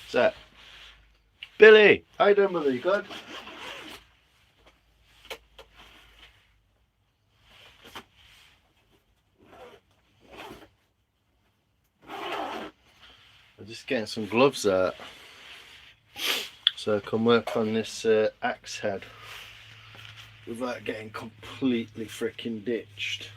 So, Billy, how you doing, brother? You good? I'm just getting some gloves out so I can work on this axe head without getting completely freaking ditched.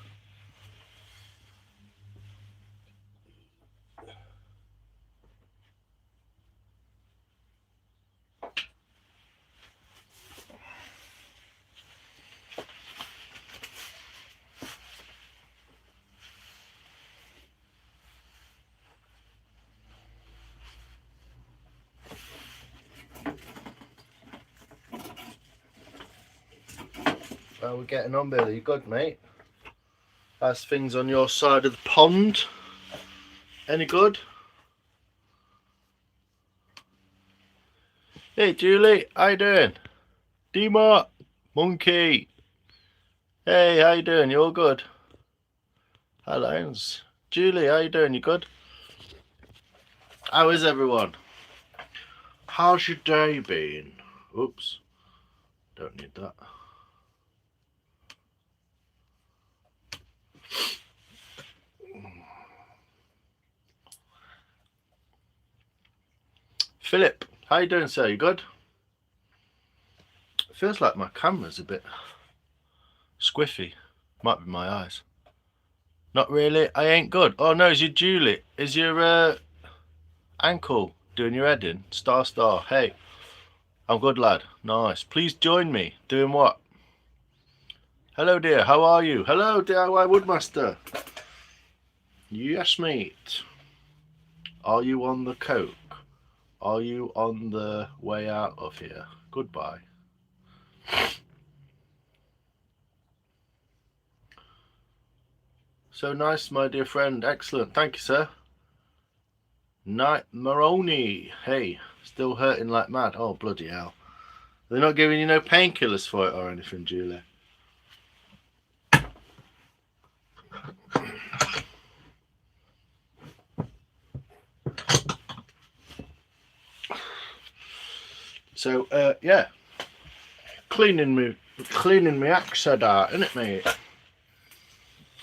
How are we getting on, Billy? You good, mate? How's things on your side of the pond? Any good? Hey, Julie, how you doing? D-Mark, Monkey. Hey, how you doing? You all good? Hi, Lions. Julie, how you doing? You good? How is everyone? How's your day been? Oops, don't need that. Philip, how you doing, sir? You good? It feels like my camera's a bit squiffy. Might be my eyes. Not really. I ain't good. Oh no, is your Julie? Is your ankle doing your head in? Star. Hey, I'm good, lad. Nice. Please join me. Doing what? Hello, dear. How are you? Hello, DIY Woodmaster. Yes, mate. Are you on the coke? Are you on the way out of here? Goodbye. So nice, my dear friend. Excellent. Thank you, sir. Night Maroney. Hey, still hurting like mad. Oh, bloody hell. They're not giving you no painkillers for it or anything, Julie? So, yeah. Cleaning me axe head out, innit, mate?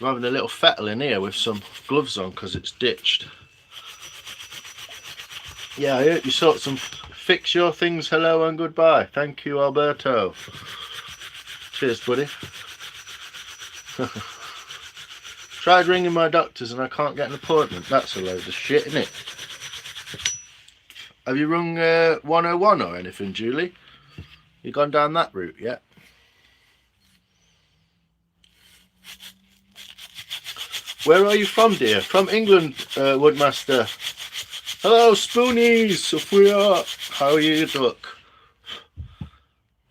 I'm having a little fettle in here with some gloves on because it's ditched. Yeah, I hope you sort some. Fix your things. Hello and goodbye. Thank you, Alberto. Cheers, buddy. Tried ringing my doctors and I can't get an appointment. That's a load of shit, isn't it? Have you rung 101 or anything, Julie? You gone down that route yet? Where are you from, dear? From England, Woodmaster. Hello, Spoonies, Sophia. How are you, duck?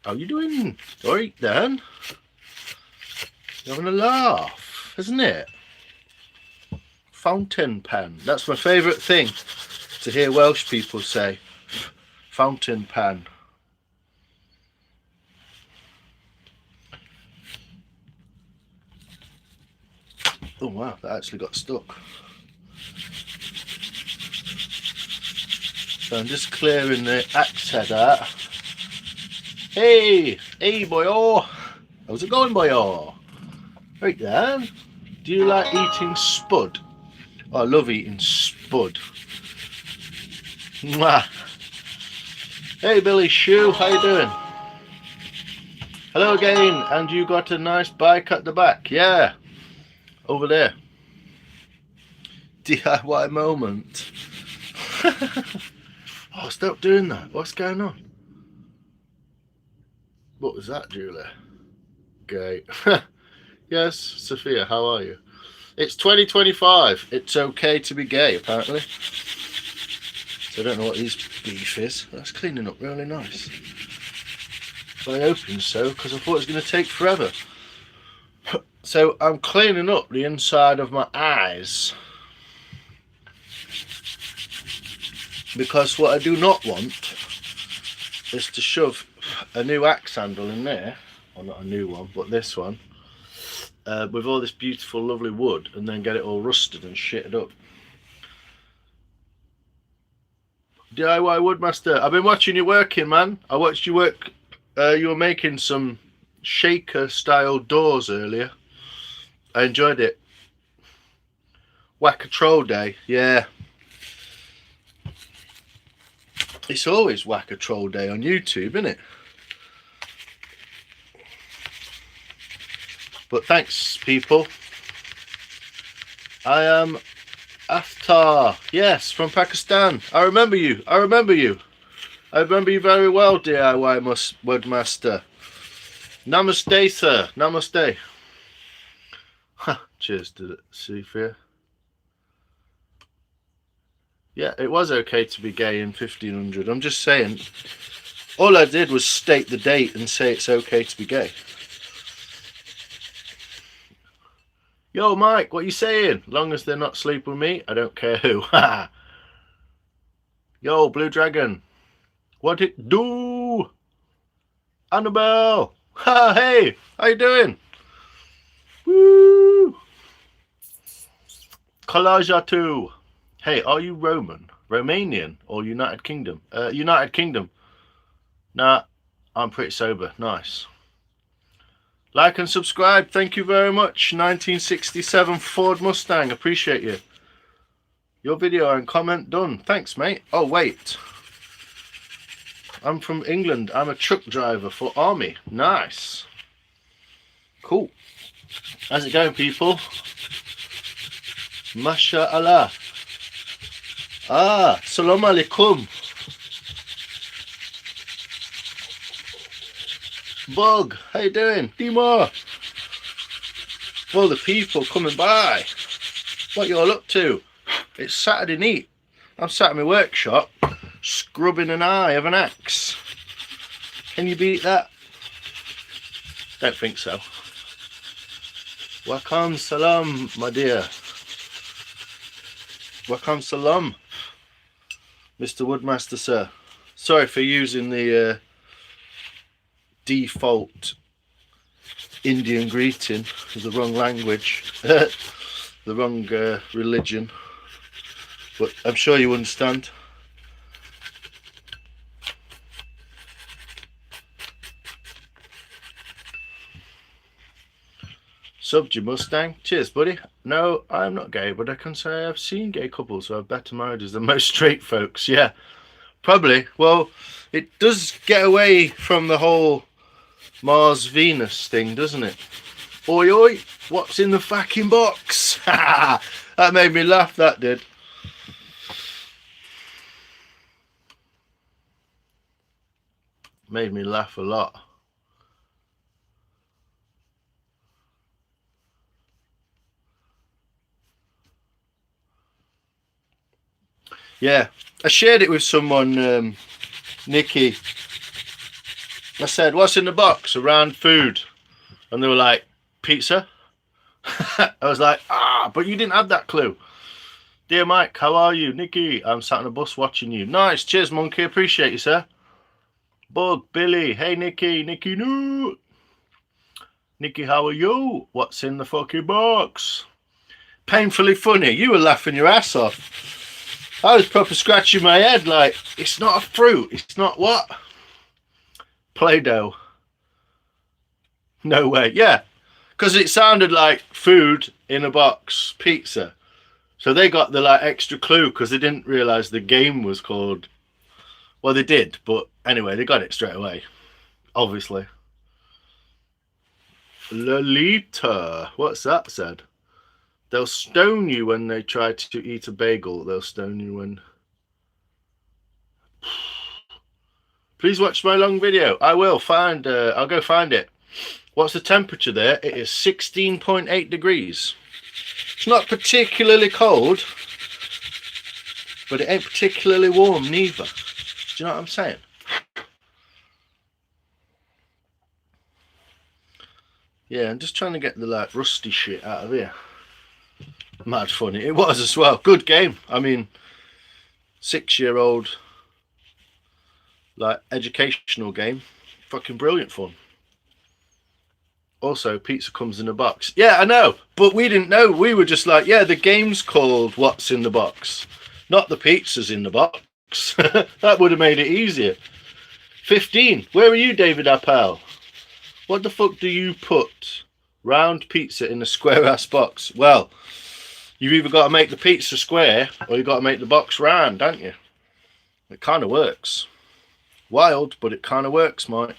How you doing? Alright then. You're having a laugh, isn't it? Fountain pen. That's my favourite thing to hear Welsh people say. Fountain pen. Oh wow, that actually got stuck. So I'm just clearing the axe head out. Hey boyo. How's it going, boyo? Right then. Do you like eating spud? Oh, I love eating spud. Mwah. Hey Billy Shoe, how you doing? Hello again, and you got a nice bike at the back. Yeah, over there. DIY moment. Oh, stop doing that. What's going on? What was that, Julie? Gay. Yes, Sophia, how are you? It's 2025. It's okay to be gay, apparently. So I don't know what his beef is. That's cleaning up really nice. But I opened so because I thought it was going to take forever. So I'm cleaning up the inside of my eyes. Because what I do not want is to shove a new axe handle in there. Well, not a new one, but this one. With all this beautiful, lovely wood and then get it all rusted and shitted up. DIY Woodmaster. I've been watching you working, man. I watched you work. You were making some shaker style doors earlier. I enjoyed it. Whack a Troll Day, yeah. It's always Whack a Troll Day on YouTube, isn't it? But thanks, people. I am Aftar, yes, from Pakistan. I remember you. I remember you. I remember you very well, DIY Woodmaster. Namaste, sir. Namaste. Cheers to Sophia. Yeah, it was okay to be gay in 1500. I'm just saying. All I did was state the date and say it's okay to be gay. Yo, Mike, what you saying? Long as they're not sleeping with me, I don't care who. Yo, Blue Dragon. What it do? Annabelle. Ha, hey, how you doing? Woo. Kalajatu. Hey, are you Romanian, or United Kingdom? United Kingdom. Nah, I'm pretty sober. Nice. Like and subscribe. Thank you very much. 1967 Ford Mustang. Appreciate you. Your video and comment done. Thanks, mate. Oh, wait. I'm from England. I'm a truck driver for Army. Nice. Cool. How's it going, people? Mashallah. Ah, salam alaikum. Bug, how you doing? Dima. All the people coming by. What you all up to? It's Saturday night. I'm sat in my workshop scrubbing an eye of an axe. Can you beat that? Don't think so. Wakam salam, my dear. Wakam salam, Mr. Woodmaster, sir. Sorry for using the default Indian greeting, the wrong language, the wrong religion, but I'm sure you understand. Subbed your Mustang. Cheers, buddy. No, I'm not gay, but I can say I've seen gay couples who have better marriages than most straight folks. Yeah, probably. Well, it does get away from the whole Mars-Venus thing, doesn't it? Oi, oi, what's in the fucking box? That made me laugh, that did. Made me laugh a lot. Yeah, I shared it with someone, Nikki. I said, what's in the box? Around food. And they were like, pizza. I was like, but you didn't have that clue. Dear Mike, how are you? Nikki, I'm sat on a bus watching you. Nice, cheers, monkey. Appreciate you, sir. Bug, Billy. Hey, Nikki. Nikki, no. Nikki, how are you? What's in the fucking box? Painfully funny. You were laughing your ass off. I was proper scratching my head like, it's not a fruit. It's not what? Play-Doh. No way. Yeah, because it sounded like food in a box, pizza. So they got the like extra clue because they didn't realise the game was called... Well, they did, but anyway, they got it straight away. Obviously. Lolita. What's that said? They'll stone you when they try to eat a bagel. They'll stone you when... Please watch my long video. I will find... I'll go find it. What's the temperature there? It is 16.8 degrees. It's not particularly cold, but it ain't particularly warm neither. Do you know what I'm saying? Yeah, I'm just trying to get the like rusty shit out of here. Mad funny. It was as well. Good game. I mean, 6-year-old like educational game. Fucking brilliant fun. Also, pizza comes in a box. Yeah, I know, but we didn't know. We were just like, yeah, the game's called What's in the Box, not the pizza's in the box. That would have made it easier. 15. Where are you, David Appel? What the fuck do you put round pizza in a square ass box? Well, you've either got to make the pizza square or you've got to make the box round, don't you? It kind of works. Wild, but it kind of works, mate.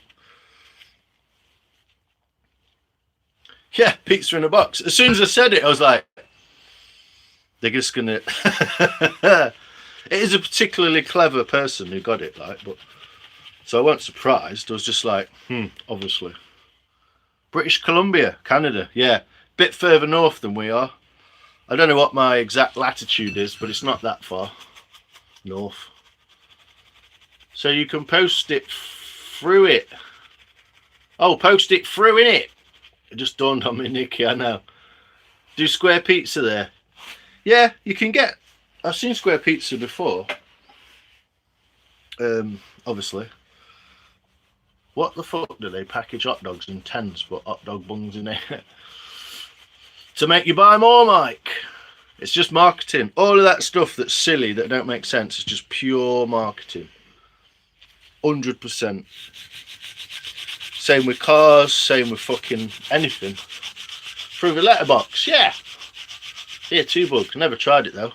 Yeah, pizza in a box. As soon as I said it, I was like, they're just gonna. It is a particularly clever person who got it, like, but so I wasn't surprised. I was just like, obviously. British Columbia, Canada, yeah, bit further north than we are. I don't know what my exact latitude is, but it's not that far north. So you can post it through it. Oh, post it through in it. It just dawned on me, Nicky, I know. Do square pizza there? Yeah, you can get... I've seen square pizza before. Obviously. What the fuck do they package hot dogs in tins, put hot dog buns in it? To make you buy more, Mike. It's just marketing. All of that stuff that's silly, that don't make sense, is just pure marketing. 100%. Same with cars, same with fucking anything. Through the letterbox, yeah. Here, 2 bugs. Never tried it though.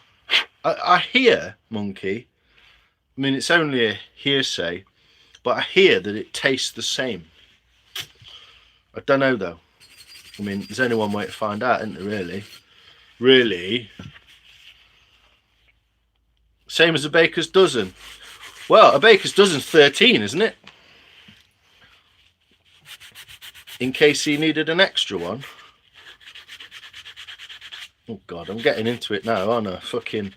I hear, Monkey. I mean, it's only a hearsay, but I hear that it tastes the same. I don't know though. I mean, there's only one way to find out, isn't there, really? Really? Same as a baker's dozen. Well, a baker's dozen's 13, isn't it? In case he needed an extra one. Oh God, I'm getting into it now, aren't I? Fucking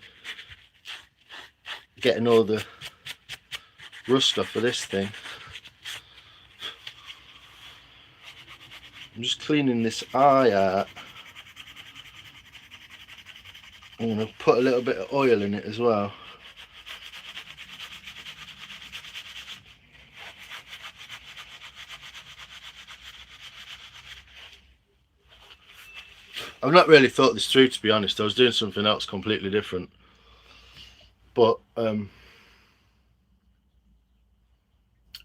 getting all the rust off of this thing. I'm just cleaning this eye out. I'm going to put a little bit of oil in it as well. I've not really thought this through, to be honest. I was doing something else completely different. But,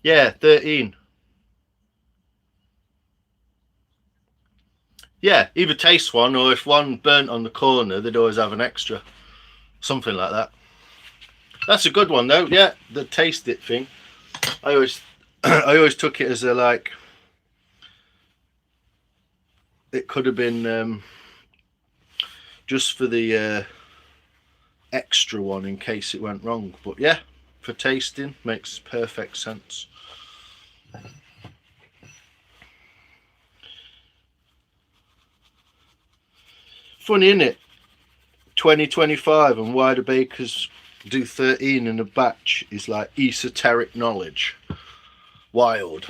yeah, 13. Yeah, either taste one, or if one burnt on the corner, they'd always have an extra. Something like that. That's a good one, though. Yeah, the taste it thing. I always took it as a, like... It could have been... just for the extra one in case it went wrong, but yeah, for tasting makes perfect sense. Funny, isn't it? 2025 and why the bakers do 13 in a batch is like esoteric knowledge. Wild.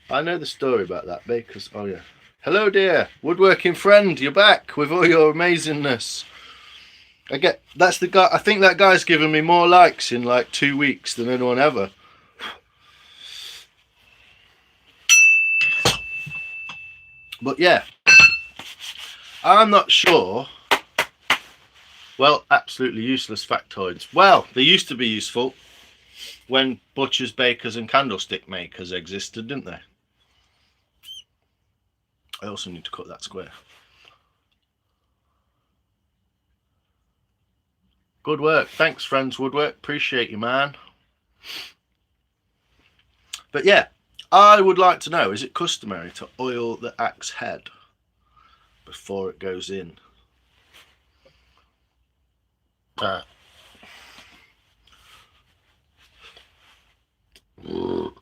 I know the story about that bakers. Oh yeah. Hello dear, woodworking friend, you're back with all your amazingness. That's the guy. I think that guy's given me more likes in like 2 weeks than anyone ever. But yeah, I'm not sure. Well, absolutely useless factoids. Well, they used to be useful when butchers, bakers and candlestick makers existed, didn't they? I also need to cut that square. Good work. Thanks, Friends Woodwork. Appreciate you, man. But yeah, I would like to know, is it customary to oil the axe head before it goes in?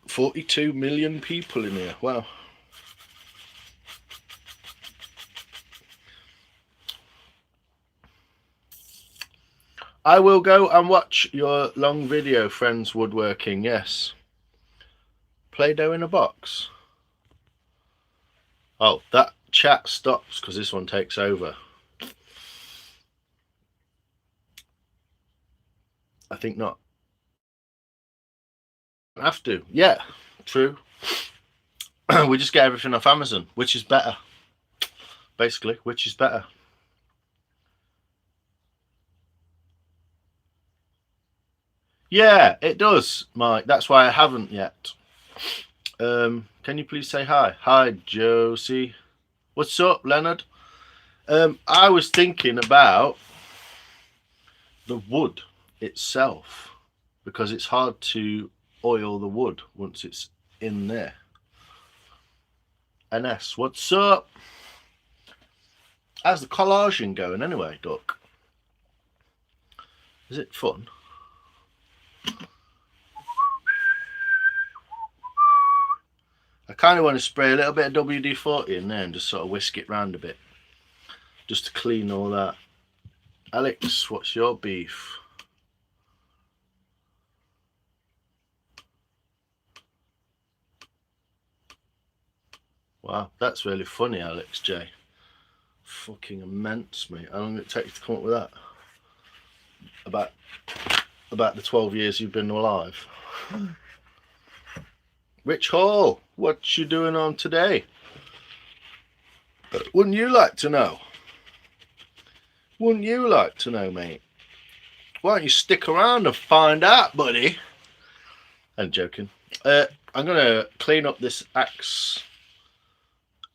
42 million people in here. Wow. I will go and watch your long video, Friends Woodworking. Yes. Play-Doh in a box. Oh, that chat stops because this one takes over. I think not. Have to. Yeah, true. We just get everything off Amazon, which is better. Basically, which is better. Yeah, it does, Mike. That's why I haven't yet. Can you please say hi? Hi, Josie. What's up, Leonard? I was thinking about the wood itself because it's hard to oil the wood once it's in there. NS, what's up? How's the collaging going anyway, Duck? Is it fun? I kind of want to spray a little bit of WD-40 in there and just sort of whisk it round a bit. Just to clean all that. Alex, what's your beef? Wow, that's really funny, Alex J. Fucking immense, mate. How long did it take you to come up with that? About the 12 years you've been alive. Rich Hall, what you doing on today? Wouldn't you like to know? Wouldn't you like to know, mate? Why don't you stick around and find out, buddy? I'm joking. I'm going to clean up this axe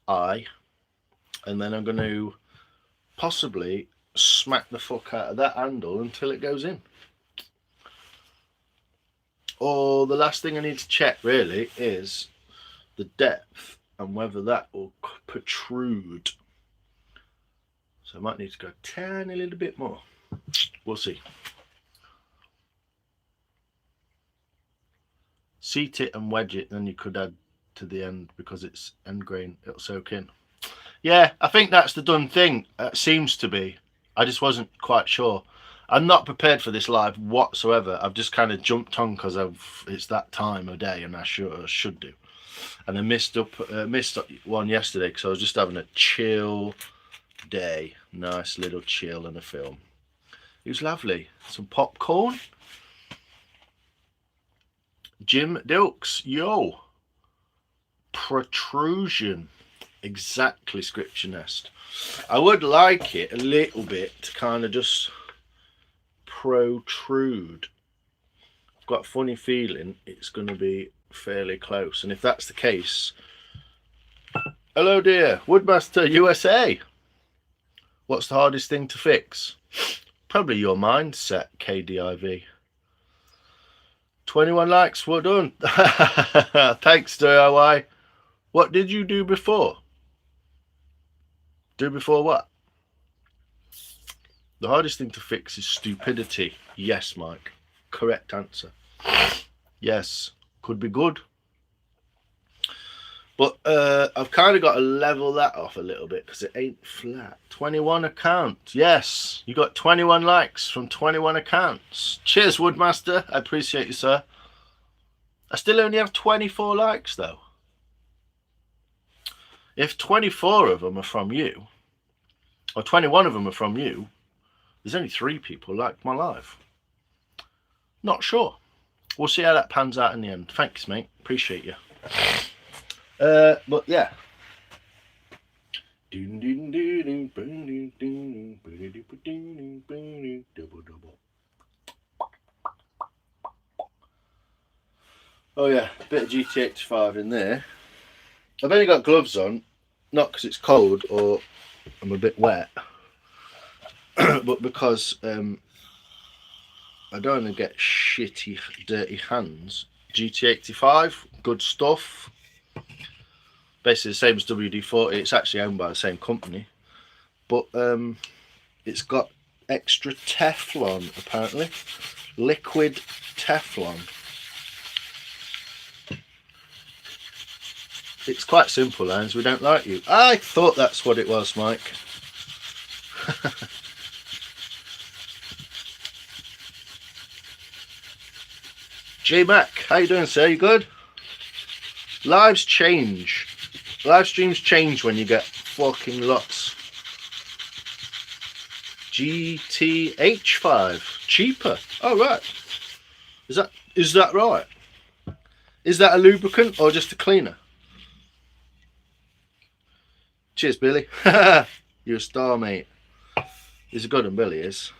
eye, and then I'm going to possibly smack the fuck out of that handle until it goes in. Or the last thing I need to check really is the depth and whether that will protrude. So I might need to go a tiny little bit more. We'll see. Seat it and wedge it, then you could add to the end because it's end grain, it'll soak in. Yeah, I think that's the done thing. It seems to be. I just wasn't quite sure. I'm not prepared for this live whatsoever. I've just kind of jumped on because it's that time of day and I should do. And I missed one yesterday because I was just having a chill day. Nice little chill and a film. It was lovely. Some popcorn. Jim Dilks, yo. Protrusion. Exactly, Scripture Nest. I would like it a little bit to kind of just protrude. I've got a funny feeling it's going to be fairly close, and if that's the case, hello dear, Woodmaster USA. What's the hardest thing to fix? Probably your mindset, KDIV. 21 likes, well done. Thanks, DIY. What did you do before? Do before what? The hardest thing to fix is stupidity. Yes, Mike. Correct answer. Yes, could be good. But I've kind of got to level that off a little bit because it ain't flat. 21 accounts. Yes, you got 21 likes from 21 accounts. Cheers, Woodmaster. I appreciate you, sir. I still only have 24 likes, though. If 24 of them are from you, or 21 of them are from you, there's only 3 people liked my live. Not sure. We'll see how that pans out in the end. Thanks, mate. Appreciate you. But yeah. Oh yeah, a bit of GT85 in there. I've only got gloves on, not because it's cold or I'm a bit wet, but because I don't want to get shitty, dirty hands. GT85, good stuff. Basically the same as WD-40. It's actually owned by the same company, but it's got extra Teflon apparently, liquid Teflon. It's quite simple, Lance. We don't like you. I thought that's what it was, Mike. J-Mac, how you doing, sir? You good? Lives change. Live streams change when you get fucking lots. GTH5. Cheaper. Oh, right. Is that right? Is that a lubricant or just a cleaner? Cheers, Billy. You're a star, mate. He's a good one, Billy is.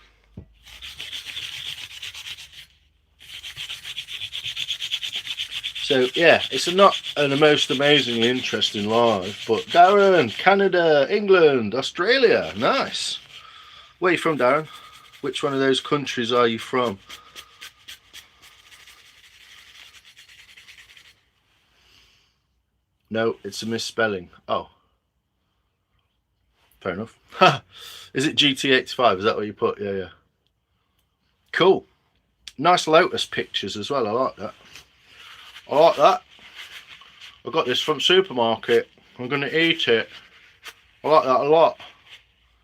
So yeah, it's not a most amazingly interesting live, but Darren, Canada, England, Australia, nice. Where are you from, Darren? Which one of those countries are you from? No, it's a misspelling. Oh, fair enough. Is it GT85? Is that what you put? Yeah, yeah. Cool. Nice Lotus pictures as well. I like that. I like that. I got this from supermarket. I'm gonna eat it. I like that a lot.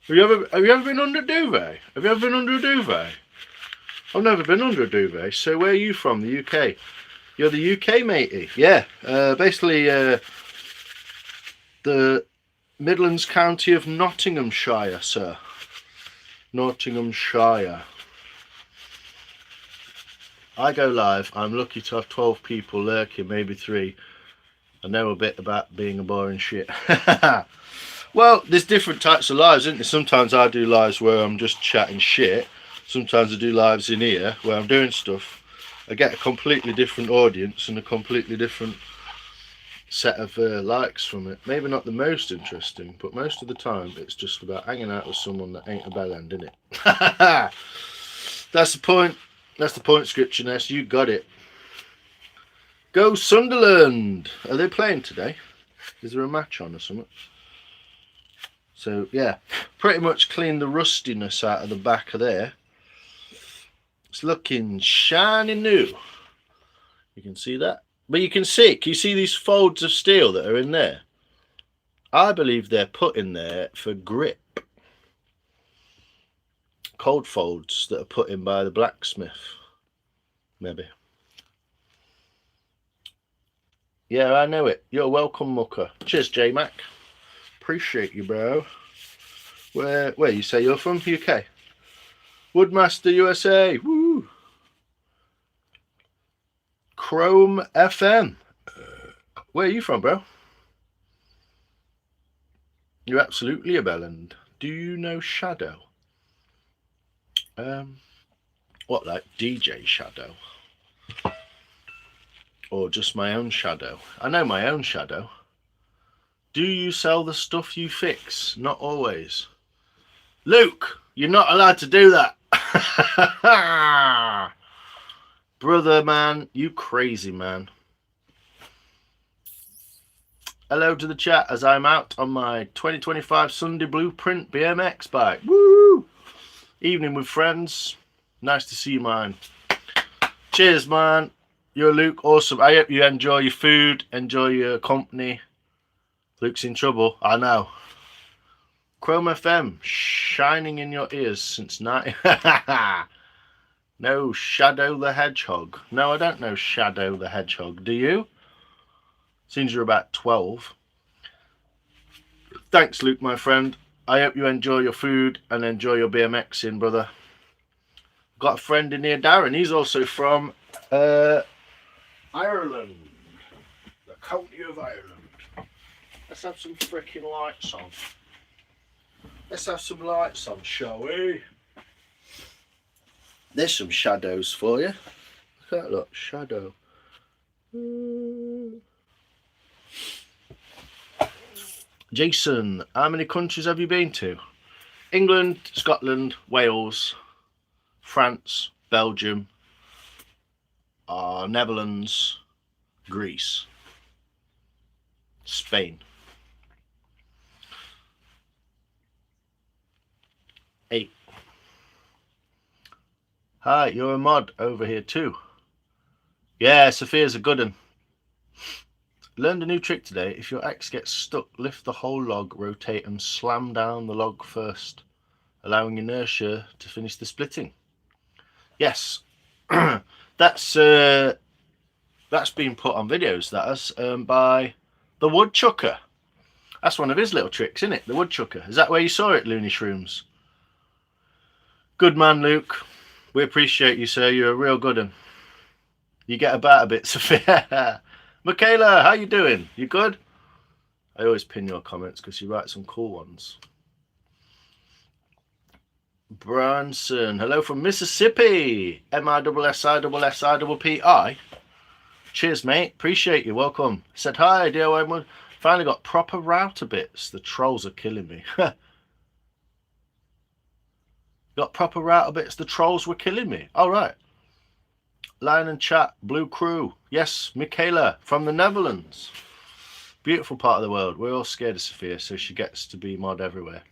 Have you ever been under a duvet? Have you ever been under a duvet? I've never been under a duvet. So where are you from? The UK. You're the UK matey. Yeah. Basically, the Midlands County of Nottinghamshire, sir. Nottinghamshire. I go live. I'm lucky to have 12 people lurking, maybe 3. I know a bit about being a boring shit. Well, there's different types of lives, isn't there? Sometimes I do lives where I'm just chatting shit. Sometimes I do lives in here where I'm doing stuff. I get a completely different audience and a completely different set of likes from it. Maybe not the most interesting, but most of the time it's just about hanging out with someone that ain't a bellend, isn't it? That's the point. That's the point, Scripture Nest. You got it. Go Sunderland! Are they playing today? Is there a match on or something? So yeah, pretty much clean the rustiness out of the back of there. It's looking shiny new. You can see that. But you can you see these folds of steel that are in there? I believe they're put in there for grip. Cold folds that are put in by the blacksmith. Maybe. Yeah, I know it. You're welcome, mucker. Cheers, J-Mac. Appreciate you, bro. Where you say you're from? UK. Woodmaster USA. Woo. Chrome FM. Where are you from, bro? You're absolutely a bellend. Do you know Shadow? What, like DJ Shadow? Or just my own shadow? I know my own shadow. Do you sell the stuff you fix? Not always. Luke, you're not allowed to do that. Brother, man, you crazy man. Hello to the chat as I'm out on my 2025 Sunday Blueprint BMX bike. Woo! Evening with friends. Nice to see you, man. Cheers, man. You're Luke. Awesome. I hope you enjoy your food, enjoy your company. Luke's in trouble. I know. Chrome FM, shining in your ears since 90. No, Shadow the Hedgehog. No, I don't know Shadow the Hedgehog. Do you? Seems you're about 12. Thanks, Luke, my friend. I hope you enjoy your food and enjoy your BMXing, brother. Got a friend in here, Darren. He's also from Ireland. The county of Ireland. Let's have some freaking lights on. Let's have some lights on, shall we? There's some shadows for you. Look at that, look. Shadow. Jason, how many countries have you been to? England, Scotland, Wales, France, Belgium, Netherlands, Greece, Spain. 8. Hi, you're a mod over here too. Yeah, Sophia's a good one. Learned a new trick today. If your axe gets stuck, lift the whole log, rotate and slam down the log first, allowing inertia to finish the splitting. Yes, that's been put on videos, that is, by the Woodchucker. That's one of his little tricks, isn't it? The Woodchucker. Is that where you saw it, Looney Shrooms? Good man, Luke. We appreciate you, sir. You're a real good one. You get about a bit, Sophia. Michaela, how you doing? You good? I always pin your comments because you write some cool ones. Branson, hello from Mississippi. MISSISSIPPI. Cheers, mate. Appreciate you. Welcome. Said hi, DIY Mud. Finally got proper router bits. The trolls are killing me. Got proper router bits. The trolls were killing me. All right. Lion and chat. Blue crew. Yes, Michaela from the Netherlands. Beautiful part of the world. We're all scared of Sophia, so she gets to be mod everywhere.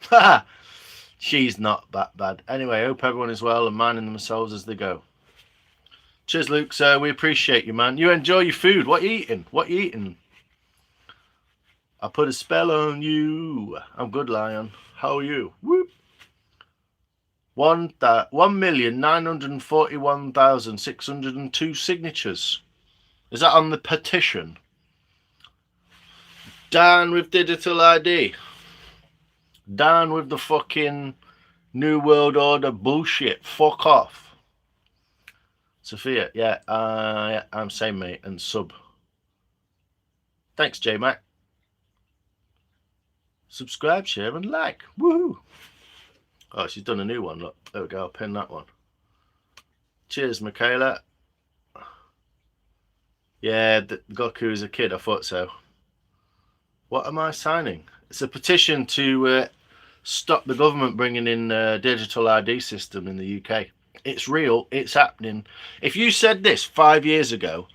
She's not that bad. Anyway, hope everyone is well and minding themselves as they go. Cheers, Luke. So we appreciate you, man. You enjoy your food. What you eating? What you eating? I put a spell on you. I'm good, Lion. How are you? Whoop. 1,941,602 signatures. Is that on the petition? Down with digital ID. Down with the fucking New World Order bullshit. Fuck off. Sophia, yeah, I'm same, mate, and sub. Thanks, J-Mac. Subscribe, share, and like. Woohoo! Oh, she's done a new one. Look, there we go. I'll pin that one. Cheers, Michaela. Yeah, Goku is a kid. I thought so. What am I signing? It's a petition to stop the government bringing in a digital ID system in the UK. It's real. It's happening. If you said this 5 years ago,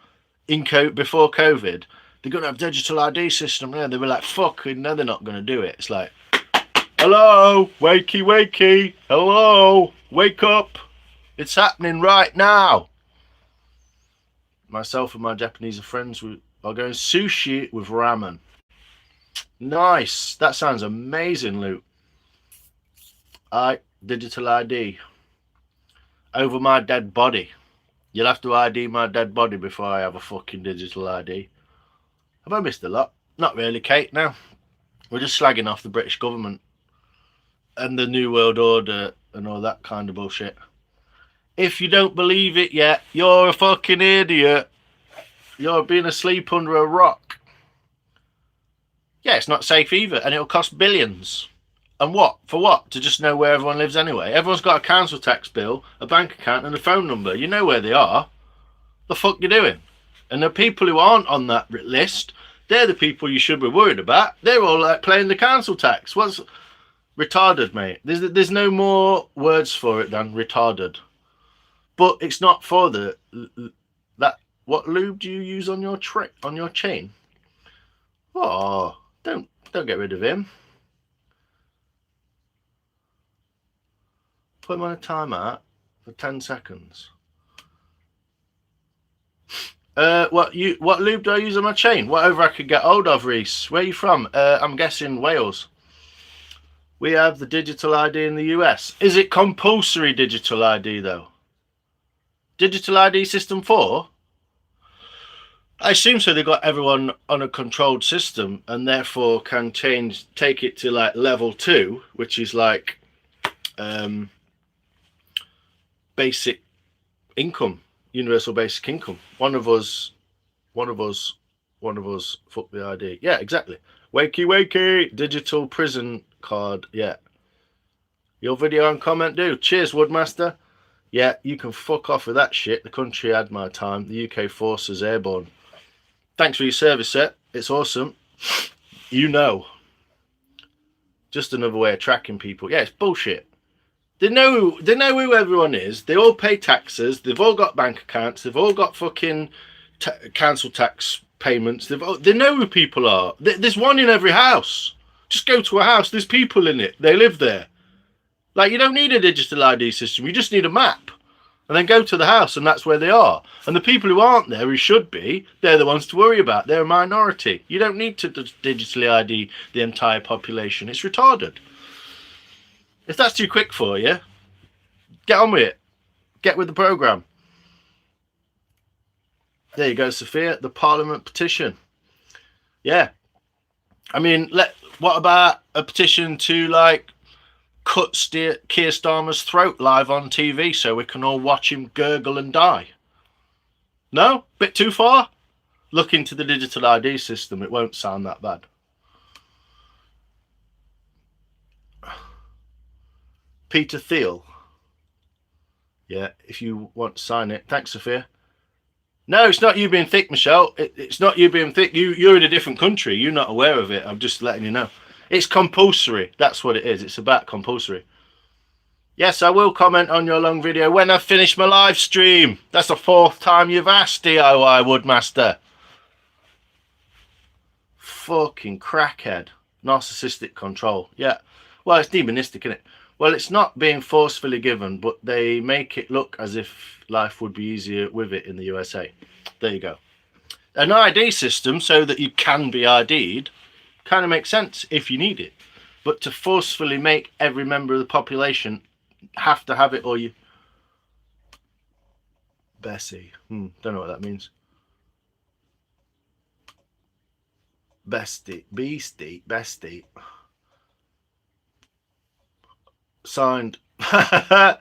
before COVID, they're going to have digital ID system there, they were like, fuck, no, they're not going to do it. It's like, hello, wakey, wakey, hello, wake up. It's happening right now. Myself and my Japanese friends are going sushi with ramen. Nice. That sounds amazing, Luke. Digital ID. Over my dead body. You'll have to ID my dead body before I have a fucking digital ID. Have I missed a lot? Not really, Kate, no. We're just slagging off the British government and the New World Order and all that kind of bullshit. If you don't believe it yet, you're a fucking idiot. You're being asleep under a rock. Yeah, it's not safe either, and it'll cost billions. And what? For what? To just know where everyone lives anyway? Everyone's got a council tax bill, a bank account, and a phone number. You know where they are. The fuck you doing? And the people who aren't on that list, they're the people you should be worried about. They're all like paying the council tax. What's retarded, mate? There's no more words for it than retarded. But it's not for that. What lube do you use on your chain? Oh, don't get rid of him. Put him on a timeout for 10 seconds. What lube do I use on my chain? Whatever I could get hold of, Reese. Where are you from? I'm guessing Wales. We have the digital ID in the US. Is it compulsory digital ID though? Digital ID system 4? I assume so. They got everyone on a controlled system and therefore can take it to like level 2, which is like basic income, universal basic income. One of us, fuck the ID. Yeah, exactly. Wakey, wakey, digital prison card. Yeah. Your video and comment do. Cheers, Woodmaster. Yeah, you can fuck off with that shit. The country had my time. The UK forces airborne. Thanks for your service, sir. It's awesome. You know. Just another way of tracking people. Yeah, it's bullshit. They know who everyone is. They all pay taxes. They've all got bank accounts. They've all got fucking council tax payments. They know who people are. There's one in every house. Just go to a house. There's people in it. They live there. Like, you don't need a digital ID system. You just need a map. And then go to the house, and that's where they are. And the people who aren't there, who should be, they're the ones to worry about. They're a minority. You don't need to digitally ID the entire population. It's retarded. If that's too quick for you, get on with it. Get with the programme. There you go, Sophia. The Parliament petition. Yeah. I mean, what about a petition to, like, cut Keir Starmer's throat live on TV so we can all watch him gurgle and die? No? Bit too far? Look into the digital ID system. It won't sound that bad. Peter Thiel. Yeah, if you want to sign it. Thanks, Sophia. No, it's not you being thick, Michelle. It's not you being thick. You're in a different country. You're not aware of it. I'm just letting you know. It's compulsory. That's what it is. It's about compulsory. Yes, I will comment on your long video when I finish my live stream. That's the 4th time you've asked, DIY Woodmaster. Fucking crackhead. Narcissistic control. Yeah. Well, it's demonistic, isn't it? Well, it's not being forcefully given, but they make it look as if life would be easier with it in the USA. There you go. An ID system so that you can be ID'd kind of makes sense if you need it. But to forcefully make every member of the population have to have it, or you... Bessie. Don't know what that means. Bestie. Beastie. Bestie. Signed. There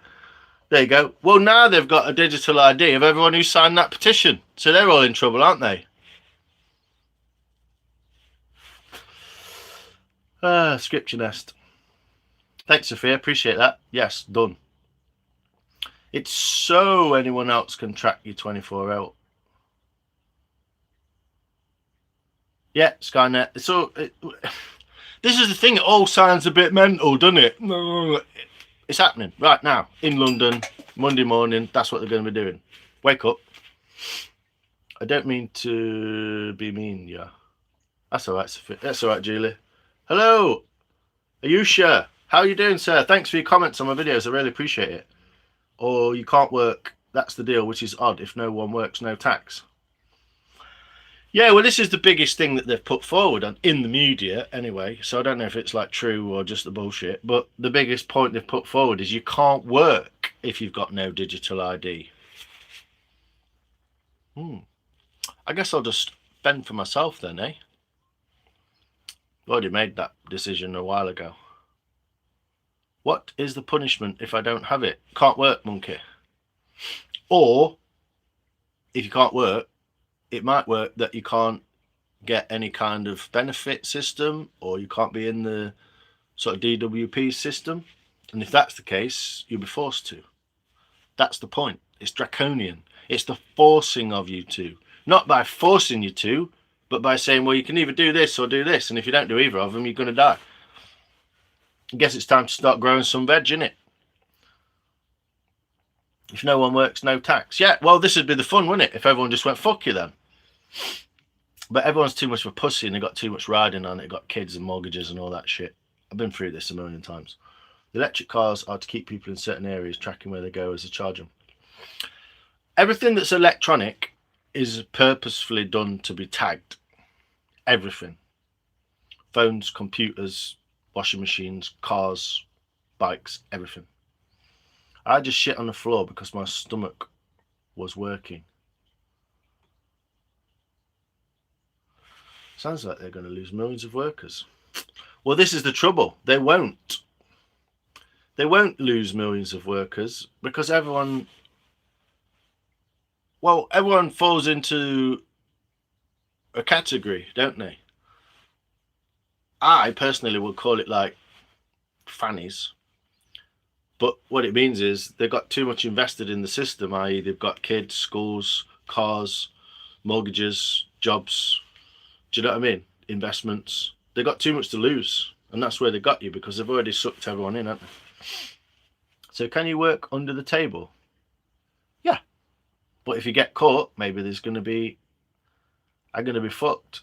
you go. Well, now they've got a digital ID of everyone who signed that petition. So they're all in trouble, aren't they? Scripture nest. Thanks, Sophia. Appreciate that. Yes, done. It's so anyone else can track you 24 hours. Yeah, Skynet. So this is the thing. It all sounds a bit mental, doesn't it? It's happening right now in London, Monday morning. That's what they're going to be doing. Wake up. I don't mean to be mean, yeah. That's all right, Sophia. That's all right, Julie. Hello, Ayusha. How are you doing, sir? Thanks for your comments on my videos. I really appreciate it. Or you can't work. That's the deal, which is odd. If no one works, no tax. Yeah, well, this is the biggest thing that they've put forward in the media anyway. So I don't know if it's like true or just the bullshit. But the biggest point they've put forward is you can't work if you've got no digital ID. I guess I'll just fend for myself then, eh? I've already made that decision a while ago. What is the punishment if I don't have it? Can't work, monkey. Or, if you can't work, it might work that you can't get any kind of benefit system, or you can't be in the sort of DWP system. And if that's the case, you'll be forced to. That's the point. It's draconian. It's the forcing of you to. Not by forcing you to, but by saying, well, you can either do this or do this. And if you don't do either of them, you're going to die. I guess it's time to start growing some veg, innit? If no one works, no tax. Yeah, well, this would be the fun, wouldn't it? If everyone just went, fuck you then. But everyone's too much of a pussy and they got too much riding on it. Got kids and mortgages and all that shit. I've been through this a million times. The electric cars are to keep people in certain areas, tracking where they go as they charge them. Everything that's electronic is purposefully done to be tagged. Everything. Phones, computers, washing machines, cars, bikes, everything. I just shit on the floor because my stomach was working. Sounds like they're going to lose millions of workers. Well, this is the trouble. They won't. They won't lose millions of workers because everyone falls into a category, don't they? I personally would call it like fannies. But what it means is they've got too much invested in the system, i.e. they've got kids, schools, cars, mortgages, jobs. Do you know what I mean? Investments. They've got too much to lose. And that's where they got you, because they've already sucked everyone in, haven't they? So can you work under the table? Yeah. But if you get caught, maybe there's going to be... I'm going to be fucked.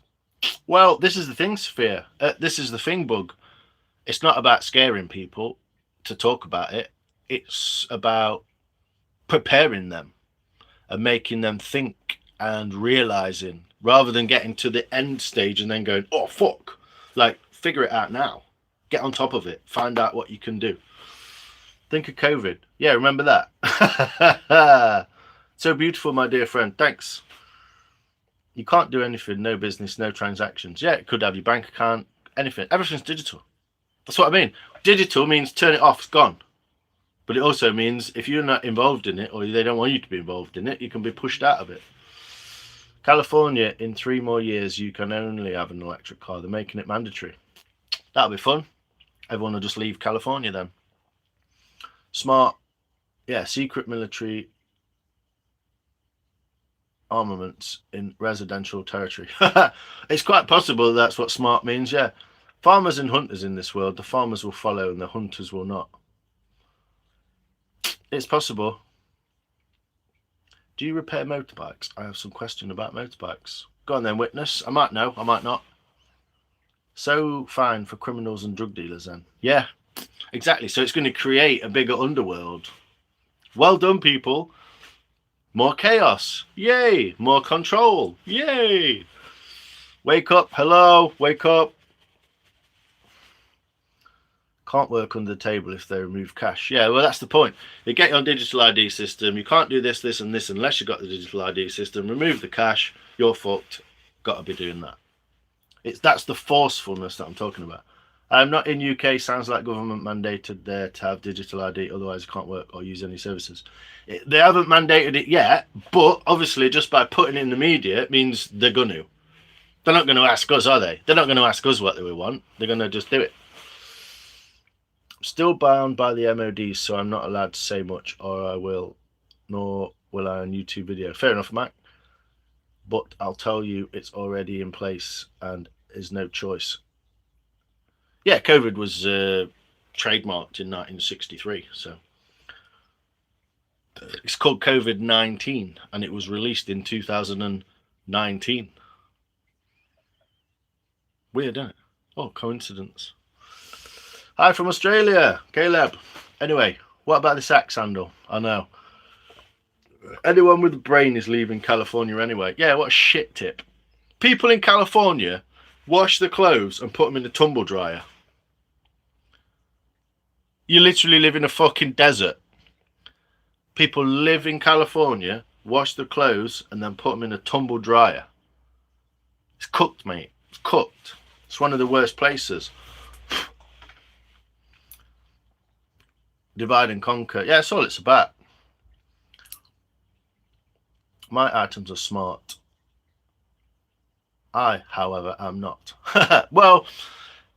Well, this is the thing, Sophia. This is the thing, Bug. It's not about scaring people to talk about it. It's about preparing them and making them think and realizing, rather than getting to the end stage and then going, oh, fuck. Like, figure it out now. Get on top of it. Find out what you can do. Think of COVID. Yeah, remember that? So beautiful, my dear friend. Thanks. You can't do anything. No business, no transactions. Yeah, it could have your bank account, anything. Everything's digital. That's what I mean. Digital means turn it off, it's gone. But it also means if you're not involved in it, or they don't want you to be involved in it, you can be pushed out of it. California, in 3 more years, you can only have an electric car. They're making it mandatory. That'll be fun. Everyone will just leave California then. Smart. Yeah, secret military. armaments in residential territory. It's quite possible that's what smart means, yeah. Farmers and hunters in this world, the farmers will follow and the hunters will not. It's possible. Do you repair motorbikes? I have some question about motorbikes. Go on then, witness. I might know, I might not. So fine for criminals and drug dealers then. Yeah, exactly. So it's going to create a bigger underworld. Well done, people. More chaos. Yay. More control. Yay. Wake up. Hello. Wake up. Can't work under the table if they remove cash. Yeah, well, that's the point. You get your digital ID system. You can't do this, this, and this unless you've got the digital ID system. Remove the cash. You're fucked. Got to be doing that. That's the forcefulness that I'm talking about. I'm not in UK. Sounds like government mandated there to have digital ID. Otherwise, you can't work or use any services. They haven't mandated it yet, but obviously, just by putting it in the media, it means they're going to. They're not going to ask us, are they? They're not going to ask us what they want. They're going to just do it. Still bound by the MOD, so I'm not allowed to say much, or I will, nor will I on YouTube video. Fair enough, Mac. But I'll tell you, it's already in place and is no choice. Yeah, COVID was trademarked in 1963, so it's called COVID-19, and it was released in 2019. Weird, isn't it? Oh, coincidence. Hi from Australia, Caleb. Anyway, what about this axe handle? I know. Anyone with a brain is leaving California anyway. Yeah, what a shit tip. People in California wash their clothes and put them in the tumble dryer. You literally live in a fucking desert. People live in California, wash their clothes, and then put them in a tumble dryer. It's cooked, mate. It's cooked. It's one of the worst places. Divide and conquer. Yeah, that's all it's about. My items are smart. I, however, am not. Well,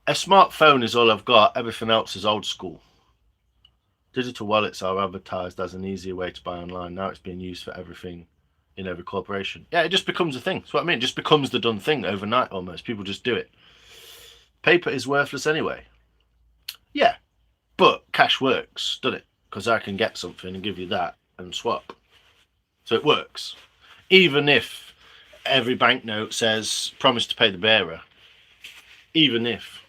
a smartphone is all I've got. Everything else is old school. Digital wallets are advertised as an easier way to buy online. Now it's being used for everything in every corporation. Yeah, it just becomes a thing. That's what I mean. It just becomes the done thing overnight almost. People just do it. Paper is worthless anyway. Yeah, but cash works, doesn't it? Because I can get something and give you that and swap. So it works. Even if every banknote says promise to pay the bearer. Even if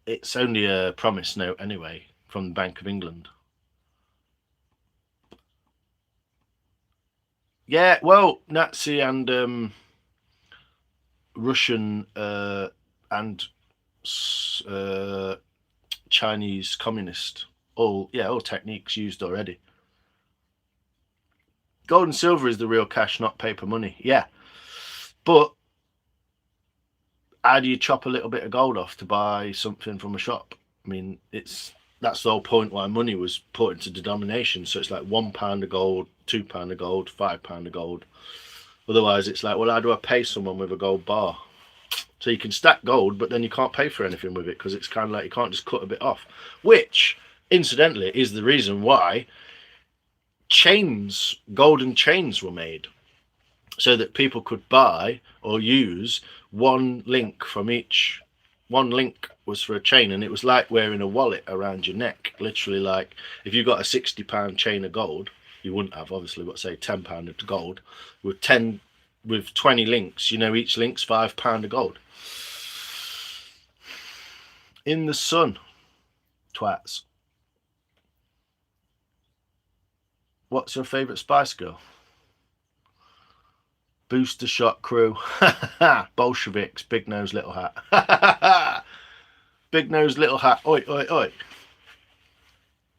it's only a promise note anyway from the Bank of England. Yeah, well, Nazi and Russian and Chinese communist, all techniques used already. Gold and silver is the real cash, not paper money. Yeah, but how do you chop a little bit of gold off to buy something from a shop? I mean, that's the whole point why money was put into denomination. So it's like £1 of gold, £2 of gold, £5 of gold. Otherwise, it's like, well, how do I pay someone with a gold bar? So you can stack gold, but then you can't pay for anything with it because it's kind of like you can't just cut a bit off. Which, incidentally, is the reason why chains, golden chains were made. So that people could buy or use one link from each. One link was for a chain, and it was like wearing a wallet around your neck. Literally, like if you got a £60 chain of gold, you wouldn't have obviously, but say £10 of gold with 20 links. You know, each link's £5 of gold. In the sun, twats. What's your favourite Spice Girl? Booster Shot Crew. Bolsheviks. Big nose, little hat. Big nose, little hat. Oi, oi, oi.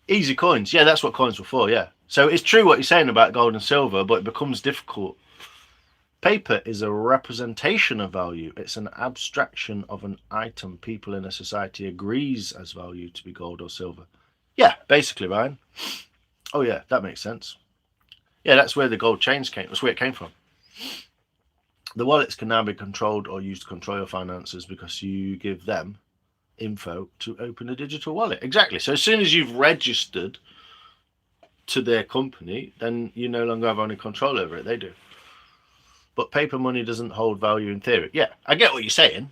Easy coins. Yeah, that's what coins were for, yeah. So it's true what you're saying about gold and silver, but it becomes difficult. Paper is a representation of value. It's an abstraction of an item people in a society agrees as value to be gold or silver. Yeah, basically, Ryan. Oh yeah, that makes sense. Yeah, that's where the gold chains came. That's where it came from. The wallets can now be controlled or used to control your finances because you give them info to open a digital wallet. Exactly. So as soon as you've registered to their company, then you no longer have any control over it. They do. But paper money doesn't hold value in theory. Yeah, I get what you're saying.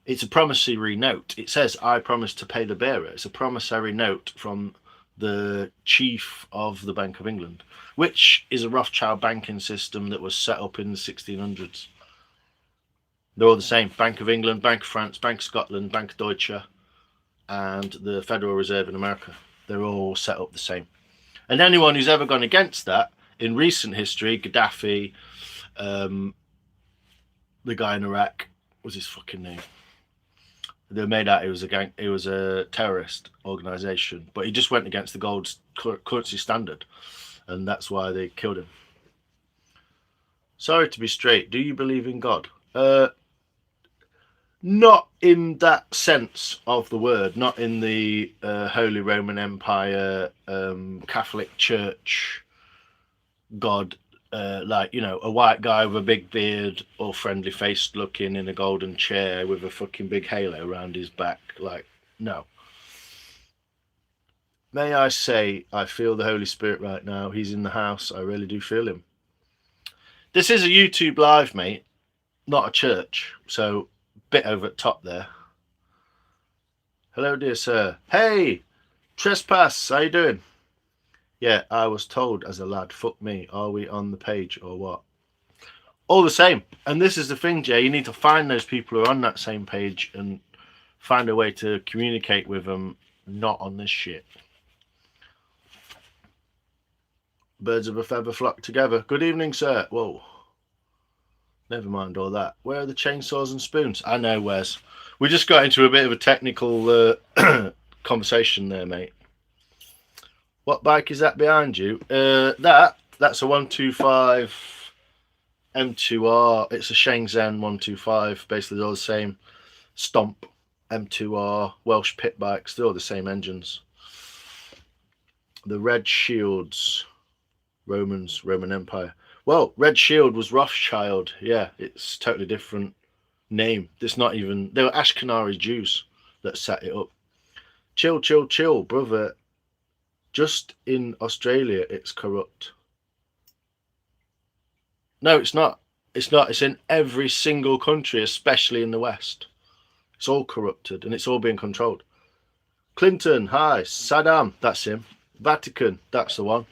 It's a promissory note. It says, I promise to pay the bearer. It's a promissory note from the chief of the Bank of England, which is a Rothschild banking system that was set up in the 1600s. They're all the same. Bank of England, Bank of France, Bank of Scotland, Bank of Deutsche, and the Federal Reserve in America. They're all set up the same. And anyone who's ever gone against that in recent history, Gaddafi, the guy in Iraq, what's his fucking name? They made out it was a terrorist organisation, but he just went against the gold currency standard, and that's why they killed him. Sorry to be straight. Do you believe in God? Not in that sense of the word. Not in the Holy Roman Empire, Catholic Church God. Like, you know, a white guy with a big beard, all friendly faced looking in a golden chair with a fucking big halo around his back. Like, no. May I say, I feel the Holy Spirit right now. He's in the house. I really do feel him. This is a YouTube live, mate, not a church. So, bit over at top there. Hello, dear sir. Hey, Trespass, how you doing? Yeah, I was told as a lad, fuck me, are we on the page or what? All the same. And this is the thing, Jay, you need to find those people who are on that same page and find a way to communicate with them, not on this shit. Birds of a feather flock together. Good evening, sir. Whoa. Never mind all that. Where are the chainsaws and spoons? I know, Wes. We just got into a bit of a technical conversation there, mate. What bike is that behind you? That's a 125 M2R. It's a Shenzhen 125. Basically, they're all the same. Stomp M2R Welsh pit bikes. They're all the same engines. The Red Shields, Roman Empire. Well, Red Shield was Rothschild. Yeah, it's totally different name. It's not even. They were Ashkenazi Jews that set it up. Chill, brother. Just in Australia, it's corrupt. No, it's not. It's not. It's in every single country, especially in the West. It's all corrupted and it's all being controlled. Clinton, hi. Saddam, that's him. Vatican, that's the one.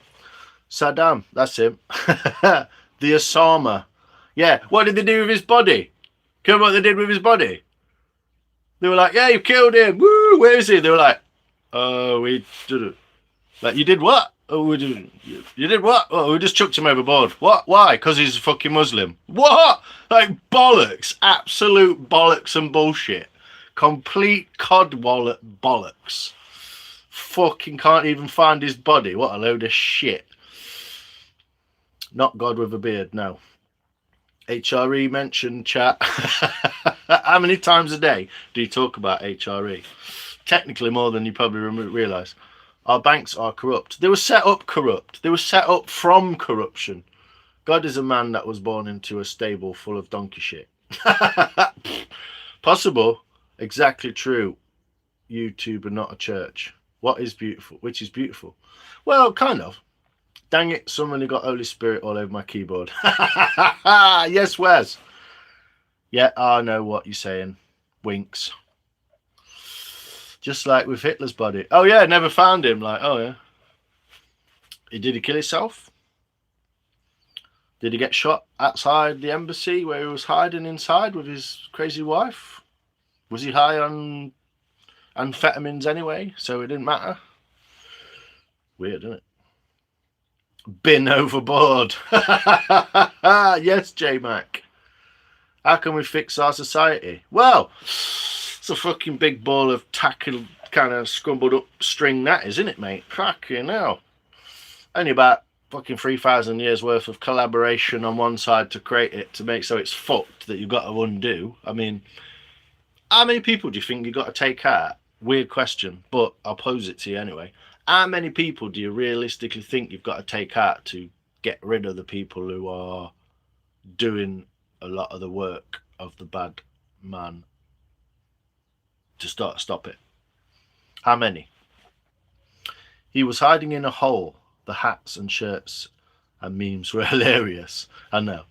Saddam, that's him. The Osama. Yeah, what did they do with his body? Care what they did with his body? They were like, yeah, you killed him. Woo, where is he? They were like, oh, we did it. Like, you did what? Oh, you did what? Oh, we just chucked him overboard. What? Why? Because he's a fucking Muslim. What? Like, bollocks. Absolute bollocks and bullshit. Complete cod wallet bollocks. Fucking can't even find his body. What a load of shit. Not God with a beard, no. HRE mentioned, chat. How many times a day do you talk about HRE? Technically more than you probably realise. Our banks are corrupt. They were set up corrupt. They were set up from corruption. God is a man that was born into a stable full of donkey shit. Possible. Exactly true. YouTube and not a church. What is beautiful? Which is beautiful? Well, kind of. Dang it, somebody got Holy Spirit all over my keyboard. Yes, Wes. Yeah, I know what you're saying. Winks. Just like with Hitler's body. Oh, yeah, never found him. Like, oh, yeah. Did he kill himself? Did he get shot outside the embassy where he was hiding inside with his crazy wife? Was he high on amphetamines anyway, so it didn't matter? Weird, isn't it? Bin overboard. Yes, J-Mac. How can we fix our society? Well, it's a fucking big ball of tackle, kind of scrambled up string that is, isn't it, mate? Fucking hell. Only about fucking 3,000 years worth of collaboration on one side to create it, to make so it's fucked that you've got to undo. I mean, how many people do you think you've got to take out? Weird question, but I'll pose it to you anyway. How many people do you realistically think you've got to take out to get rid of the people who are doing a lot of the work of the bad man to stop it? How many? He was hiding in a hole. The hats and shirts and memes were hilarious. I know.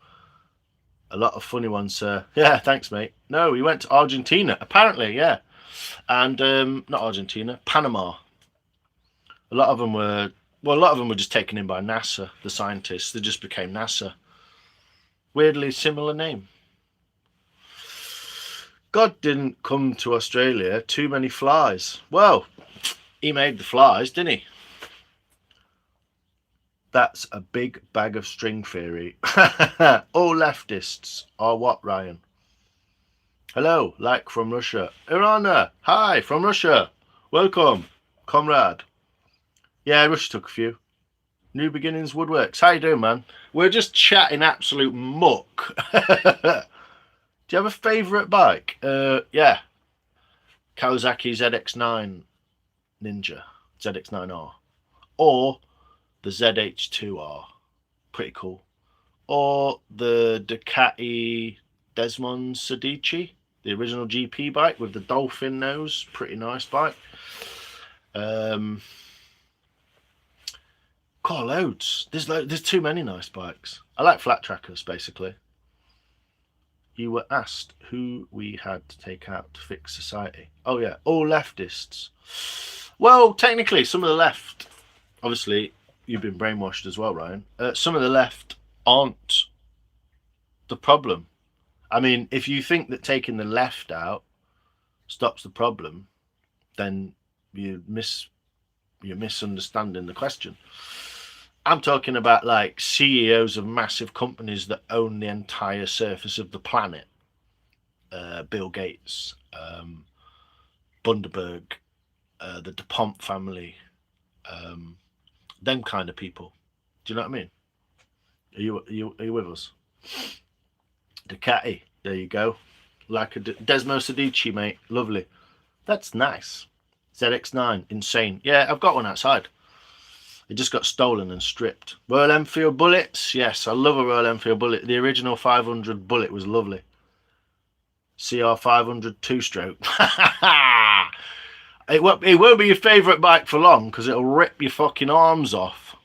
A lot of funny ones, sir. Yeah, thanks, mate. No, he went to Argentina, apparently, yeah. And, not Argentina, Panama. A lot of them were, well, a lot of them were just taken in by NASA, the scientists. They just became NASA. Weirdly similar name. God didn't come to Australia, too many flies. Well, he made the flies, didn't he? That's a big bag of string theory. All leftists are what, Ryan? Hello, like from Russia. Irana, hi, from Russia. Welcome, comrade. Yeah, Russia took a few. New Beginnings Woodworks. How you doing, man? We're just chatting absolute muck. Do you have a favourite bike? Yeah. Kawasaki ZX9 Ninja. ZX9R. Or the ZH2R. Pretty cool. Or the Ducati Desmond Sedici. The original GP bike with the dolphin nose. Pretty nice bike. God, loads. There's too many nice bikes. I like flat trackers, basically. You were asked who we had to take out to fix society. Oh, yeah. All leftists. Well, technically, some of the left, obviously, you've been brainwashed as well, Ryan. Some of the left aren't the problem. I mean, if you think that taking the left out stops the problem, then you're misunderstanding the question. I'm talking about like CEOs of massive companies that own the entire surface of the planet. Bill Gates, Bundaberg, the DuPont family, them kind of people. Do you know what I mean? Are you with us? Ducati, there you go. Like a Desmo Sedici, mate. Lovely. That's nice. ZX9, insane. Yeah, I've got one outside. It just got stolen and stripped. Royal Enfield bullets. Yes, I love a Royal Enfield bullet. The original 500 bullet was lovely. CR 500 two-stroke. It won't be your favourite bike for long because it'll rip your fucking arms off.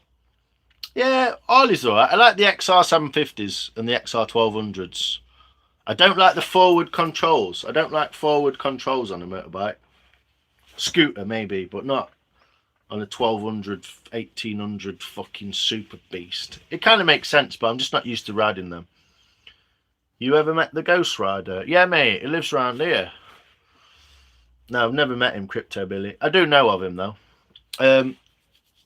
Yeah, Harley's alright. I like the XR 750s and the XR 1200s. I don't like the forward controls. I don't like forward controls on a motorbike. Scooter maybe, but not on a 1200, 1800 fucking super beast. It kind of makes sense, but I'm just not used to riding them. You ever met the Ghost Rider? Yeah, mate, he lives around here. No, I've never met him, Crypto Billy. I do know of him, though.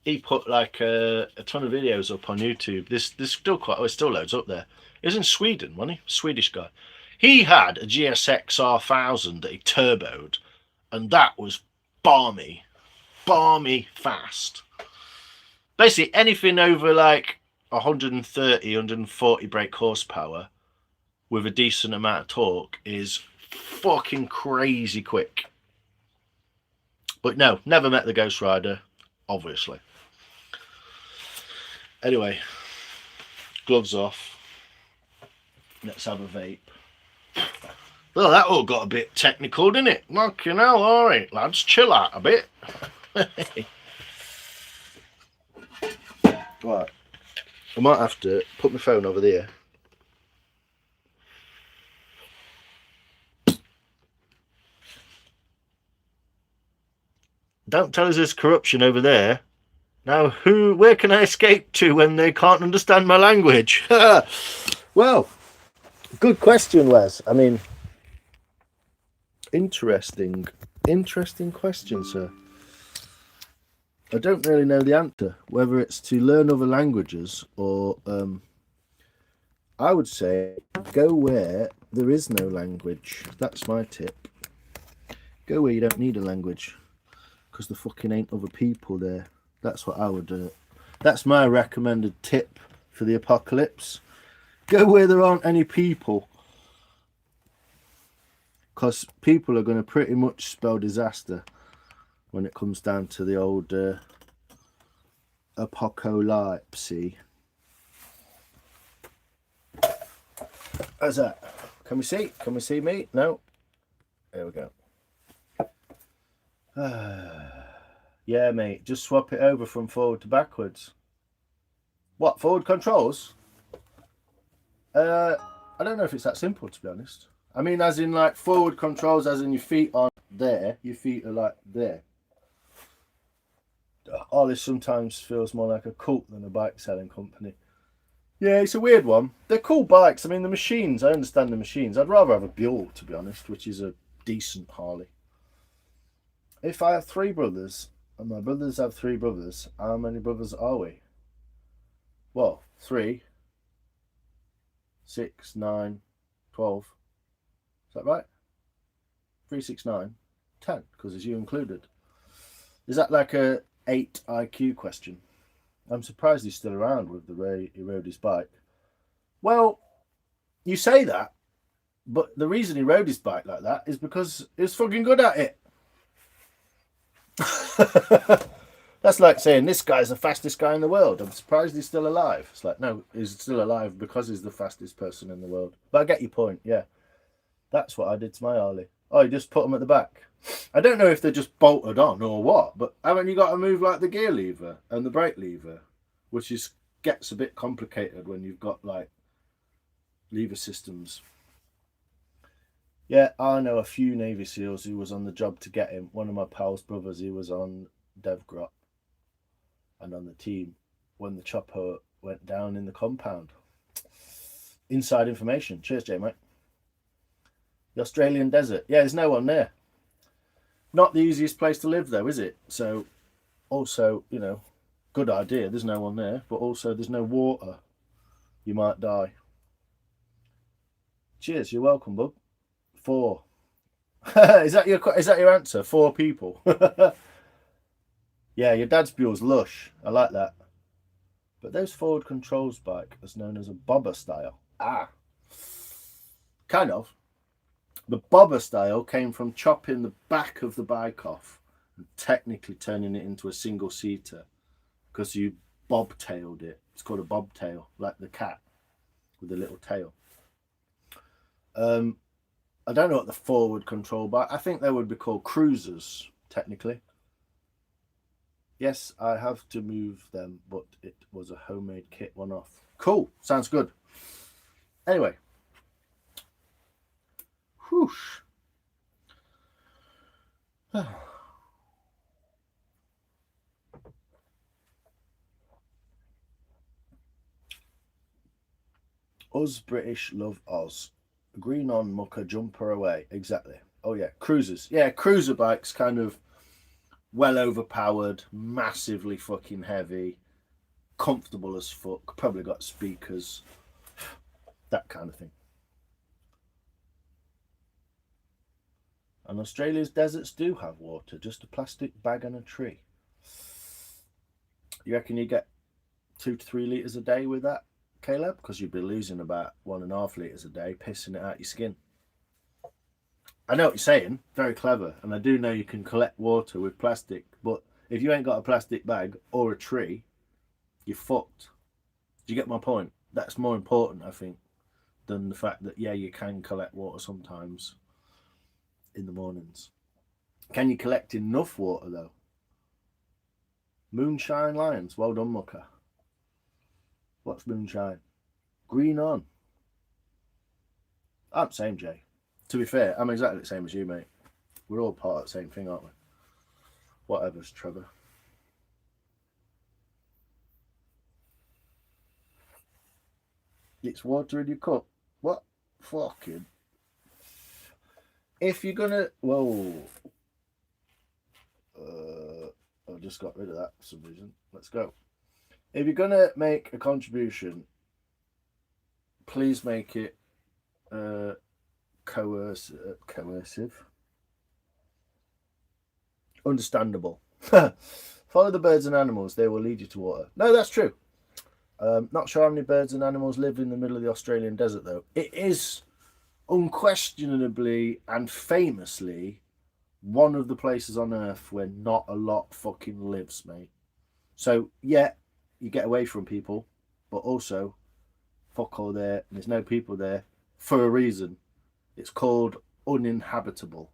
He put like a ton of videos up on YouTube. There's still still loads up there. He was in Sweden, wasn't he? Swedish guy. He had a GSX R1000 that he turboed, and that was balmy fast. Basically, anything over like 130, 140 brake horsepower with a decent amount of torque is fucking crazy quick. But no, never met the Ghost Rider, obviously. Anyway, gloves off. Let's have a vape. Well, that all got a bit technical, didn't it? Fucking hell, alright, lads, chill out a bit. Right, I might have to put my phone over there. Don't tell us there's corruption over there. Now, where can I escape to when they can't understand my language? Well, good question, Wes. I mean, interesting question, sir. I don't really know the answer, whether it's to learn other languages or I would say go where there is no language. That's my tip. Go where you don't need a language, because there fucking ain't other people there. That's what I would do. That's my recommended tip for the apocalypse. Go where there aren't any people, because people are going to pretty much spell disaster when it comes down to the old apocalypse. How's that? Can we see? Can we see me? No. There we go. Yeah, mate. Just swap it over from forward to backwards. What, forward controls? I don't know if it's that simple, to be honest. I mean, as in like forward controls, as in your feet are there, your feet are like there. This sometimes feels more like a cult than a bike selling company. Yeah, it's a weird one. They're cool bikes. I mean, the machines, I understand the machines. I'd rather have a Buell, to be honest, which is a decent Harley. If I have 3 brothers, and my brothers have 3 brothers, how many brothers are we? Well, 3, 6, 9, 12. Is that right? 3, 6, 9, 10, because it's you included. Is that like a 8 IQ question? I'm surprised he's still around with the way he rode his bike. Well, you say that, but the reason he rode his bike like that is because he was fucking good at it. That's like saying this guy's the fastest guy in the world. I'm surprised he's still alive. It's like, no, he's still alive because he's the fastest person in the world. But I get your point, yeah. That's what I did to my Harley. Oh, you just put them at the back. I don't know if they're just bolted on or what, but haven't you got to move like the gear lever and the brake lever, which gets a bit complicated when you've got like lever systems. Yeah, I know a few Navy SEALs who was on the job to get him. One of my pal's brothers, he was on DevGrot and on the team when the chopper went down in the compound. Inside information. Cheers, Jay, mate. The Australian desert. Yeah, there's no one there. Not the easiest place to live, though, is it? So, also, you know, good idea. There's no one there, but also there's no water. You might die. Cheers. You're welcome, bub. 4. Is that your answer? 4 people. Yeah, your dad's Buell's lush. I like that. But those forward controls bike is known as a bobber style. Kind of. The bobber style came from chopping the back of the bike off and technically turning it into a single seater because you bobtailed it. It's called a bobtail, like the cat with a little tail. I don't know what the forward control bike. I think they would be called cruisers, technically. Yes, I have to move them, but it was a homemade kit one-off. Cool, sounds good. Anyway. Whoosh. Us British love Oz. Green on mucker, jumper away. Exactly. Oh yeah, cruisers. Yeah, cruiser bikes, kind of well overpowered, massively fucking heavy, comfortable as fuck, probably got speakers, that kind of thing. And Australia's deserts do have water, just a plastic bag and a tree. You reckon you get 2 to 3 litres a day with that, Caleb? Because you'd be losing about 1.5 litres a day, pissing it out your skin. I know what you're saying, very clever, and I do know you can collect water with plastic, but if you ain't got a plastic bag or a tree, you're fucked. Do you get my point? That's more important, I think, than the fact that, yeah, you can collect water sometimes in the mornings. Can you collect enough water, though? Moonshine Lions, well done, mucker. What's moonshine? Green on. I'm same, Jay. To be fair, I'm exactly the same as you, mate. We're all part of the same thing, aren't we? Whatever's, Trevor. It's water in your cup. What? Fucking. If you're gonna... Whoa. I just got rid of that for some reason. Let's go. If you're gonna make a contribution, please make it coercive. Understandable. Follow the birds and animals, they will lead you to water. No, that's true. Not sure how many birds and animals live in the middle of the Australian desert, though. It is unquestionably and famously one of the places on Earth where not a lot fucking lives, mate. So, yeah, you get away from people, but also, fuck all there, there's no people there for a reason. It's called uninhabitable.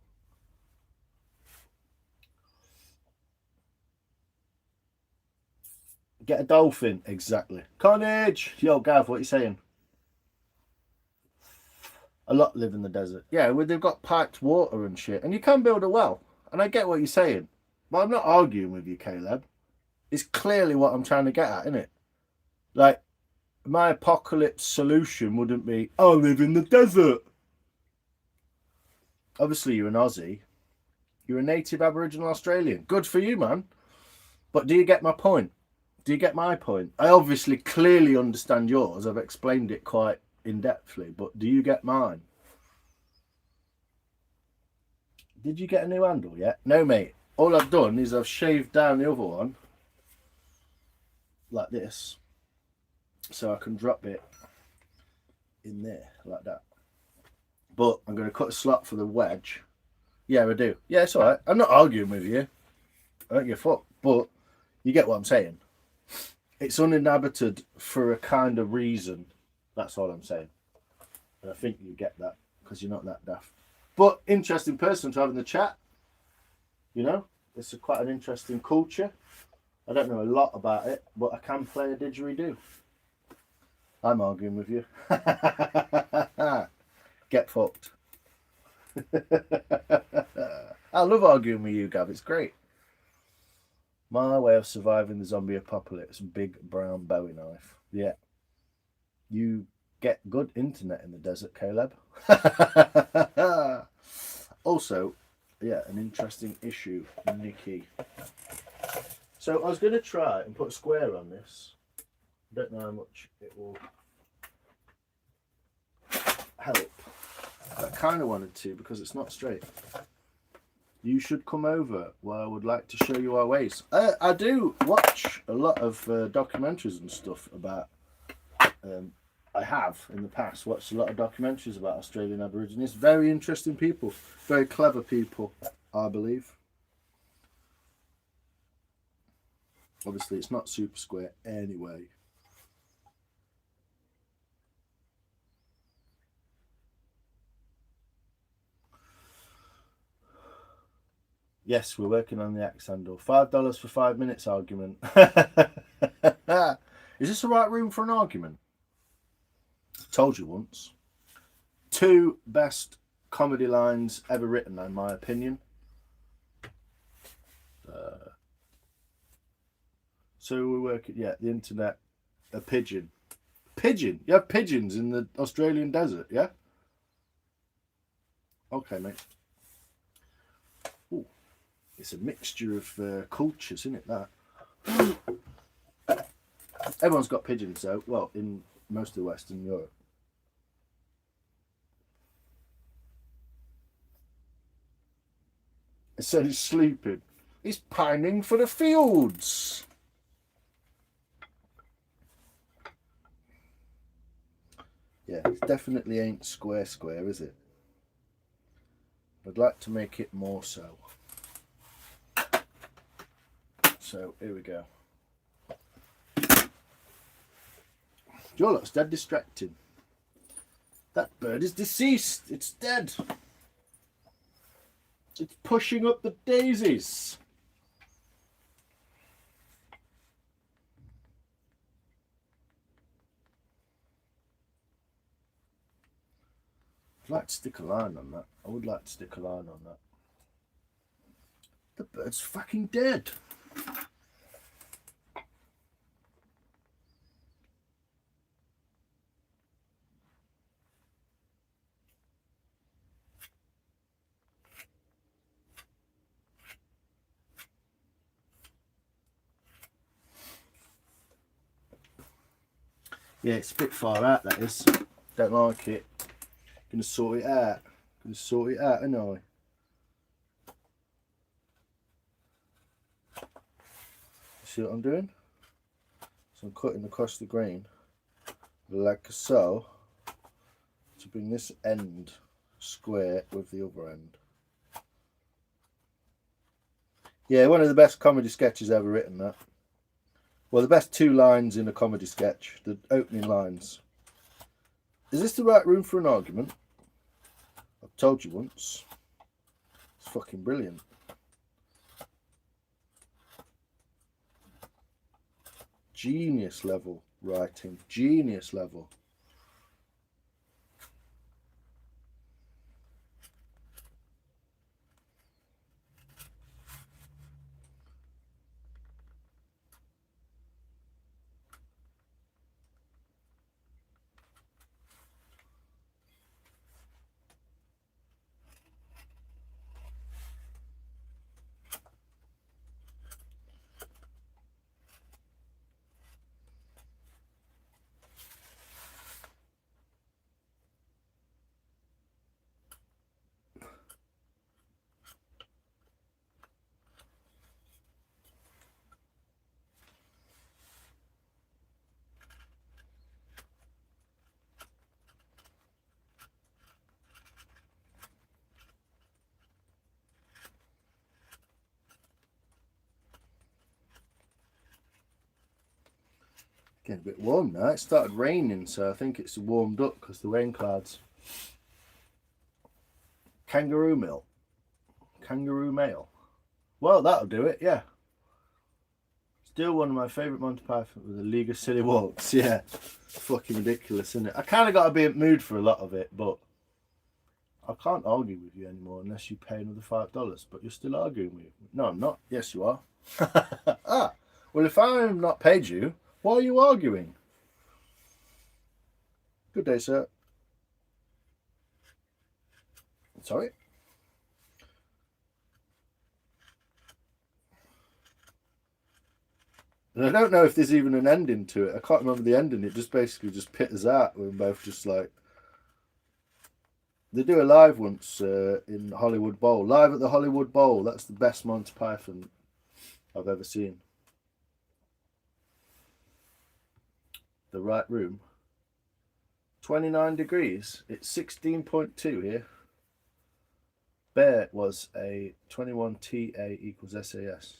Get a dolphin. Exactly. Carnage. Yo, Gav, what are you saying? A lot live in the desert. Yeah, well, they've got piped water and shit. And you can build a well. And I get what you're saying. But I'm not arguing with you, Caleb. It's clearly what I'm trying to get at, isn't it? Like, my apocalypse solution wouldn't be, I live in the desert. Obviously, you're an Aussie. You're a native Aboriginal Australian. Good for you, man. But do you get my point? Do you get my point? I obviously clearly understand yours. I've explained it quite in-depthly. But do you get mine? Did you get a new handle yet? No, mate. All I've done is I've shaved down the other one. Like this. So I can drop it in there. Like that. But I'm going to cut a slot for the wedge. Yeah, I do. Yeah, it's alright. I'm not arguing with you. I don't give a fuck. But you get what I'm saying. It's uninhabited for a kind of reason. That's all I'm saying. And I think you get that because you're not that daft. But interesting person to have in the chat. You know, it's quite an interesting culture. I don't know a lot about it, but I can play a didgeridoo. I'm arguing with you. Get fucked. I love arguing with you, Gav. It's great. My way of surviving the zombie apocalypse. Big brown Bowie knife. Yeah. You get good internet in the desert, Caleb. Also, yeah, an interesting issue, Nikki. So I was going to try and put a square on this. I don't know how much it will help. I kind of wanted to because it's not straight. You should come over where I would like to show you our ways. I do watch a lot of documentaries and stuff about... I have, in the past, watched a lot of documentaries about Australian Aborigines. Very interesting people. Very clever people, I believe. Obviously, it's not super square anyway. Yes, we're working on the axe handle. $5 for 5 minutes argument. Is this the right room for an argument? Told you once. 2 best comedy lines ever written, in my opinion. So we're working, yeah, the internet, a pigeon. Pigeon? You have pigeons in the Australian desert, yeah? Okay, mate. Ooh, it's a mixture of cultures, isn't it, that? Everyone's got pigeons, though. Well, in most of Western Europe. It said he's sleeping. He's pining for the fields. Yeah, it definitely ain't square, is it? I'd like to make it more so. So, here we go. Your lot's dead distracting. That bird is deceased. It's dead. It's pushing up the daisies. I'd like to stick a line on that. I would like to stick a line on that. The bird's fucking dead. Yeah, it's a bit far out, that is. Don't like it. Gonna sort it out. Ain't I? See what I'm doing? So I'm cutting across the grain like so to bring this end square with the other end. Yeah, one of the best comedy sketches ever written, that. Well, the best 2 lines in a comedy sketch, the opening lines. Is this the right room for an argument? I've told you once. It's fucking brilliant. genius level writing. Genius level. Getting a bit warm now. It started raining, so I think it's warmed up because the rain clouds. Kangaroo milk. Kangaroo male. Well, that'll do it, yeah. Still one of my favourite Monty Python with the League of Silly Walks. Yeah. Fucking ridiculous, isn't it? I kind of got to be in the mood for a lot of it, but I can't argue with you anymore unless you pay another $5. But you're still arguing with me. No, I'm not. Yes, you are. Ah, well, if I've not paid you, why are you arguing? Good day, sir. Sorry? And I don't know if there's even an ending to it. I can't remember the ending. It just basically just pitters out. We're both just like... They do a live once in Hollywood Bowl. Live at the Hollywood Bowl. That's the best Monty Python I've ever seen. The right room. 29 degrees. It's 16.2 here. Bear was a 21 TA equals SAS.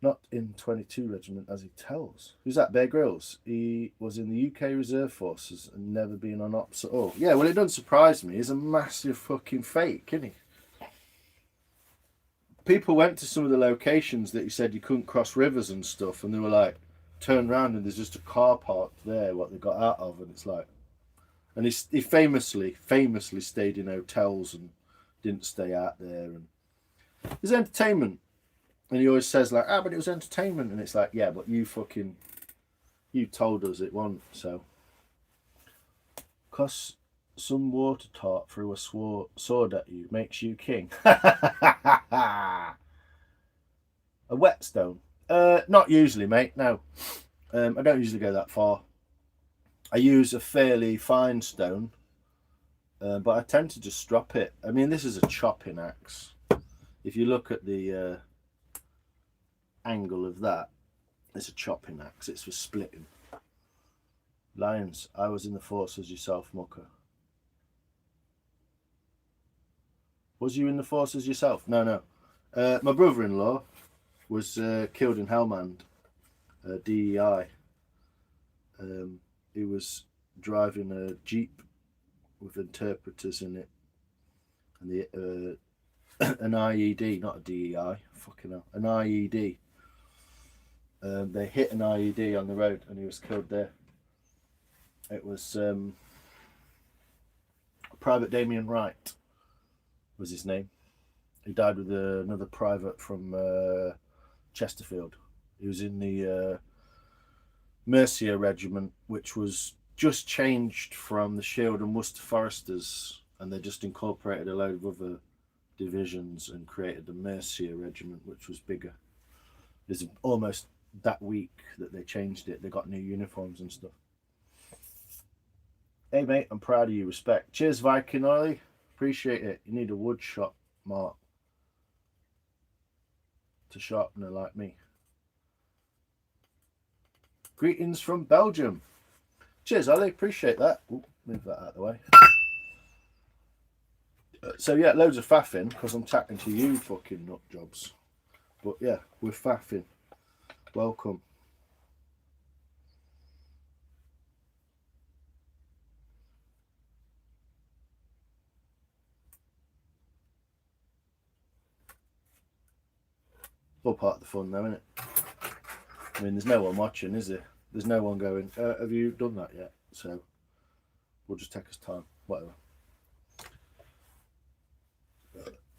Not in 22 regiment as he tells. Who's that? Bear Grylls. He was in the UK Reserve Forces and never been on ops at all. Yeah, well, it doesn't surprise me. He's a massive fucking fake, isn't he? People went to some of the locations that he said you couldn't cross rivers and stuff, and they were like, turn around and there's just a car parked there, what they got out of, and it's like... And he famously stayed in hotels and didn't stay out there. And there's entertainment. And he always says like, but it was entertainment. And it's like, yeah, but you told us it wasn't. So, cause some water tart threw a sword at you makes you king. A whetstone? Not usually, mate. No, I don't usually go that far. I use a fairly fine stone, but I tend to just strop it. I mean, this is a chopping axe. If you look at the angle of that, it's a chopping axe. It's for splitting. Lions, I was in the force as yourself, mucker. Was you in the force as yourself? No. My brother-in-law was killed in Helmand, DEI. He was driving a Jeep with interpreters in it, and an IED, not a DEI, fucking hell, an IED. They hit an IED on the road, and he was killed there. It was Private Damien Wright was his name. He died with another private from Chesterfield. He was in the Mercia Regiment, which was just changed from the Shield and Worcester Foresters, and they just incorporated a load of other divisions and created the Mercia Regiment, which was bigger. It was almost that week that they changed it. They got new uniforms and stuff. Hey mate, I'm proud of you. Respect. Cheers, Viking Ollie. Appreciate it. You need a wood shop, Mark, to sharpener like me. Greetings from Belgium. Cheers, Ollie. Appreciate that. Ooh, move that out of the way. So yeah, loads of faffing because I'm chatting to you fucking nut jobs. But yeah, we're faffing. Welcome. All part of the fun though, isn't it? I mean, there's no one watching, is there? There's no one going, have you done that yet? So we'll just take us time, whatever.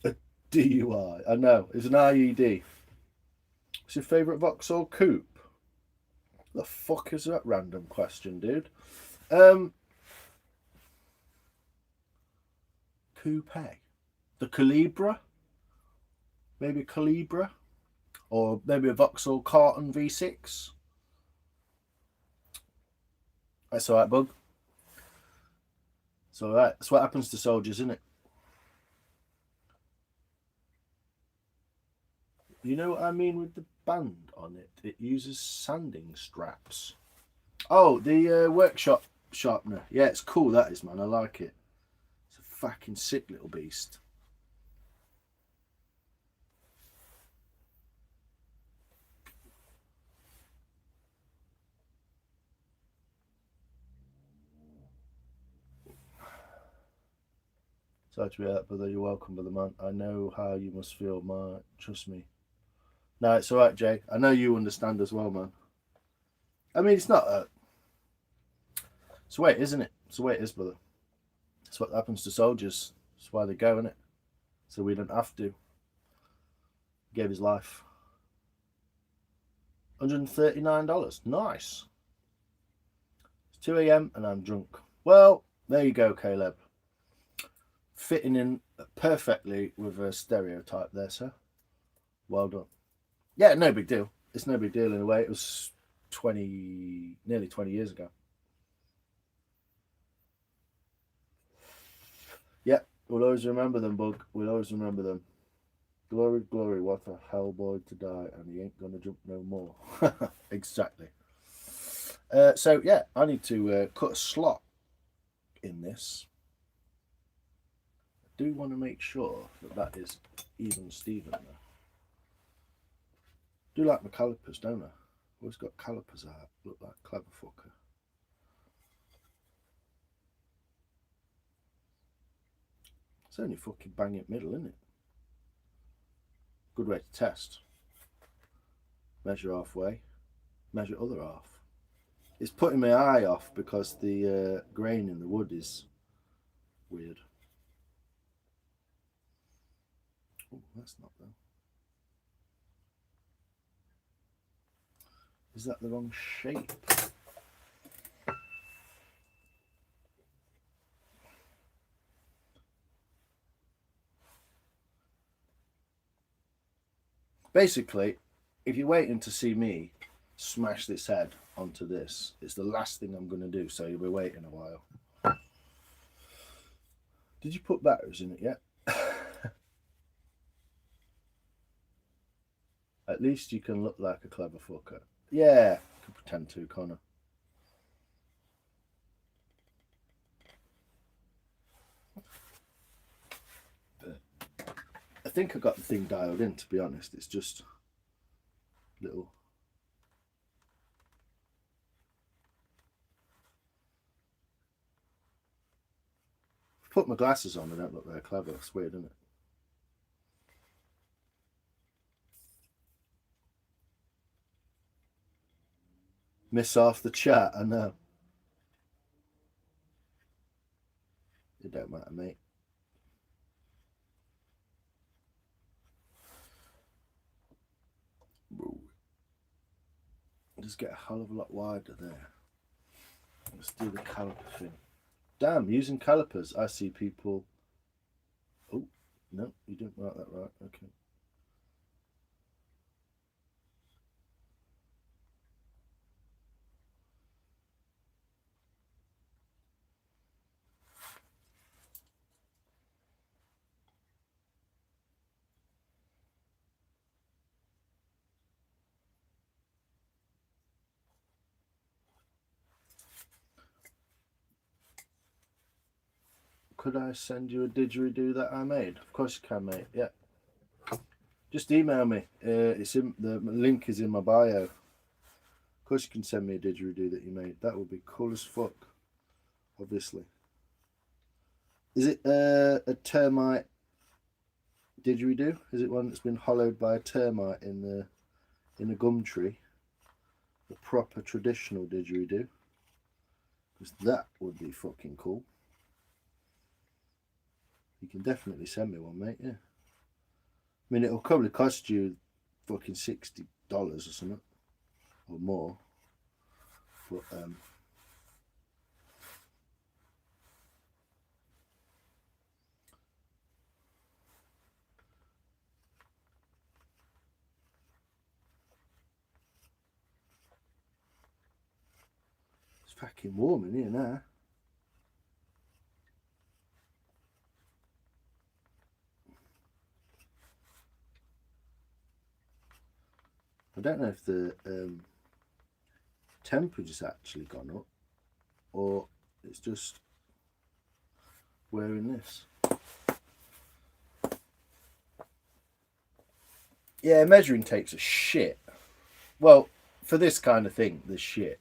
A DUI, I know, it's an IED. What's your favourite Vauxhall coupe? The fuck is that random question, dude? Coupe? The Calibra? Maybe Calibra? Or maybe a Vauxhall Carton V6? That's alright, bug. It's alright. That's what happens to soldiers, isn't it? You know what I mean with the band on it? It uses sanding straps. Oh, the workshop sharpener. Yeah, it's cool, that is, man. I like it. It's a fucking sick little beast. Sorry to be out, brother. You're welcome, brother, man. I know how you must feel, man. Trust me. No, it's alright, Jay. I know you understand as well, man. I mean, it's not a... It's the way it is, isn't it? It's the way it is, brother. It's what happens to soldiers. That's why they go, isn't it? So we don't have to. He gave his life. $139. Nice. It's 2 a.m. and I'm drunk. Well, there you go, Caleb. Fitting in perfectly with a stereotype there, sir. Well done. Yeah, no big deal. It's no big deal in a way. It was nearly 20 years ago. Yeah, we'll always remember them, bug. We'll always remember them. Glory, glory, what a hellboy to die, and he ain't gonna jump no more. Exactly. So yeah, I need to cut a slot in this. I do want to make sure that is even Steven there. I do like my calipers, don't I? Always got calipers out. Look like clever fucker. It's only fucking bang in the middle, isn't it? Good way to test. Measure halfway, measure other half. It's putting my eye off because the grain in the wood is weird. Oh, that's not though. Is that the wrong shape? Basically, if you're waiting to see me smash this head onto this, it's the last thing I'm going to do, so you'll be waiting a while. Did you put batteries in it yet? At least you can look like a clever fucker. Yeah, I can pretend to, Connor. I think I got the thing dialed in, to be honest. It's just little. Put my glasses on, I don't look very clever. It's weird, isn't it? Miss off the chat, I know. It don't matter, mate. Just get a hell of a lot wider there. Let's do the caliper thing. Damn, using calipers, I see people. Oh, no, you didn't write that right. Okay. Could I send you a didgeridoo that I made? Of course you can, mate. Yeah. Just email me. It's in the link is in my bio. Of course you can send me a didgeridoo that you made. That would be cool as fuck. Obviously. Is it a termite didgeridoo? Is it one that's been hollowed by a termite in a gum tree? the proper traditional didgeridoo, because that would be fucking cool. You can definitely send me one, mate. Yeah. I mean, it'll probably cost you fucking $60 or something, or more. But it's fucking warm in here now. I don't know if the temperature's actually gone up, or it's just wearing this. Yeah, measuring tapes are shit. Well, for this kind of thing, they're shit.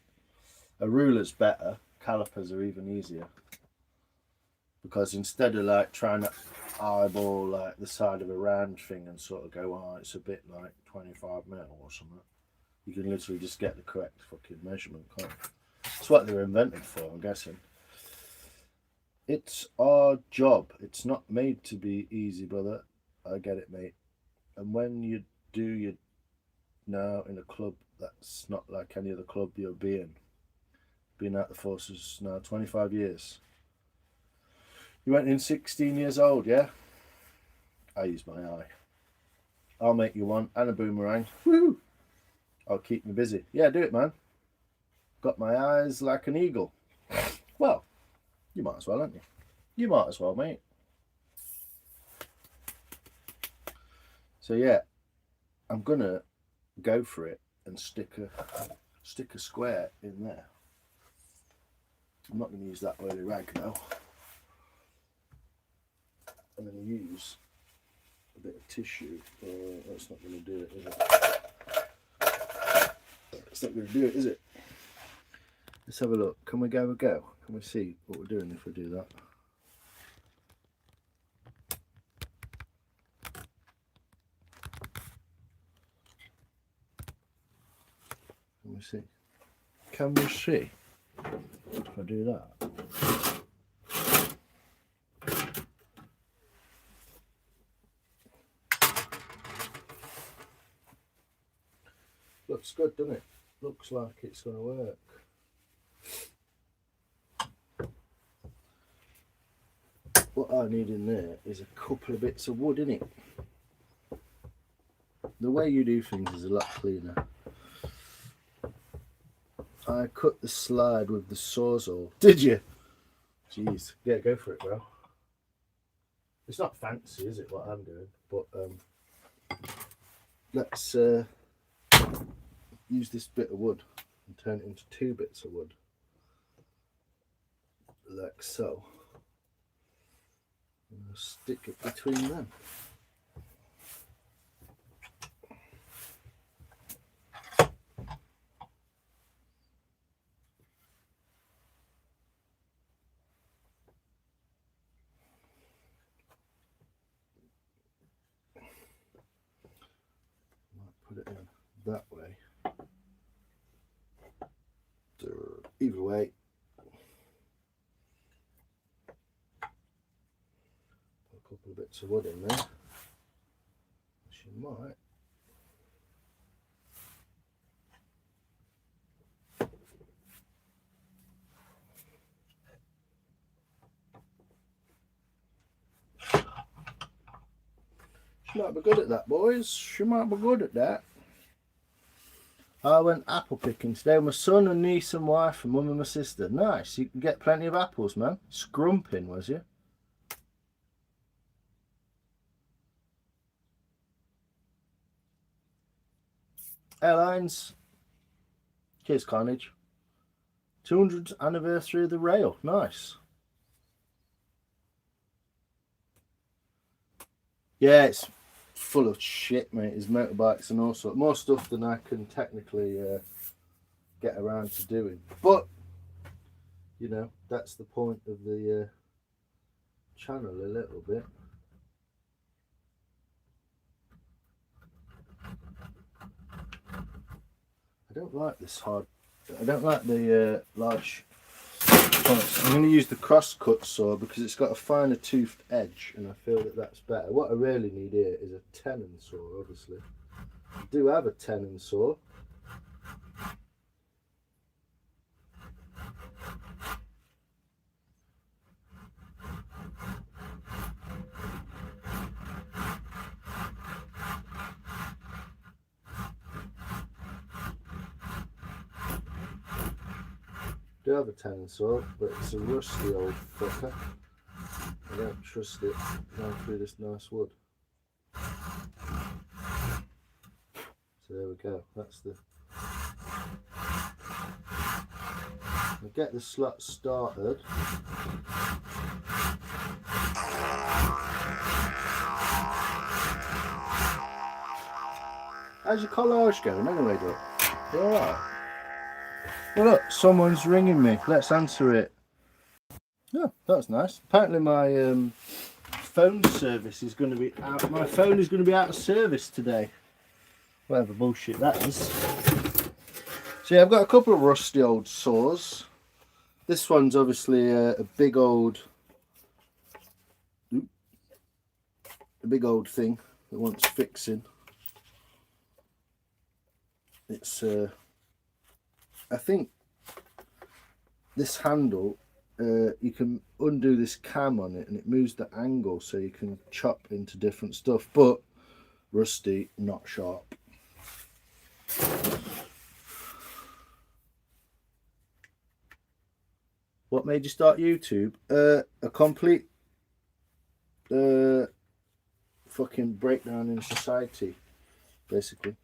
A ruler's better. Calipers are even easier. Because instead of like trying to eyeball like the side of a round thing and sort of go, oh, it's a bit like 25 mil or something, you can literally just get the correct fucking measurement, can't you? It's what they were invented for, I'm guessing. It's our job. It's not made to be easy, brother. I get it, mate. And when you do you now in a club that's not like any other club you'll be in, been at the forces now 25 years. You went in 16 years old, yeah? I use my eye. I'll make you one and a boomerang. Woo! I'll keep me busy. Yeah, do it, man. Got my eyes like an eagle. Well, you might as well, haven't you? You might as well, mate. So yeah, I'm gonna go for it and stick a square in there. I'm not gonna use that oily rag though. I'm gonna use a bit of tissue. That's not gonna do it, is it? It's not gonna do it, is it? Let's have a look. Can we go a go? Can we see what we're doing if we do that? Can we see? Can we see if I do that? Looks good, doesn't it? Looks like it's going to work. What I need in there is a couple of bits of wood, innit? The way you do things is a lot cleaner. I cut the slide with the sawzall. Did you? Jeez. Yeah, go for it, bro. It's not fancy, is it, what I'm doing? But let's use this bit of wood and turn it into 2 bits of wood. Like so. And I'll stick it between them. Put it in that way. Either way, put a couple of bits of wood in there. She might. She might be good at that, boys. She might be good at that. I went apple picking today with my son and niece and wife and mum and my sister. Nice. You can get plenty of apples, man. Scrumping, was you? Airlines. Cheers, Carnage. 200th anniversary of the rail. Nice. Yeah, it's full of shit, mate. There's motorbikes and all sorts. More stuff than I can technically get around to doing. But, you know, that's the point of the channel a little bit. I don't like this hard. I don't like the large points. I'm going to use the cross-cut saw because it's got a finer toothed edge, and I feel that that's better. What I really need here is a tenon saw, obviously. I do have a tenon saw. I do have a tenon saw, but it's a rusty old fucker. I don't trust it going through this nice wood. So there we go, that's the... I'll get the slot started. How's your collage going anyway, Doc? You alright? Well look, someone's ringing me. Let's answer it. Oh, that's nice. Apparently my phone service is going to be out. My phone is going to be out of service today. Whatever bullshit that is. So yeah, I've got a couple of rusty old saws. This one's obviously a big old thing that wants fixing. It's I think this handle, you can undo this cam on it and it moves the angle so you can chop into different stuff, but rusty, not sharp. What made you start YouTube? A complete fucking breakdown in society, basically.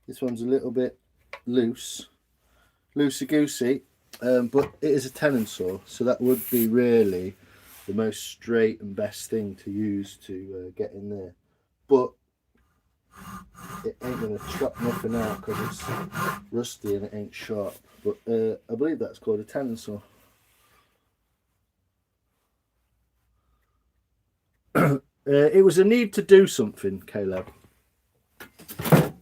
This one's a little bit loosey-goosey, but it is a tenon saw, so that would be really the most straight and best thing to use to get in there. But it ain't going to chop nothing out because it's rusty and it ain't sharp. But I believe that's called a tenon saw. It was a need to do something, Caleb,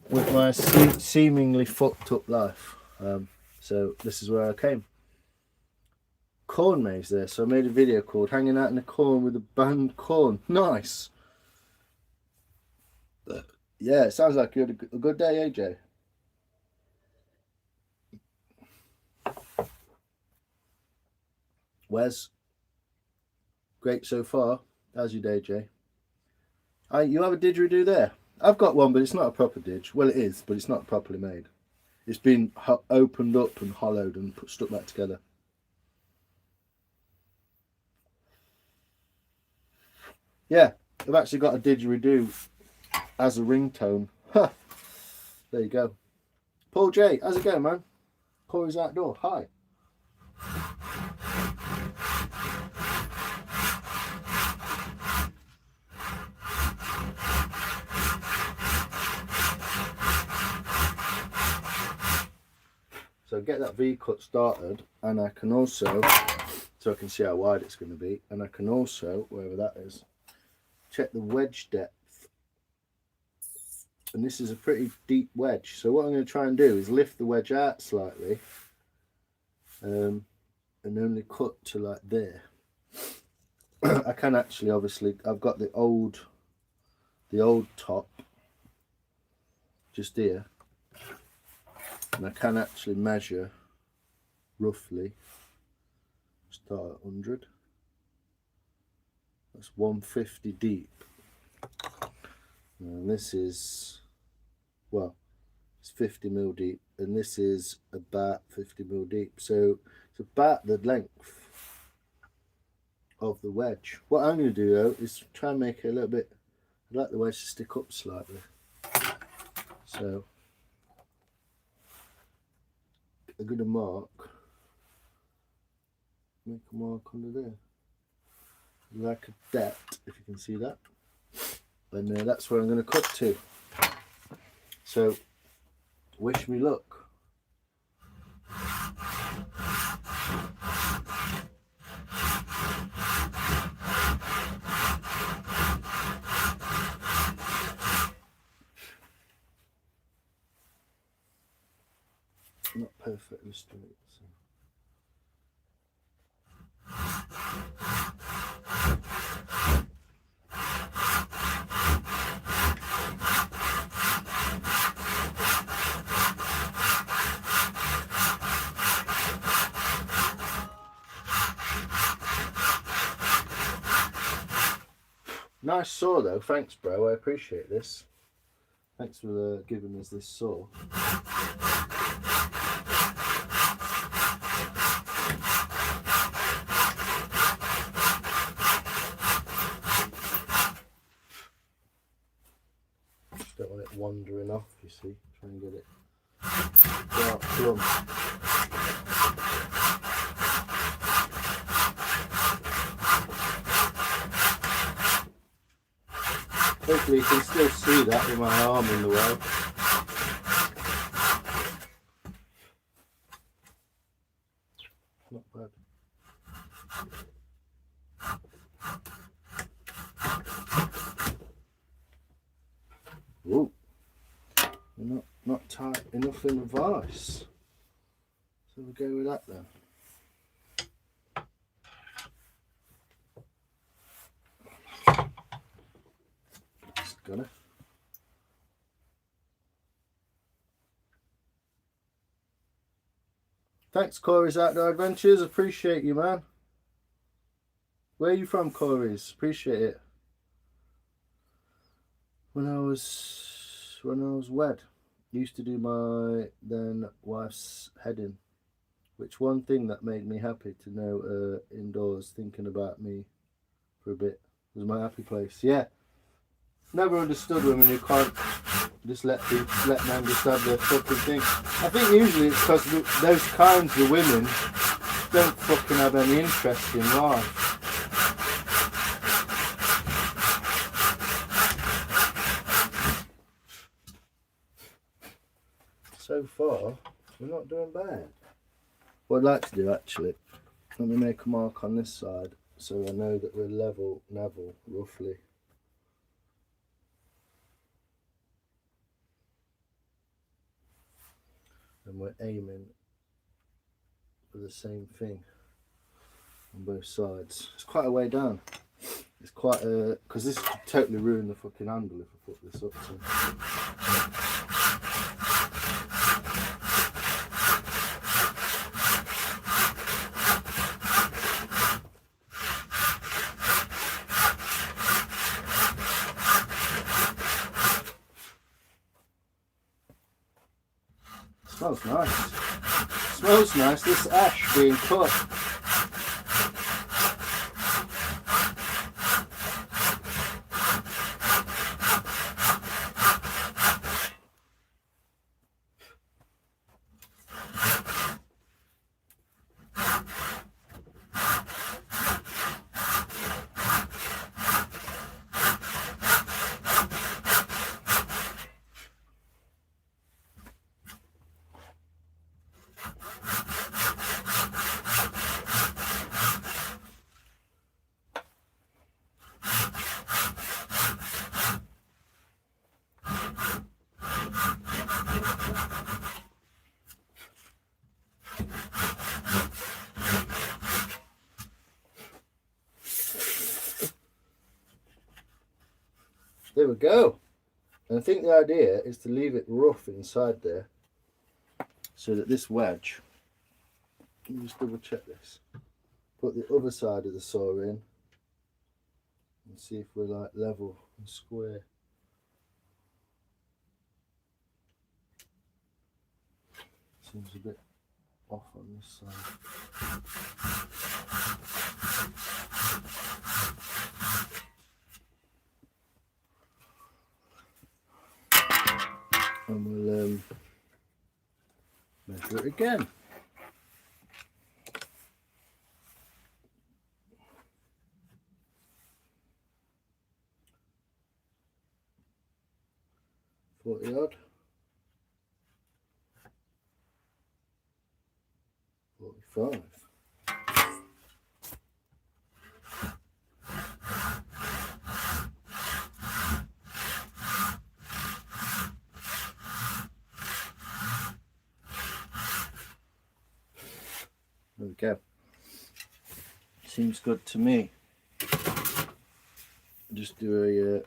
with my seemingly fucked up life. So this is where I came. Corn maze there, so I made a video called Hanging Out in the Corn with a Band Corn. Nice. Yeah, it sounds like you had a good day, AJ. Wes, great so far. How's your day, Jay? You have a didgeridoo there? I've got one, but it's not a proper didge. Well, it is, but it's not properly made. It's been opened up and hollowed and stuck back together. Yeah, I've actually got a didgeridoo as a ringtone. Huh. There you go. Paul J, how's it going, man? Corey's Outdoor, hi. So get that V-cut started, and I can also, so I can see how wide it's going to be, and I can also, wherever that is, check the wedge depth. And this is a pretty deep wedge. So what I'm going to try and do is lift the wedge out slightly, and only cut to like there. I can actually, obviously, I've got the old top just here. And I can actually measure roughly, start at 100, that's 150 deep, and this is, well, it's 50 mil deep, and this is about 50 mil deep, so it's about the length of the wedge. What I'm going to do though is try and make it a little bit, I'd like the wedge to stick up slightly, so I'm going to make a mark under there, like a depth, if you can see that, and that's where I'm going to cut to. So, wish me luck. not perfectly straight. So. Nice saw though, thanks bro, I appreciate this. Thanks for giving us this saw. Don't want it wandering off, you see. Try and get it dark plumb. Hopefully you can still see that with my arm in the way. Not bad. Whoa. Not tight enough in the vise. So we'll go with that then. Just gonna. Thanks Corey's Outdoor Adventures, appreciate you man. Where are you from Corey's? Appreciate it. When I was wed, used to do my then wife's heading, which one thing that made me happy to know indoors thinking about me for a bit was my happy place. Yeah, never understood women who can't just let men just have their fucking thing. I think usually it's because those kinds of women don't fucking have any interest in life. So far, we're not doing bad. What I'd like to do actually, let me make a mark on this side so I know that we're level roughly. And we're aiming for the same thing on both sides. It's quite a way down. It's quite a, because this could totally ruin the fucking handle if I put this up to. Smells nice. Smells nice, this ash being cut. There we go. And I think the idea is to leave it rough inside there so that this wedge, let me just double check this, put the other side of the saw in and see if we're like level and square. Seems a bit off on this side. And we'll measure it again. Odd. 45. There we go. Seems good to me. Just do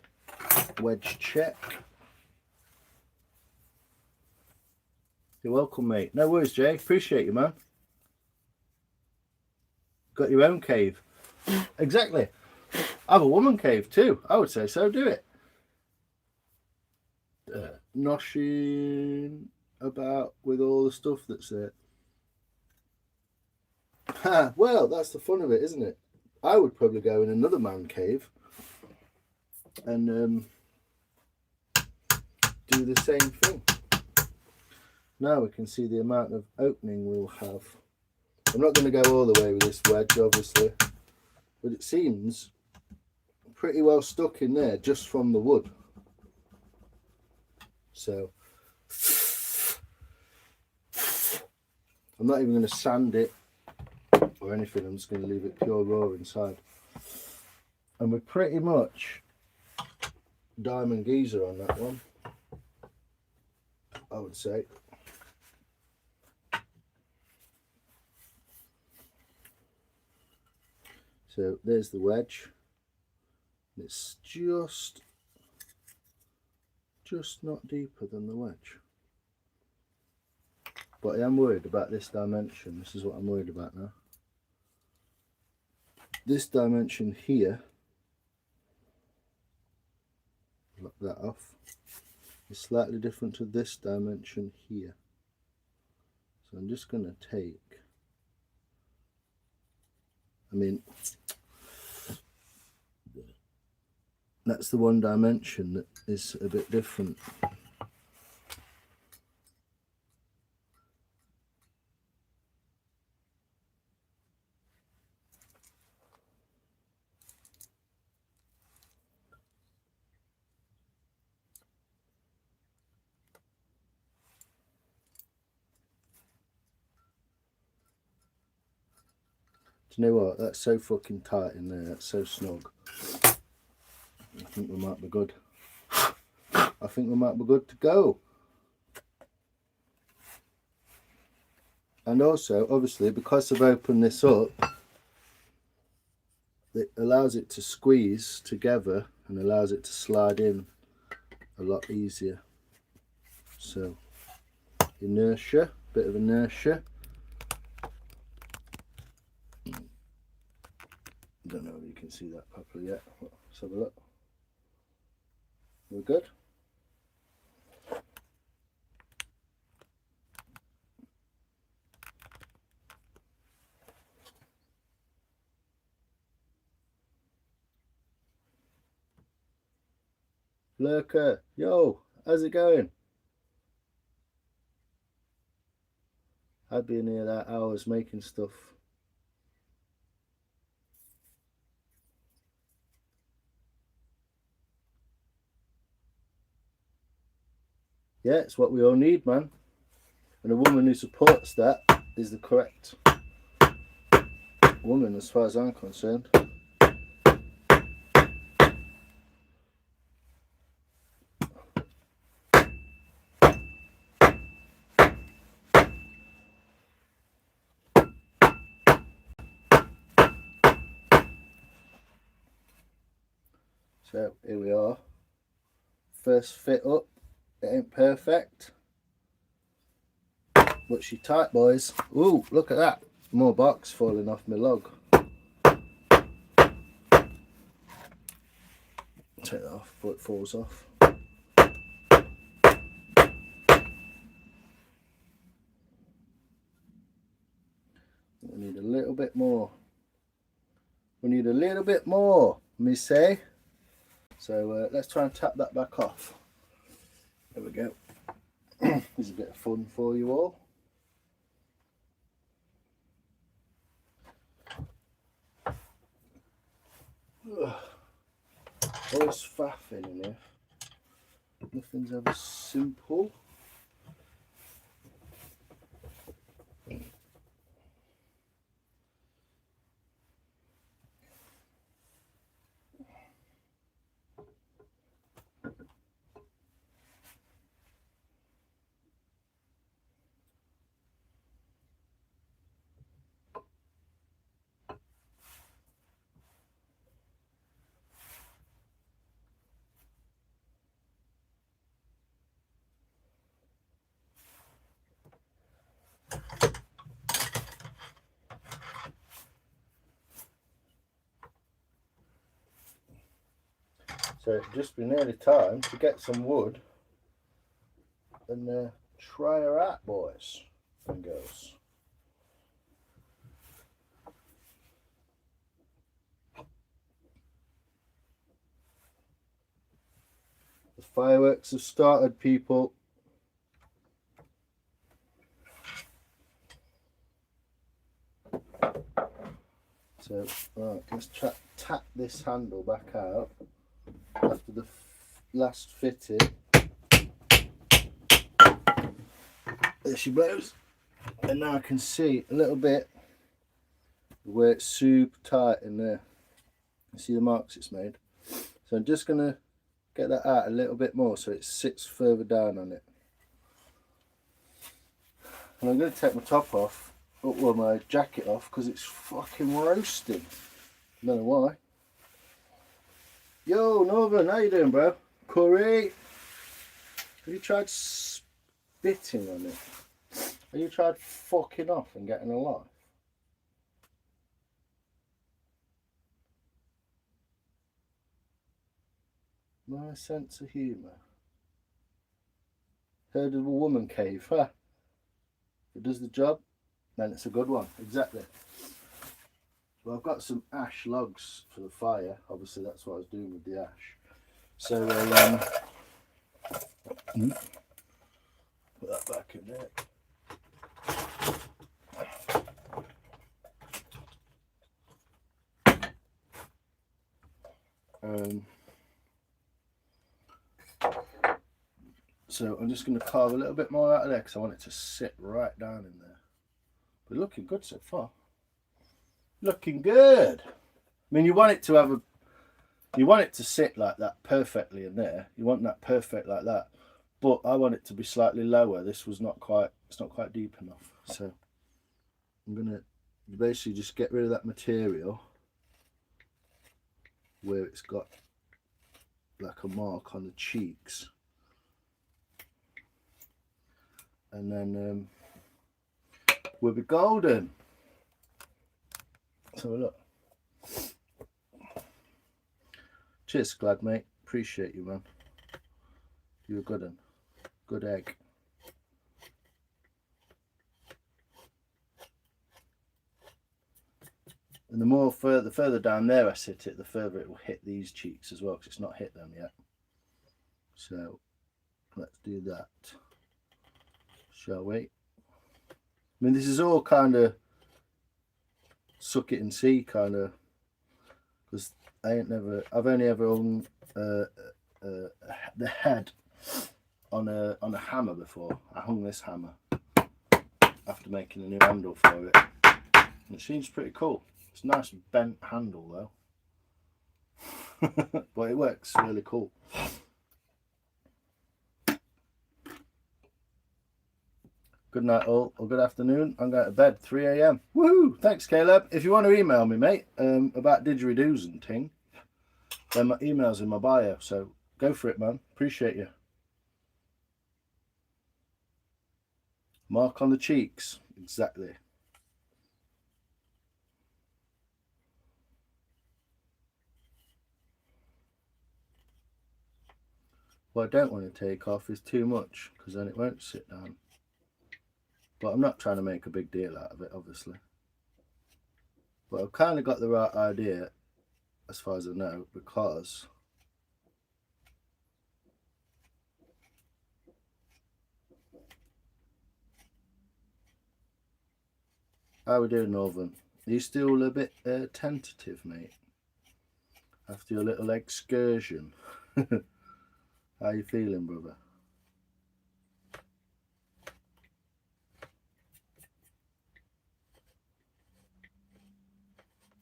a wedge check. You're welcome, mate. No worries, Jay. Appreciate you, man. Got your own cave. Exactly. I have a woman cave too. I would say so. Do it. Noshing about with all the stuff that's there. Well, that's the fun of it, isn't it? I would probably go in another man cave and do the same thing. Now we can see the amount of opening we'll have. I'm not going to go all the way with this wedge, obviously, but it seems pretty well stuck in there just from the wood. So I'm not even going to sand it or anything. I'm just going to leave it pure raw inside. And we're pretty much diamond geezer on that one, I would say. So there's the wedge. It's just not deeper than the wedge. But I am worried about this dimension. This is what I'm worried about now. This dimension here, lock that off, is slightly different to this dimension here. So I'm just going to take, that's the one dimension that is a bit different. Do you know what? That's so fucking tight in there. That's so snug. I think we might be good. I think we might be good to go. And also, obviously, because I've opened this up, it allows it to squeeze together and allows it to slide in a lot easier. So, inertia, bit of inertia. Don't know if you can see that properly yet. Let's have a look. We're good. Lurker, yo, how's it going? I'd be in here that hours making stuff. Yeah, it's what we all need, man. And a woman who supports that is the correct woman as far as I'm concerned. So here we are. First fit up. It ain't perfect, but she tight, boys. Ooh, look at that. More box falling off my log. Take that off before it falls off. We need a little bit more. We need a little bit more, me say. So let's try and tap that back off. There we go. This is a bit of fun for you all. Always faffing in here. Nothing's ever simple. So it'll just be nearly time to get some wood and try her out, boys and girls. The fireworks have started, people. So, right, let's tap this handle back out after the last fitting. There she blows. And now I can see a little bit where it's super tight in there. You see the marks it's made? So I'm just going to get that out a little bit more so it sits further down on it. And I'm going to take my top off, well, my jacket off, because it's fucking roasting. I don't know why. Yo, Northern, how you doing, bro? Corey, have you tried spitting on it? Have you tried fucking off and getting a life? My sense of humour. Heard of a woman cave, huh? If it does the job, then it's a good one. Exactly. Well, I've got some ash logs for the fire. Obviously, that's what I was doing with the ash. So, put that back in there. So I'm just going to carve a little bit more out of there because I want it to sit right down in there. But looking good so far. Looking good. I mean, you want it to have you want it to sit like that perfectly in there. You want that perfect like that. But I want it to be slightly lower. This was not quite, it's not quite deep enough. So I'm going to basically just get rid of that material where it's got like a mark on the cheeks. And then we'll be golden. So look. Cheers, Glad, mate. Appreciate you, man. You're a good one. Good egg. And the further down there I sit it, the further it will hit these cheeks as well, because it's not hit them yet. So let's do that. Shall we? I mean, this is all kind of suck it and see kind of, because I've only ever hung the head on a hammer before. I hung this hammer after making a new handle for it, and it seems pretty cool. It's a nice bent handle though, but it works really cool. Good night all, or good afternoon. I'm going to bed, 3 AM. Woohoo! Thanks, Caleb. If you want to email me, mate, about didgeridoos and ting, then my email's in my bio, so go for it, man. Appreciate you. Mark on the cheeks. Exactly. What I don't want to take off is too much, because then it won't sit down. But I'm not trying to make a big deal out of it, obviously. But I've kind of got the right idea, as far as I know, because how we doing, Northern? Are you still a bit tentative, mate? After your little excursion? How you feeling, brother?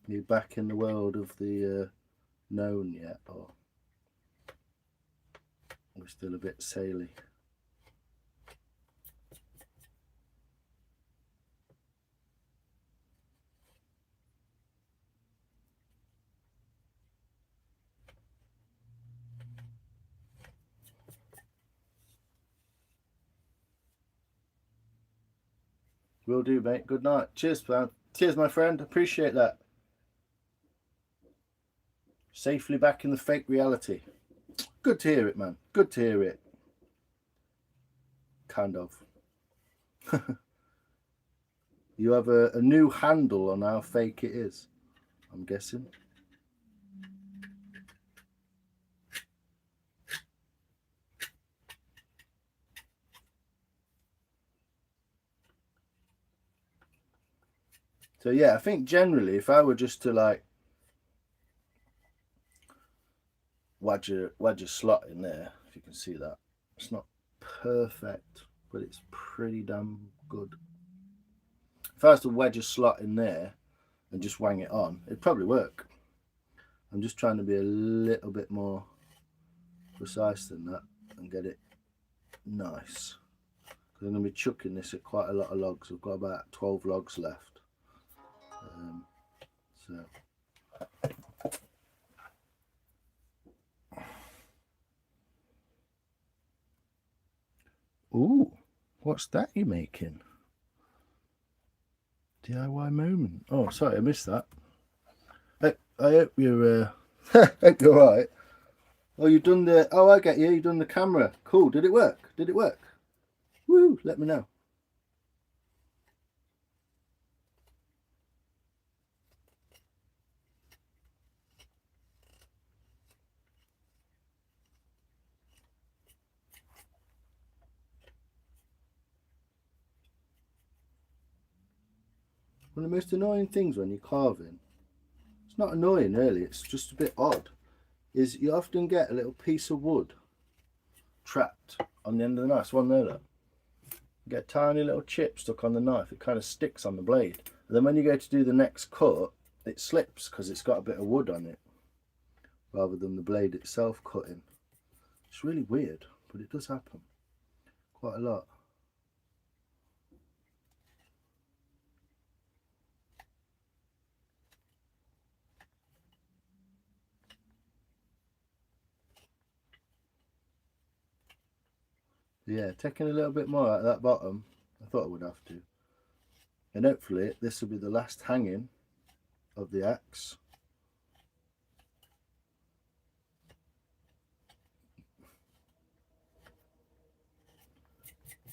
You back in the world of the known yet, or we're still a bit saily? Will do, mate. Good night. Cheers, man. Cheers, my friend. Appreciate that. Safely back in the fake reality. Good to hear it, man. Good to hear it. Kind of. You have a new handle on how fake it is, I'm guessing. So yeah, I think generally if I were just to like wedge a slot in there, if you can see that, it's not perfect, but it's pretty damn good. If I was to wedge a slot in there and just wang it on, it'd probably work. I'm just trying to be a little bit more precise than that and get it nice. Because I'm going to be chucking this at quite a lot of logs. I've got about 12 logs left. Ooh, what's that you're making? DIY moment. Oh, sorry, I missed that. I hope you're hope you're alright. Oh, you've done the... Oh, I get you. You've done the camera. Cool. Did it work? Did it work? Woo, let me know. One of the most annoying things when you're carving, it's not annoying really, it's just a bit odd, is you often get a little piece of wood trapped on the end of the knife. It's one there, look. You get a tiny little chip stuck on the knife, it kind of sticks on the blade. And then when you go to do the next cut, it slips because it's got a bit of wood on it, rather than the blade itself cutting. It's really weird, but it does happen quite a lot. Yeah, taking a little bit more out of that bottom. I thought I would have to. And hopefully this will be the last hanging of the axe.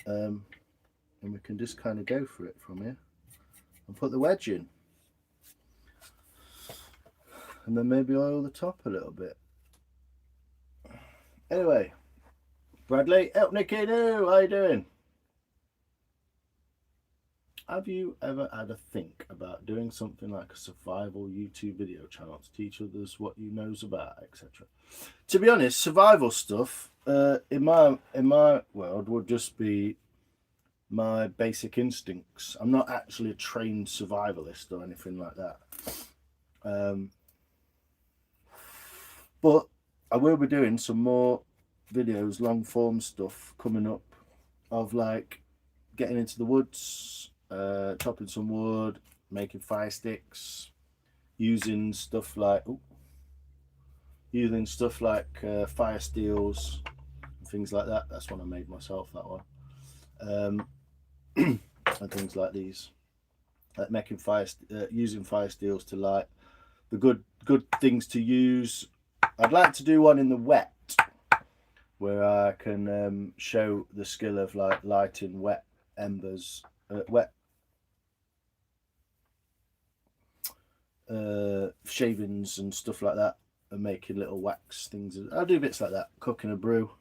And we can just kind of go for it from here and put the wedge in. And then maybe oil the top a little bit. Anyway, Bradley, help Nicky, how you doing? Have you ever had a think about doing something like a survival YouTube video channel to teach others what you knows about, etc.? To be honest, survival stuff in my world would just be my basic instincts. I'm not actually a trained survivalist or anything like that. But I will be doing some more videos, long form stuff coming up of like getting into the woods, chopping some wood, making fire sticks, using stuff like fire steels and things like that. That's one I made myself, that one. And things like these, like making using fire steels to light. The good things to use. I'd like to do one in the wet, where I can show the skill of like lighting wet embers, shavings and stuff like that, and making little wax things. I'll do bits like that, cooking a brew,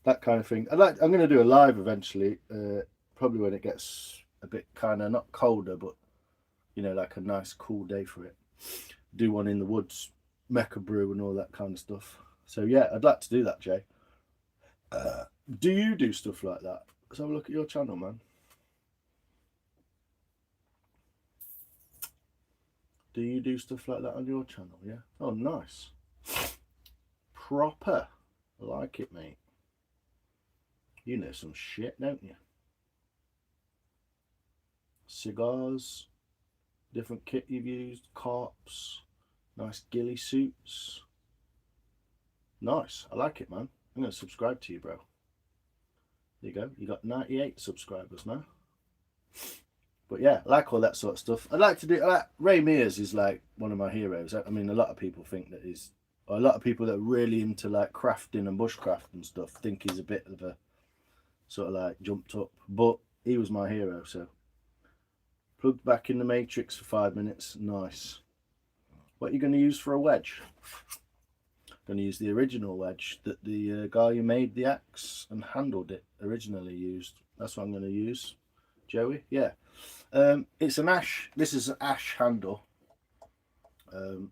that kind of thing. I'm going to do a live eventually, probably when it gets a bit kind of not colder, but you know, like a nice cool day for it. Do one in the woods, make a brew and all that kind of stuff. So yeah, I'd like to do that, Jay. Do you do stuff like that? Let's have a look at your channel, man. Do you do stuff like that on your channel? Yeah. Oh, nice. Proper. I like it, mate. You know some shit, don't you? Cigars, different kit you've used, carps, nice ghillie suits. Nice. I like it, man. I'm going to subscribe to you, bro. There you go. You got 98 subscribers now. But yeah, I like all that sort of stuff. I'd like to do... Ray Mears is like one of my heroes. I mean, a lot of people think that he's a lot of people that are really into like crafting and bushcraft and stuff think he's a bit of a sort of like jumped up, but he was my hero. So plugged back in the matrix for 5 minutes. Nice. What are you going to use for a wedge? Going to use the original wedge that the guy who made the axe and handled it originally used. That's what I'm going to use. Joey, yeah. It's an ash. This is an ash handle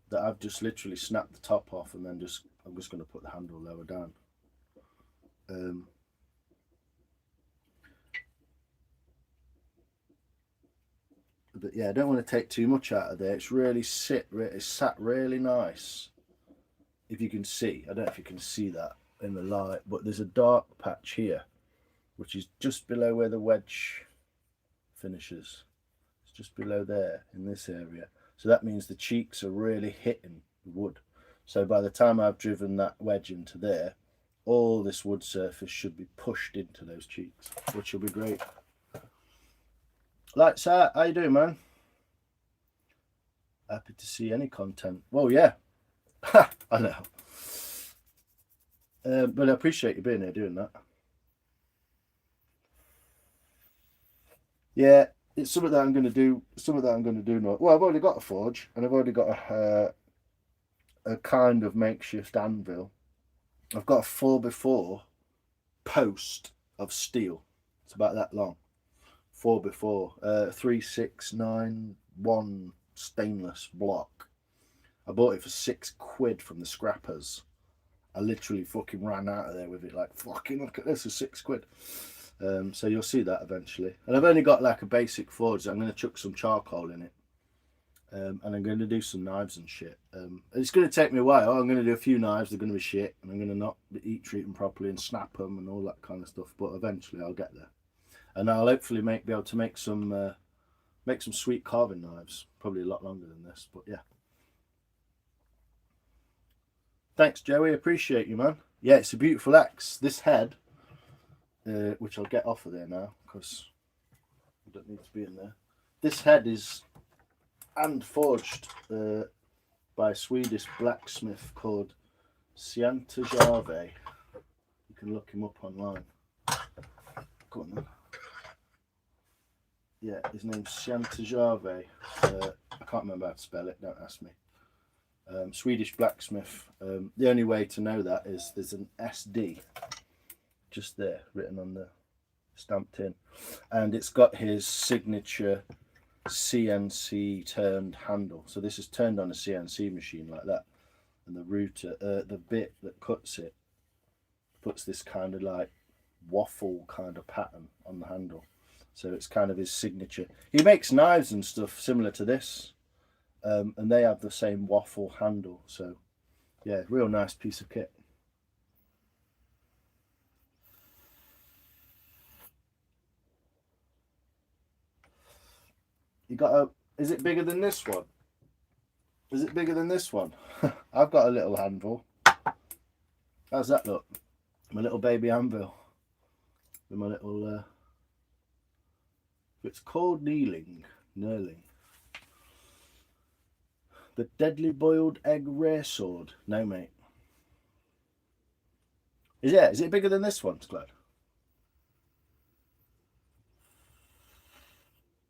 that I've just literally snapped the top off, and then I'm just going to put the handle lower down. But yeah, I don't want to take too much out of there. It's really it's sat really nice. If you can see, I don't know if you can see that in the light, but there's a dark patch here, which is just below where the wedge finishes. It's just below there in this area. So that means the cheeks are really hitting the wood. So by the time I've driven that wedge into there, all this wood surface should be pushed into those cheeks, which will be great. Lights out, how you doing, man? Happy to see any content. Well, yeah. I know. But I appreciate you being here doing that. Yeah, it's something that I'm going to do. Something that I'm going to do now. Well, I've already got a forge, and I've already got a kind of makeshift anvil. I've got a 4x4 post of steel. It's about that long. 4x4, 3691 stainless block. I bought it for £6 from the scrappers. I literally fucking ran out of there with it, like, fucking look at this, for £6. So you'll see that eventually. And I've only got like a basic forge. So I'm going to chuck some charcoal in it. And I'm going to do some knives and shit. It's going to take me a while. I'm going to do a few knives. They're going to be shit. And I'm going to not treat them properly and snap them and all that kind of stuff. But eventually I'll get there. And I'll hopefully be able to make some sweet carving knives. Probably a lot longer than this, but yeah. Thanks, Joey. Appreciate you, man. Yeah, it's a beautiful axe. This head, which I'll get off of there now because I don't need to be in there. This head is hand forged by a Swedish blacksmith called Siantajave. You can look him up online. Go on then. Yeah, his name's Siantajave. I can't remember how to spell it, don't ask me. Swedish blacksmith. The only way to know that is there's an SD just there written on the stamped in, and it's got his signature CNC turned handle. So this is turned on a CNC machine like that, and the router, the bit that cuts it, puts this kind of like waffle kind of pattern on the handle. So it's kind of his signature. He makes knives and stuff similar to this, and they have the same waffle handle. So yeah, real nice piece of kit. You got a, is it bigger than this one? Is it bigger than this one? I've got a little anvil. How's that look? My little baby anvil. With my little, it's called knurling. The deadly boiled egg rare sword. No, mate. Is it bigger than this one, Glad?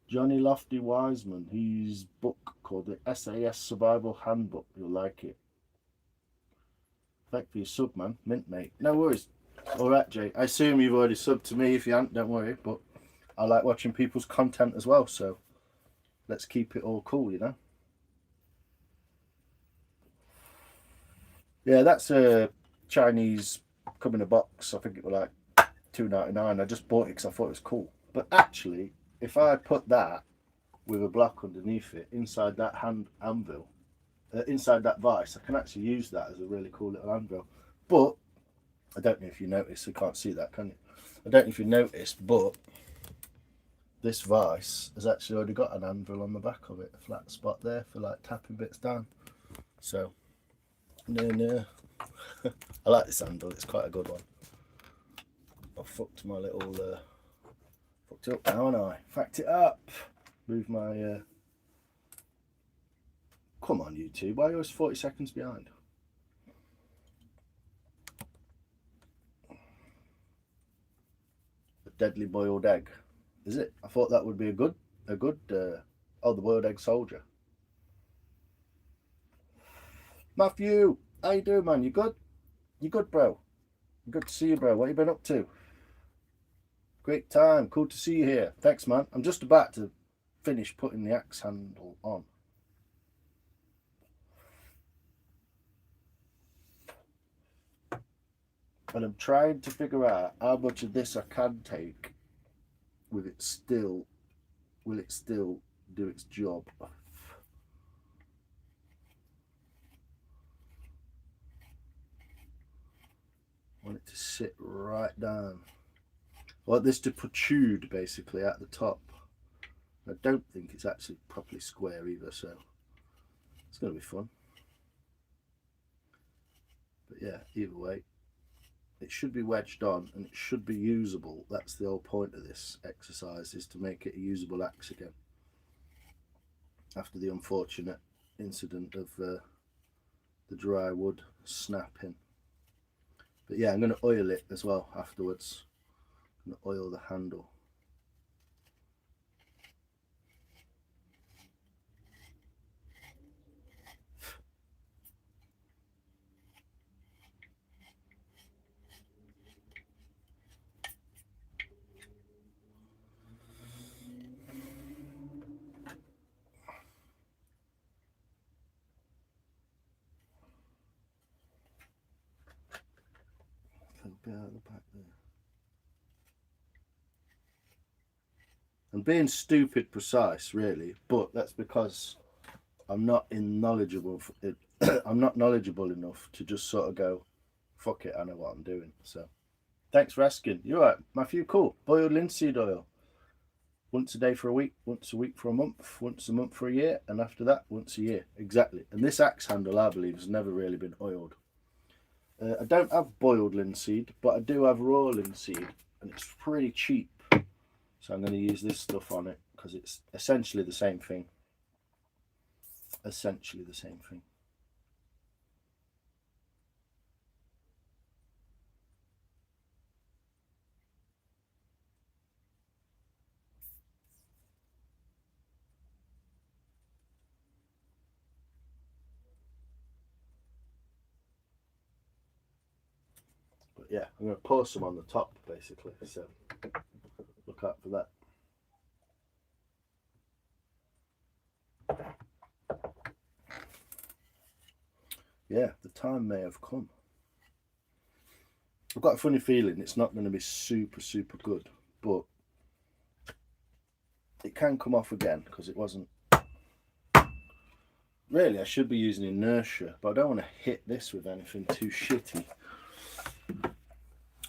Johnny Lofty Wiseman, his book called the SAS Survival Handbook. You'll like it. Thank you for your sub, man. Mint, mate. No worries. Alright, Jay. I assume you've already subbed to me. If you haven't, don't worry. But I like watching people's content as well, so let's keep it all cool, you know? Yeah, that's a Chinese, come in a box. I think it was like $2.99. I just bought it because I thought it was cool. But actually, if I put that with a block underneath it, inside that hand anvil, inside that vise, I can actually use that as a really cool little anvil. But I don't know if you notice, you can't see that, can you? I don't know if you noticed, but this vise has actually already got an anvil on the back of it, a flat spot there for like tapping bits down. So, no. I like this anvil, it's quite a good one. I fucked my little, fucked it up now, and I fact it up. Move my, come on YouTube, why are you always 40 seconds behind? deadly boiled egg. Is it? I thought that would be a good. Oh, the boiled egg soldier. Matthew, how you doing, man? You good? You good, bro? Good to see you, bro. What you been up to? Great time. Cool to see you here. Thanks, man. I'm just about to finish putting the axe handle on. And I'm trying to figure out how much of this I can take. Will it still do its job? I want it to sit right down. I want this to protrude basically at the top. I don't think it's actually properly square either, so it's going to be fun. But yeah, either way, it should be wedged on and it should be usable. That's the whole point of this exercise, is to make it a usable axe again after the unfortunate incident of the dry wood snapping. But yeah, I'm going to oil it as well afterwards. I'm going to oil the handle. A little bit out of the back there. I'm being stupid precise, really, but that's because I'm not knowledgeable. I'm not knowledgeable enough to just sort of go, fuck it, I know what I'm doing. So, thanks for asking. You're right, Matthew. Cool. Boiled linseed oil. Once a day for a week, once a week for a month, once a month for a year, and after that, once a year. Exactly. And this axe handle, I believe, has never really been oiled. I don't have boiled linseed, but I do have raw linseed, and it's pretty cheap. So I'm going to use this stuff on it because it's essentially the same thing. Essentially the same thing. But yeah, I'm going to pour some on the top basically. So look out for that. Yeah, the time may have come. I've got a funny feeling it's not going to be super good, but it can come off again because it wasn't. Really, I should be using inertia, but I don't want to hit this with anything too shitty.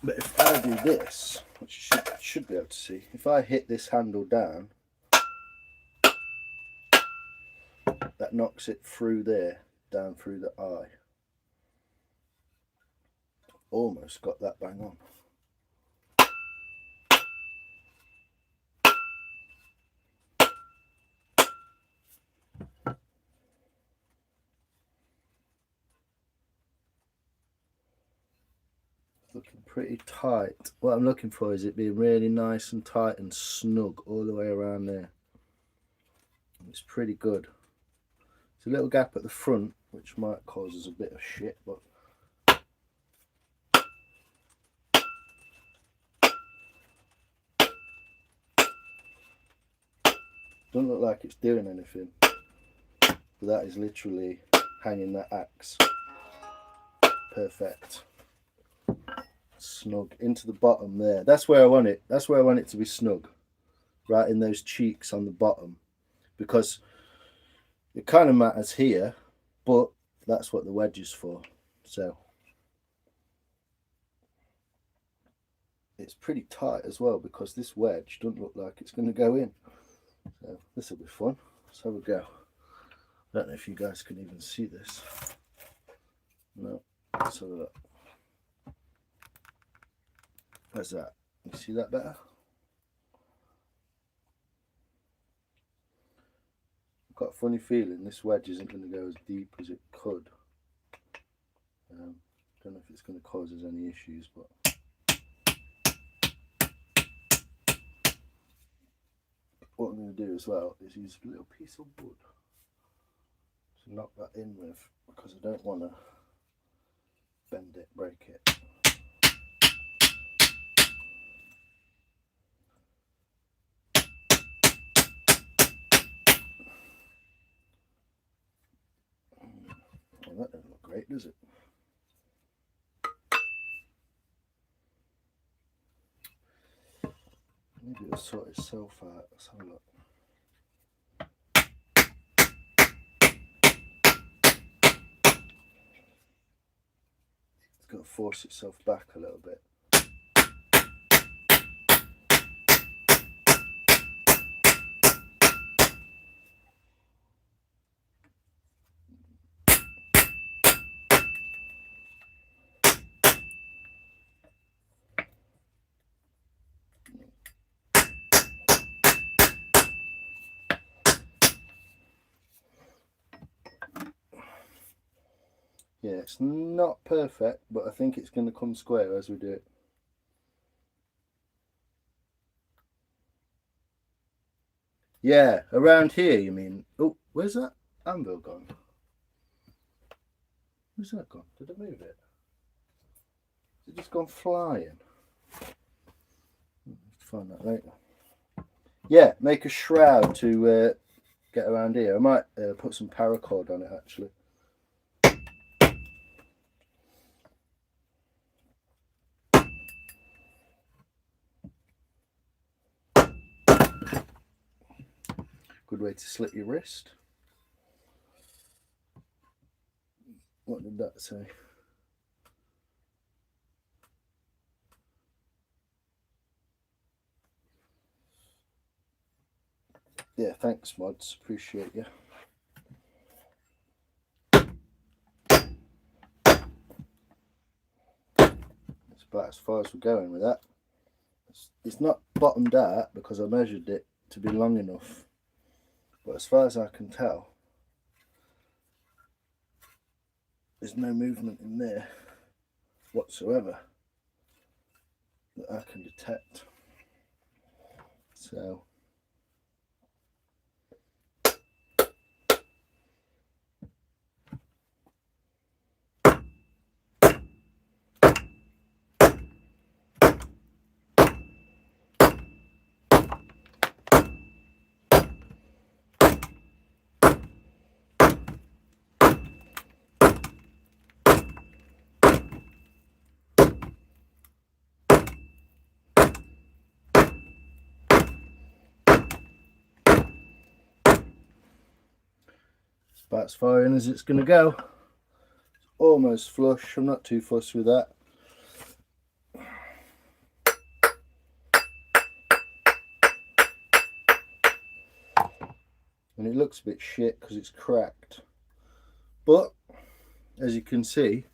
But if I do this, which you should be able to see, if I hit this handle down, that knocks it through there, down through the eye. Almost got that bang on. Looking pretty tight. What I'm looking for is it being really nice and tight and snug all the way around there. It's pretty good. There's a little gap at the front which might cause us a bit of shit, but doesn't look like it's doing anything. But that is literally hanging that axe. Perfect. Snug into the bottom there. That's where I want it. That's where I want it to be snug. Right in those cheeks on the bottom. Because it kind of matters here, but that's what the wedge is for. So it's pretty tight as well because this wedge doesn't look like it's going to go in. So this will be fun. Let's have a go. I don't know if you guys can even see this. No. Let's have a look. Where's that? You see that better? I've got a funny feeling this wedge isn't going to go as deep as it could. Don't know if it's going to cause us any issues, but what I'm going to do as well is use a little piece of wood to knock that in with, because I don't want to bend it, break it. Well, that doesn't look great, does it? Maybe it'll sort itself out. Let's have a look. It's got to force itself back a little bit. Yeah, it's not perfect, but I think it's going to come square as we do it. Yeah, around here, you mean? Oh, where's that anvil gone? Where's that gone? Did I move it? Has it just gone flying? Let's find that later. Yeah, make a shroud to get around here. I might put some paracord on it actually. Good way to slit your wrist. What did that say? Yeah, thanks mods, appreciate you. That's about as far as we're going with that. It's not bottomed out because I measured it to be long enough, but as far as I can tell, there's no movement in there whatsoever that I can detect. So about as far in as it's going to go. It's almost flush. I'm not too fussed with that. And it looks a bit shit because it's cracked, but as you can see,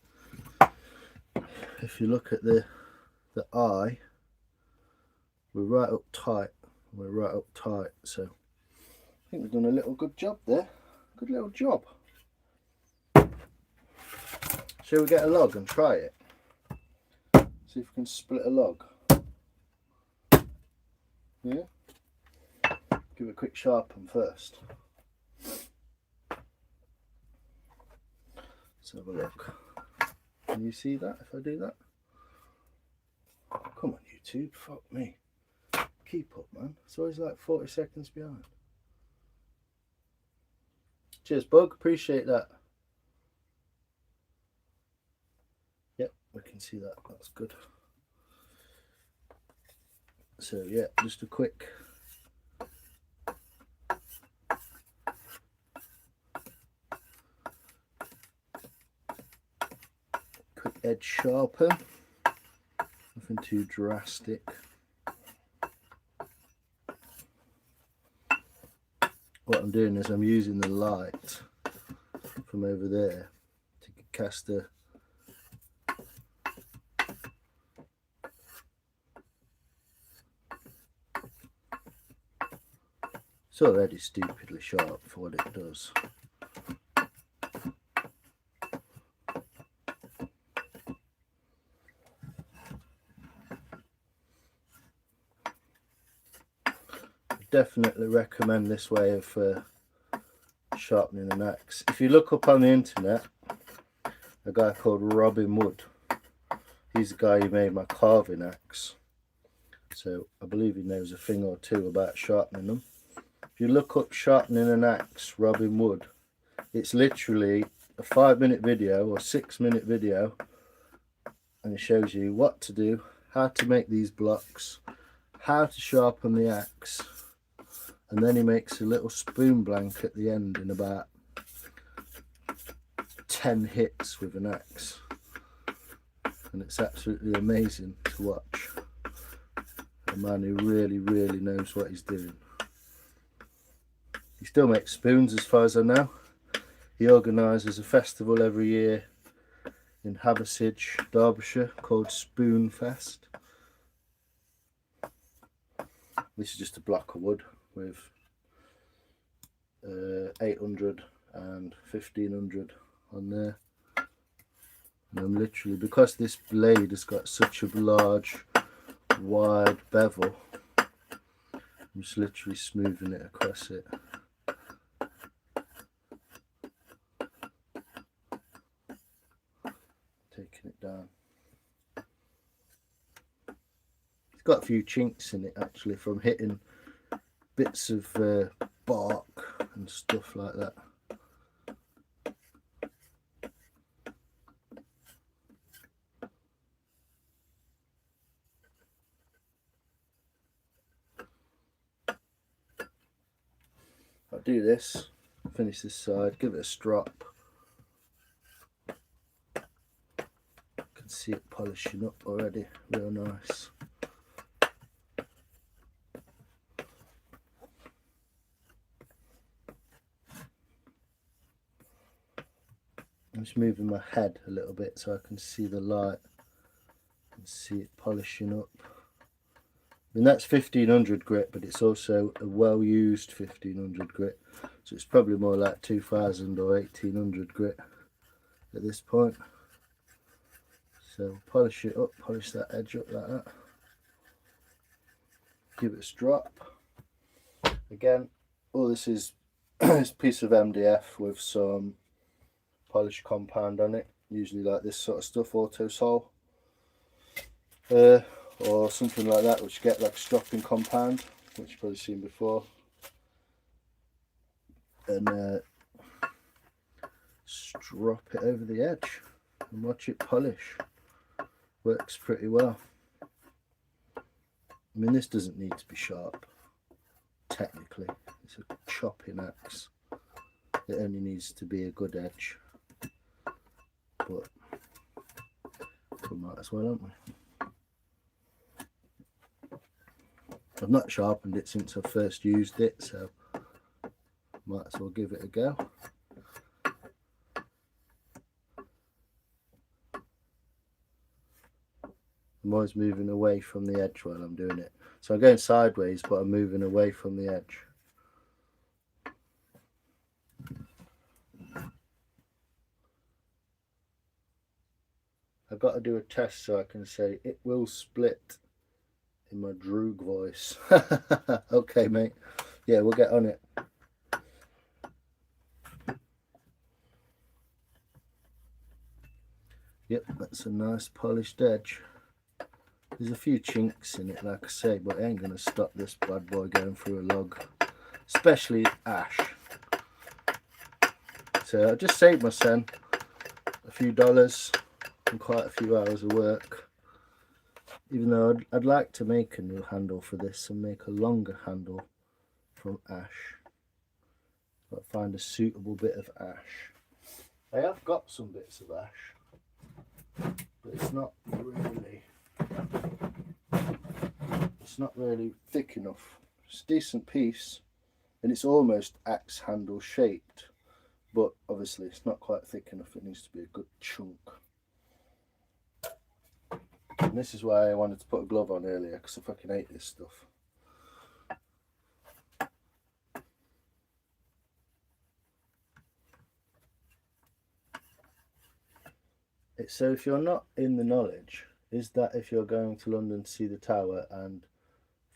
if you look at the eye, we're right up tight. So I think we've done a little good job there. Good little job. Shall we get a log and try it? See if we can split a log. Yeah? Give it a quick sharpen first. Let's have a look. Can you see that if I do that? Come on YouTube, fuck me. Keep up man, it's always like 40 seconds behind. Cheers Bug, appreciate that. Yep, we can see that, that's good. So yeah, just a quick edge sharpen, nothing too drastic. What I'm doing is I'm using the light from over there to cast a it's already stupidly sharp for what it does. definitely recommend this way of sharpening an axe. If you look up on the internet, a guy called Robin Wood, he's the guy who made my carving axe, so I believe he knows a thing or two about sharpening them. If you look up sharpening an axe, Robin Wood, it's literally a 5-minute video or 6-minute video, and it shows you what to do, how to make these blocks, how to sharpen the axe, and then he makes a little spoon blank at the end in about 10 hits with an axe, and it's absolutely amazing to watch. A man who really knows what he's doing. He still makes spoons as far as I know. He organises a festival every year in Hathersage, Derbyshire, called Spoon Fest. This is just a block of wood with 800 and 1500 on there. And I'm literally, because this blade has got such a large, wide bevel, I'm just literally smoothing it across it. Taking it down. It's got a few chinks in it actually from hitting bits of bark and stuff like that. I'll do this, finish this side, give it a strop. See it polishing up already, real nice. I'm just moving my head a little bit so I can see the light and see it polishing up. I mean, that's 1500 grit, but it's also a well used 1500 grit, so it's probably more like 2000 or 1800 grit at this point. So polish it up, polish that edge up like that. Give it a strop. Again, all this is this piece of MDF with some polish compound on it, usually like this sort of stuff, auto sol, or something like that, which you get like stropping compound, which you've probably seen before. And strop it over the edge and watch it polish. Works pretty well. I mean, this doesn't need to be sharp, technically. It's a chopping axe. It only needs to be a good edge. But we might as well, haven't we? I've not sharpened it since I first used it, so might as well give it a go. I'm always moving away from the edge while I'm doing it. So I'm going sideways, but I'm moving away from the edge. I've got to do a test so I can say it will split in my droog voice. Okay, mate. Yeah, we'll get on it. Yep, that's a nice polished edge. There's a few chinks in it, like I say, but it ain't going to stop this bad boy going through a log, especially ash. So I just saved my son a few dollars and quite a few hours of work. Even though I'd like to make a new handle for this and make a longer handle from ash. But find a suitable bit of ash. I have got some bits of ash, but it's not really thick enough. It's a decent piece and it's almost axe handle shaped, but obviously it's not quite thick enough. It needs to be a good chunk. And this is why I wanted to put a glove on earlier, because I fucking hate this stuff. So if you're not in the knowledge, is that if you're going to London to see the tower and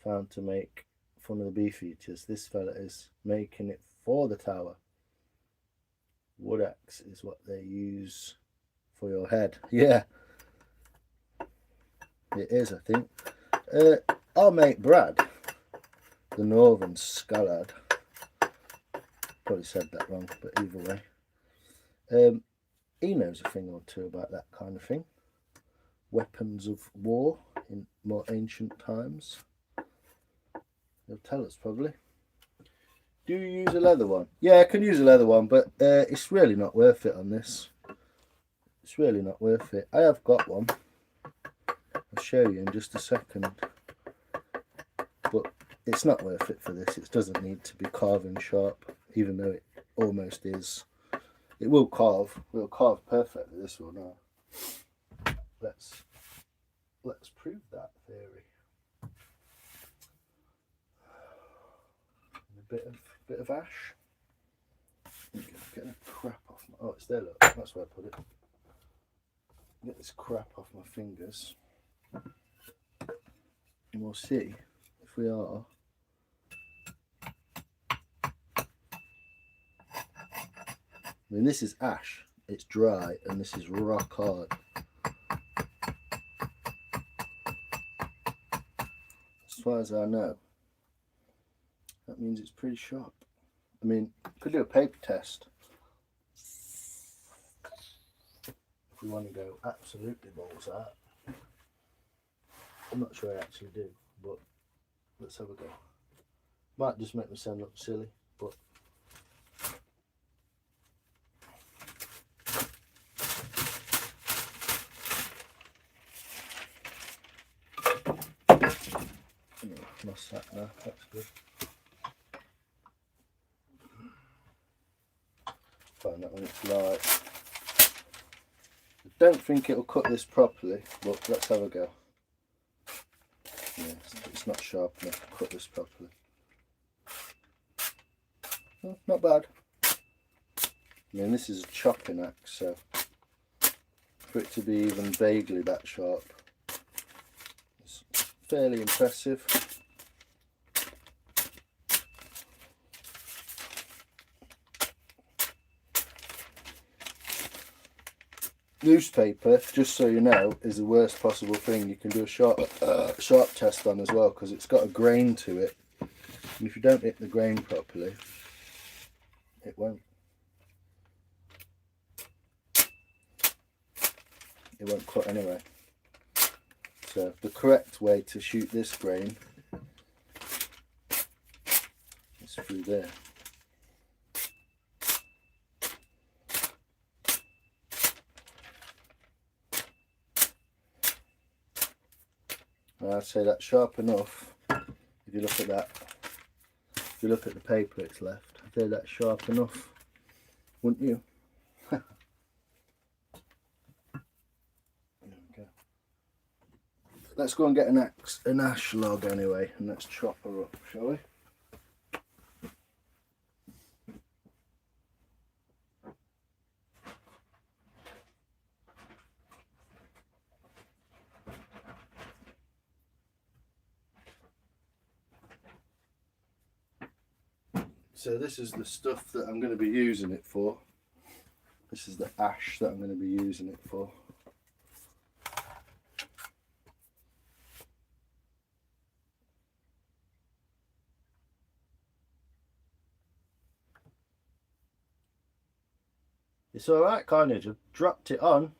found to make fun of the B features. This fella is making it for the tower. Wood axe is what they use for your head. Yeah, it is, I think. Our mate Brad, the Northern Scallard, probably said that wrong, but either way, he knows a thing or two about that kind of thing. Weapons of war in more ancient times. He'll tell us probably. Do you use a leather one? Yeah, I can use a leather one, but it's really not worth it on this. It's really not worth it. I have got one. I'll show you in just a second. But it's not worth it for this. It doesn't need to be carving sharp, even though it almost is. It will carve. It'll carve perfectly, this one now. Let's prove that theory. Bit of ash. Get that crap off my, oh, it's there, look, that's where I put it. Get this crap off my fingers. And we'll see if we are. I mean, this is ash, it's dry, and this is rock hard. As far as I know, that means it's pretty sharp. I mean, could do a paper test if we want to go absolutely balls out. I'm not sure I actually do, but let's have a go. Might just make me sound look silly, but lost that now, that's good. Find that when it's light. I don't think it'll cut this properly, but let's have a go. Yeah, it's not sharp enough to cut this properly. Oh, not bad. I mean, this is a chopping axe, so for it to be even vaguely that sharp, it's fairly impressive. Newspaper, just so you know, is the worst possible thing you can do a sharp test on as well, because it's got a grain to it, and if you don't hit the grain properly, it won't cut anyway. So the correct way to shoot this grain is through there. I'd say that's sharp enough. If you look at that, if you look at the paper it's left, I'd say that's sharp enough, wouldn't you? There we go. Let's go and get an ash log anyway, and let's chop her up, shall we? So this is the stuff that I'm going to be using it for. This is the ash that I'm going to be using it for. It's alright, Carnage. I've dropped it on.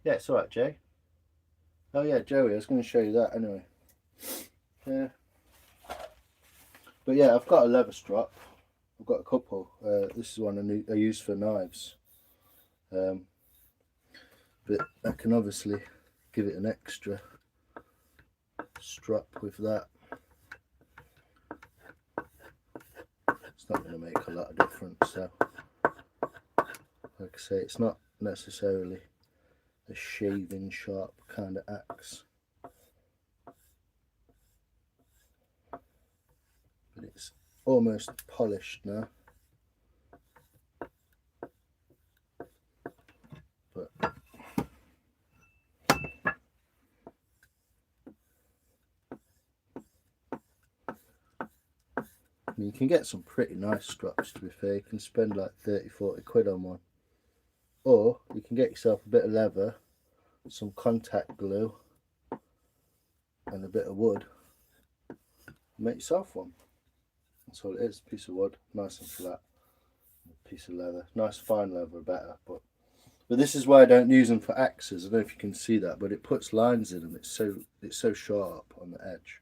Yeah, it's alright, Jay. Oh yeah, Joey, I was going to show you that anyway. Yeah. But yeah, I've got a leather strap. I've got a couple. This is one I use for knives. But I can obviously give it an extra strap with that. It's not going to make a lot of difference. So, like I say, it's not necessarily a shaving sharp kind of axe. But it's almost polished now. But mean, you can get some pretty nice strops, to be fair. You can spend like 30-40 quid on one. Or you can get yourself a bit of leather, some contact glue, and a bit of wood. Make yourself one. That's all it is. A piece of wood, nice and flat. A piece of leather, nice fine leather, better. But this is why I don't use them for axes. I don't know if you can see that, but it puts lines in them. It's so sharp on the edge.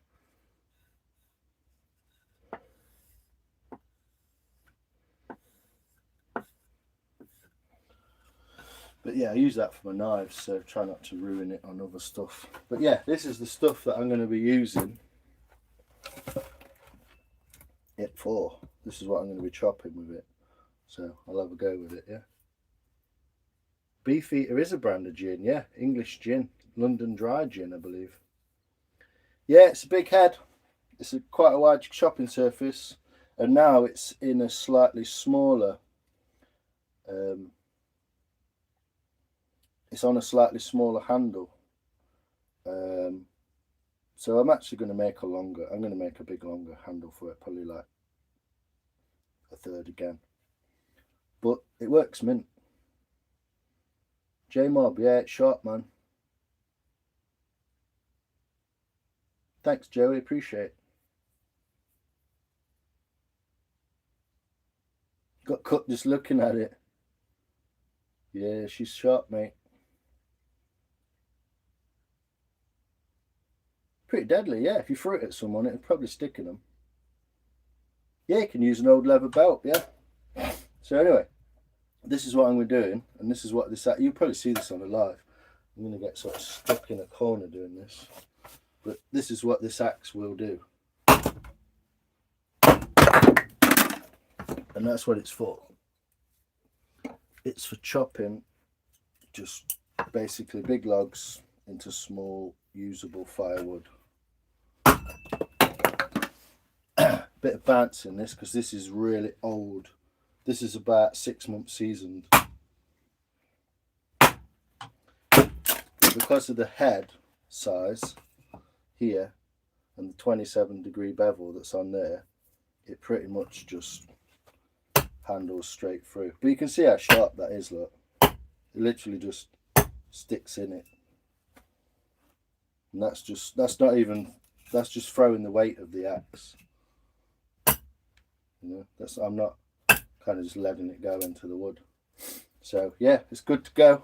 But yeah, I use that for my knives, so try not to ruin it on other stuff. But yeah, this is the stuff that I'm going to be using it for. This is what I'm going to be chopping with it. So I'll have a go with it, yeah. Beefeater is a brand of gin, yeah. English gin. London Dry Gin, I believe. Yeah, it's a big head. It's quite a wide chopping surface. And now it's in a slightly smaller... it's on a slightly smaller handle. So I'm actually going to make I'm going to make a big longer handle for it, probably like a third again. But it works mint. J-Mob, yeah, it's sharp, man. Thanks, Joey, appreciate it. Got cut just looking at it. Yeah, she's sharp, mate. Pretty deadly, yeah. If you threw it at someone, it'd probably stick in them. Yeah, you can use an old leather belt, yeah. So anyway, this is what I'm doing, and this is what this... You'll probably see this on the live. I'm going to get sort of stuck in a corner doing this. But this is what this axe will do. And that's what it's for. It's for chopping just basically big logs into small usable firewood. Bit of bounce in this because this is really old. This is about 6 months seasoned. Because of the head size here and the 27-degree bevel that's on there, it pretty much just handles straight through. But you can see how sharp that is, look. It literally just sticks in it. And that's just throwing the weight of the axe. You know, I'm not kind of just letting it go into the wood. So yeah, it's good to go.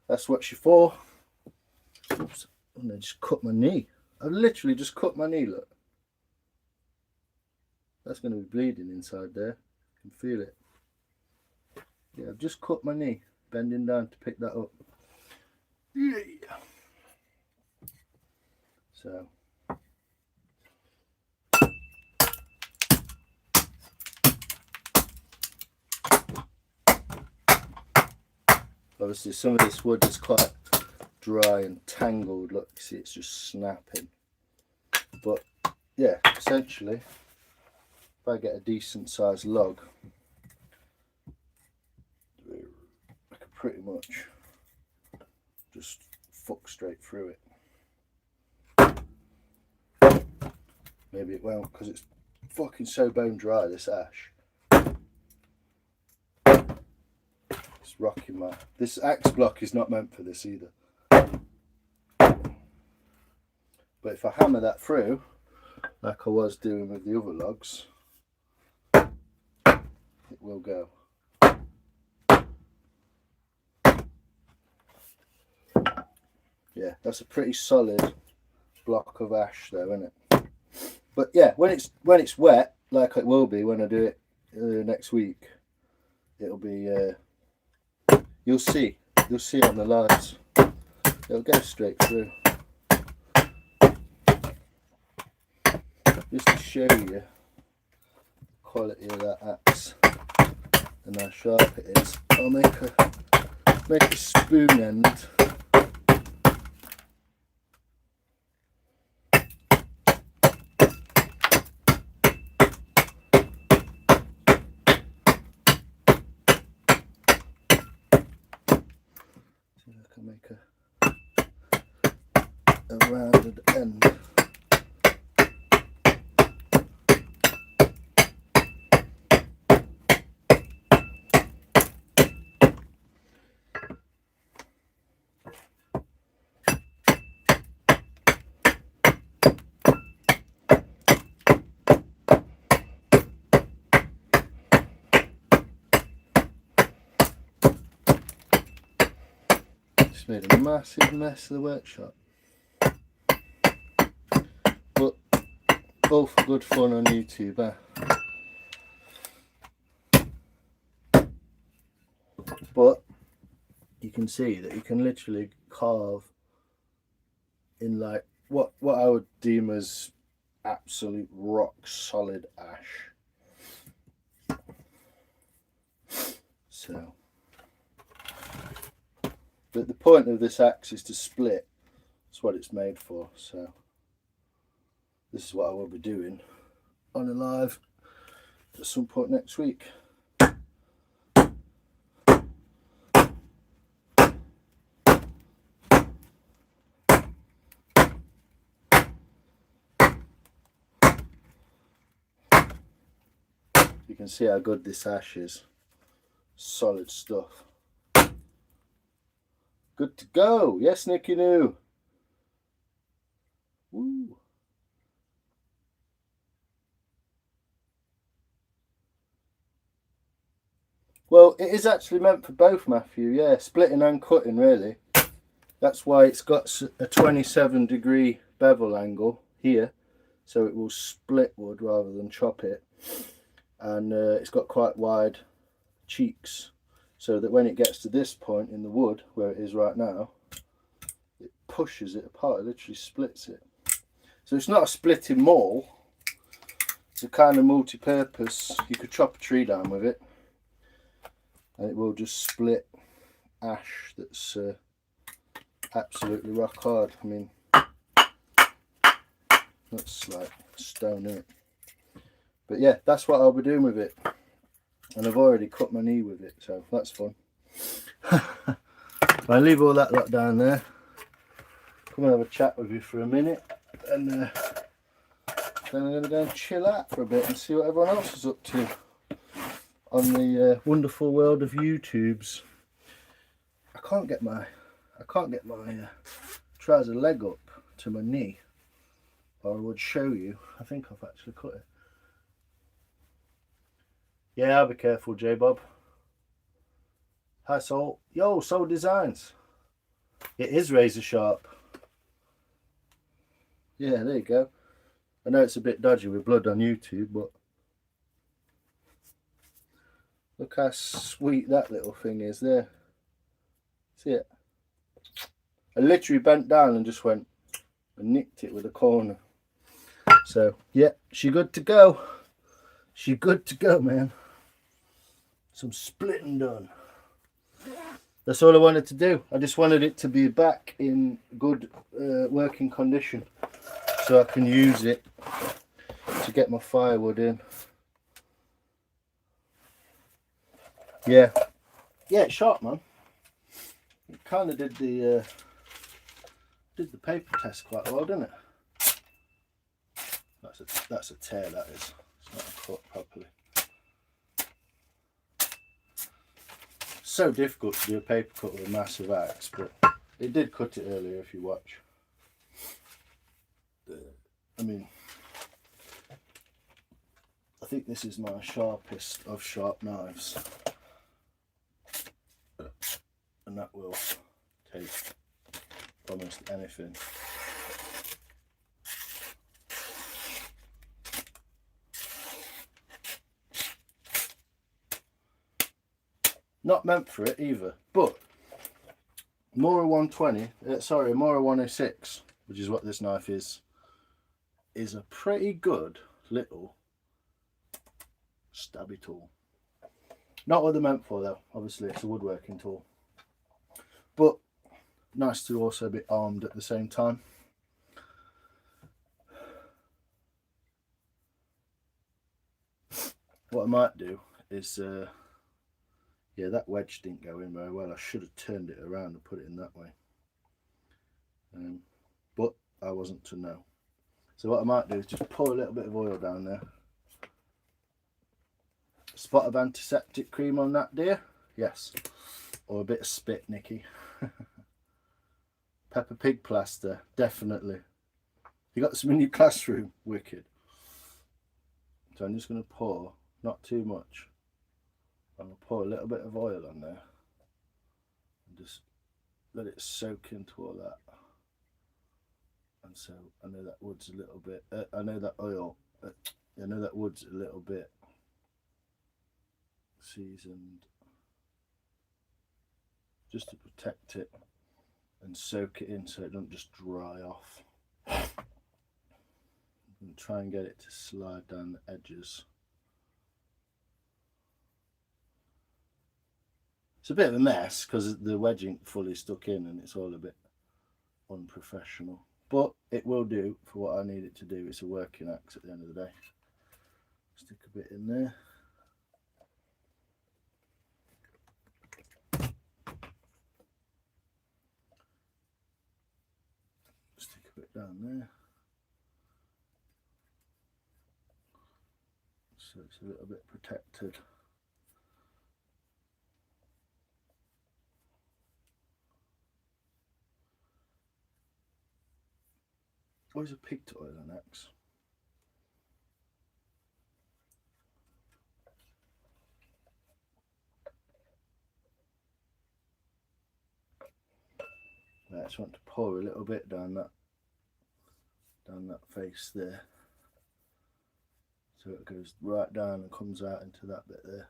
That's what she's for. Oops, and I just cut my knee. I literally just cut my knee, look. That's going to be bleeding inside there. You can feel it. Yeah, I've just cut my knee, bending down to pick that up. Yeah. So obviously some of this wood is quite dry and tangled. Look, you see it's just snapping. But yeah, essentially, if I get a decent sized log, I can pretty much just fuck straight through it. Maybe it won't because it's fucking so bone dry, this ash. It's rocking my... This axe block is not meant for this either. But if I hammer that through, like I was doing with the other logs, it will go. Yeah, that's a pretty solid block of ash though, isn't it? But yeah, when it's wet, like it will be when I do it next week, it'll be... you'll see on the lights. It'll go straight through. Just to show you the quality of that axe and how sharp it is, I'll make a spoon end. See if I can make a rounded end. just made a massive mess of the workshop. But both good fun on YouTube, eh? But you can see that you can literally carve in like what I would deem as absolute rock solid ash. So, but the point of this axe is to split. That's what it's made for. So this is what I will be doing on a live at some point next week. You can see how good this ash is. Solid stuff. Good to go. Yes, Nicky Noo. Woo. Well, it is actually meant for both, Matthew. Yeah, splitting and cutting, really. That's why it's got a 27-degree bevel angle here, so it will split wood rather than chop it. And it's got quite wide cheeks, so that when it gets to this point in the wood, where it is right now, it pushes it apart. It literally splits it. So it's not a splitting maul. It's a kind of multi-purpose. You could chop a tree down with it, and it will just split ash that's absolutely rock hard. I mean, that's like stone, isn't it? But yeah, that's what I'll be doing with it. And I've already cut my knee with it, so that's fun. I'll leave all that lot down there. Come and have a chat with you for a minute, and then I'm going to go and chill out for a bit and see what everyone else is up to on the wonderful world of YouTubes. I can't get my trouser leg up to my knee, or I would show you. I think I've actually cut it. Yeah, I'll be careful, J-Bob. Hi, Soul. Yo, Soul Designs. It is razor sharp. Yeah, there you go. I know it's a bit dodgy with blood on YouTube, but look how sweet that little thing is there. See it? I literally bent down and just went and nicked it with a corner. So, yeah, she good to go. She good to go, man. Some splitting done. That's all I wanted to do. I just wanted it to be back in good working condition, so I can use it to get my firewood in. Yeah, it's sharp, man. It kind of did the paper test quite well, didn't it? That's a tear, that is. It's not cut properly. So difficult to do a paper cut with a massive axe, but it did cut it earlier if you watch. I mean, I think this is my sharpest of sharp knives, and that will take almost anything. Not meant for it either, but Mora 120, sorry, Mora 106, which is what this knife is a pretty good little stabby tool. Not what they're meant for though, obviously it's a woodworking tool. But nice to also be armed at the same time. What I might do is, yeah, that wedge didn't go in very well. I should have turned it around and put it in that way. But I wasn't to know. So what I might do is just pour a little bit of oil down there. A spot of antiseptic cream on that, dear? Yes. Or a bit of spit, Nicky. Pepper pig plaster, definitely. You got some in your classroom? Wicked. So I'm just going to pour, not too much. I'm going to pour a little bit of oil on there and just let it soak into all that. And so I know that wood's a little bit, I know that oil, I know that wood's a little bit seasoned, just to protect it and soak it in so it doesn't just dry off. And try and get it to slide down the edges. It's a bit of a mess because the wedge ain't fully stuck in and it's all a bit unprofessional, but it will do for what I need it to do. It's a working axe at the end of the day. Stick a bit in there. Stick a bit down there. So it's a little bit protected. Always a pig to oil an axe. I just want to pour a little bit down that face there, so it goes right down and comes out into that bit there.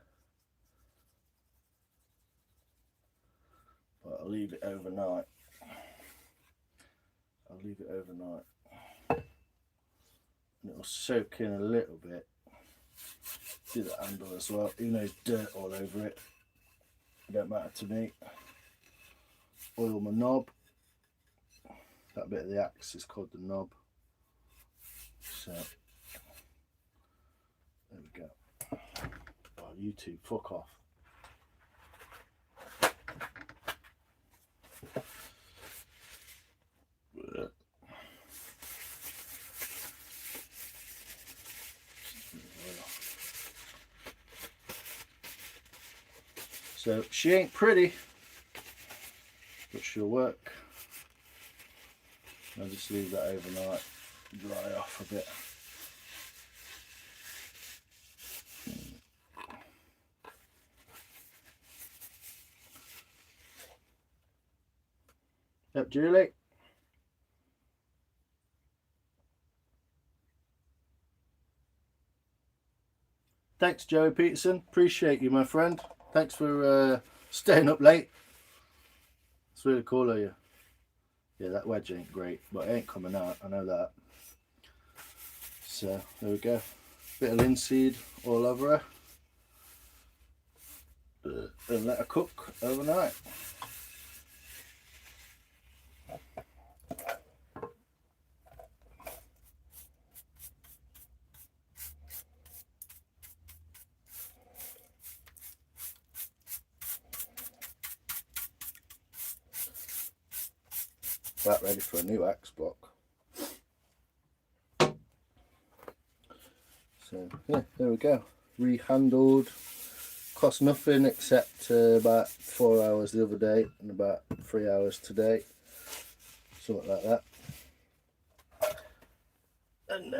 But I'll leave it overnight. And it'll soak in a little bit. Do the handle as well, even though there's dirt all over it. It don't matter to me. Oil my knob. That bit of the axe is called the knob. So there we go. Oh, YouTube, fuck off. So she ain't pretty, but she'll work. I'll just leave that overnight, dry off a bit. Yep, Julie. Thanks, Joey Peterson. Appreciate you, my friend. Thanks for staying up late. It's really cool of you. Yeah, that wedge ain't great, but it ain't coming out. I know that. So there we go. Bit of linseed all over her, and let her cook overnight. About ready for a new axe block. So yeah, there we go. Rehandled. Cost nothing except about 4 hours the other day and about 3 hours today. Something like that. And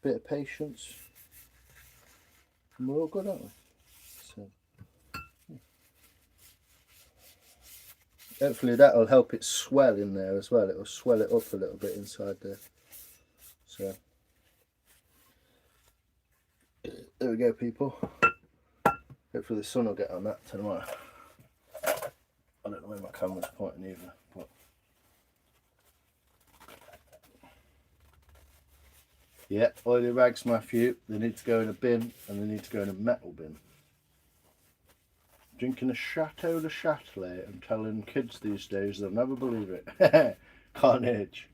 bit of patience. And we're all good, aren't we? So hopefully that'll help it swell in there as well. It'll swell it up a little bit inside there. So there we go, people. Hopefully the sun will get on that tomorrow. I don't know where my camera's pointing either, but yeah, oily rags, Matthew. They need to go in a bin, and they need to go in a metal bin. Drinking a Chateau de Châtelet and telling kids these days they'll never believe it. Carnage.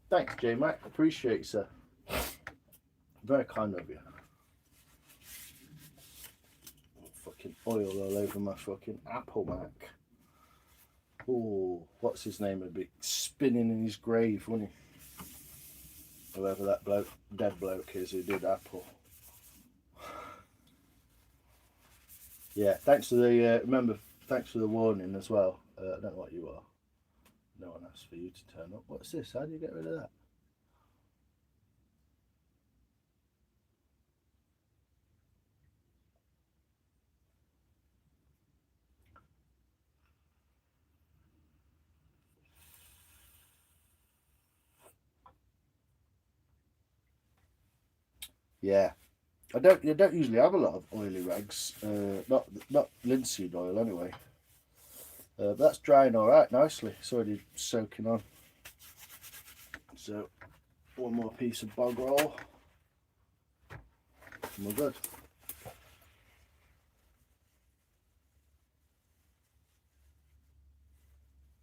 Thanks, J Mac. Appreciate you, sir. Very kind of you. Fucking oil all over my fucking Apple Mac. Oh, what's his name? Would be spinning in his grave, wouldn't he? Whoever that bloke, dead bloke is who did Apple. Yeah, thanks for the remember. Thanks for the warning as well. I don't know what you are. No one asked for you to turn up. What's this? How do you get rid of that? Yeah. I don't usually have a lot of oily rags. Not linseed oil anyway. But that's drying all right nicely. It's already soaking on. So one more piece of bog roll and we're good.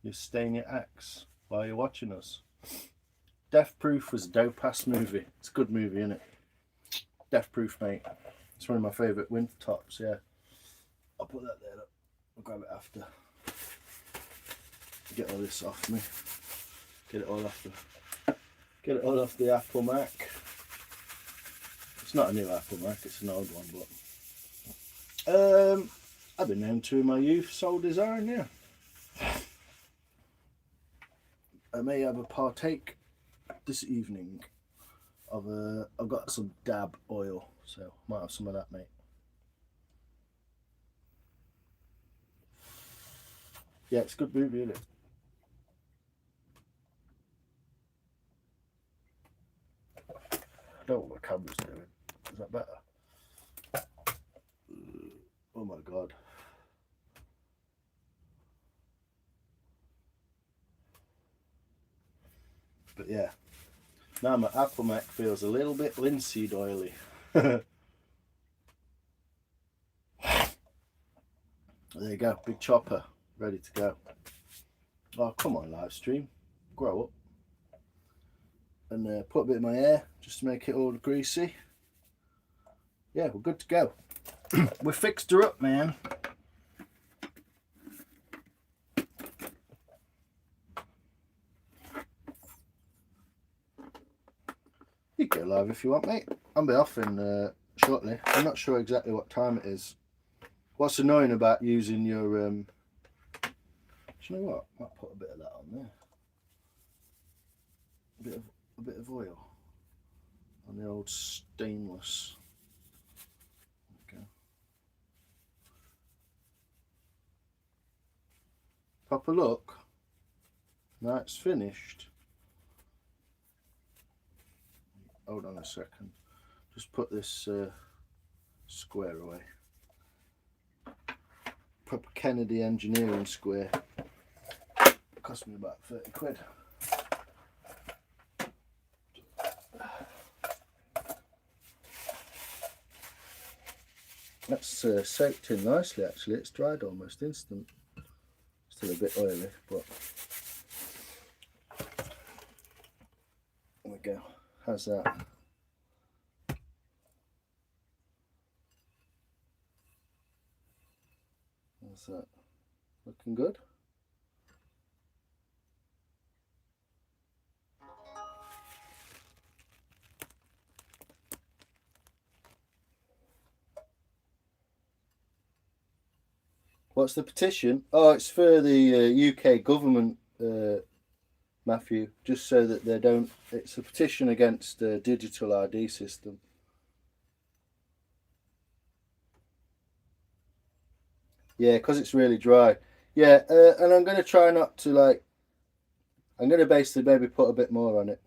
You stain your axe while you're watching us. Death Proof was a dope ass movie. It's a good movie, isn't it? Death Proof, mate. It's one of my favourite winter tops, yeah. I'll put that there, look. I'll grab it after. Get all this off me. Get it all off the Apple Mac. It's not a new Apple Mac, it's an old one, but I've been known to in my youth soul design, yeah. I may have a partake this evening of I've got some dab oil, so might have some of that, mate. Yeah, it's a good movie, isn't it? I don't know what my camera's doing. Is that better? Oh my god. But yeah, now my Apple Mac feels a little bit linseed oily. There you go, big chopper, ready to go. Oh, come on, live stream, grow up. And put a bit in my hair just to make it all greasy. Yeah, we're good to go. We fixed her up, man. You can go live if you want, mate. I'll be off in shortly. I'm not sure exactly what time it is. What's annoying about using your do you know what? I might put a bit of that on there. A bit of oil on the old stainless. Okay. Pop a look. Now it's finished. Hold on a second. Just put this square away. Proper Kennedy engineering square. Cost me about 30 quid. That's soaked in nicely actually, it's dried almost instant. Still a bit oily, but there we go. How's that? How's that? Looking good? What's the petition? Oh, it's for the UK government, Matthew, just so that they don't. It's a petition against the digital ID system. Yeah, because it's really dry. Yeah, and I'm going to try not to like. I'm going to basically maybe put a bit more on it.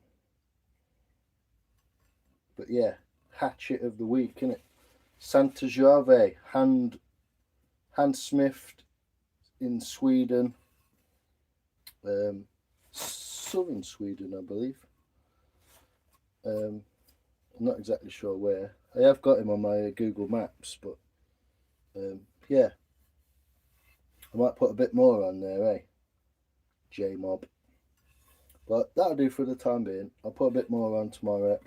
But yeah, hatchet of the week, innit? Santa Jave, handsmithed in Sweden. Southern Sweden, I believe. I'm not exactly sure where. I have got him on my Google Maps, but yeah, I might put a bit more on there, eh? J-Mob. But that'll do for the time being. I'll put a bit more on tomorrow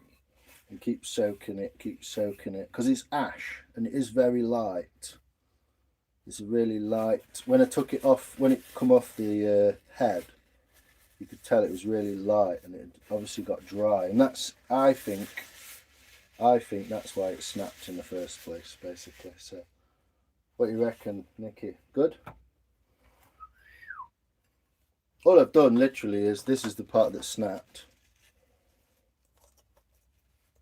and keep soaking it, because it's ash and it is very light. It's really light. When I took it off, when it come off the head, you could tell it was really light, and it obviously got dry. And that's, I think that's why it snapped in the first place, basically. So, what do you reckon, Nicky? Good? All I've done literally is, this is the part that snapped.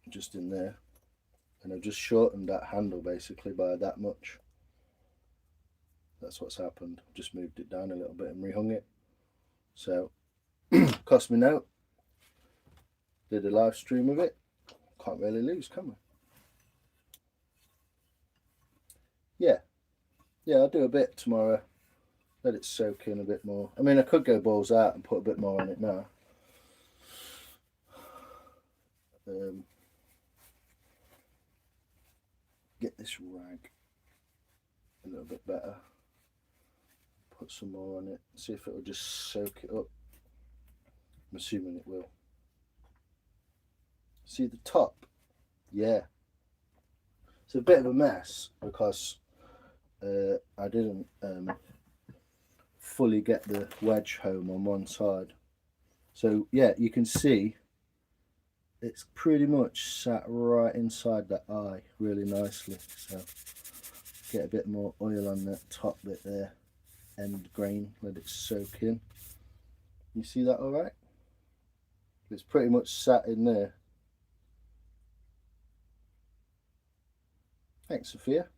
Just in there. And I've just shortened that handle basically by that much. That's what's happened. Just moved it down a little bit and rehung it. So, cost me no. Did a live stream of it. Can't really lose, can we? yeah, I'll do a bit tomorrow. Let it soak in a bit more. I mean, I could go balls out and put a bit more on it now. Get this rag a little bit better. Put some more on it. See if it will just soak it up. I'm assuming it will. See the top? Yeah. It's a bit of a mess because I didn't fully get the wedge home on one side. So yeah, you can see it's pretty much sat right inside that eye really nicely. So get a bit more oil on that top bit there, end grain, let it soak in. You see that all right? It's pretty much sat in there. Thanks, Sophia.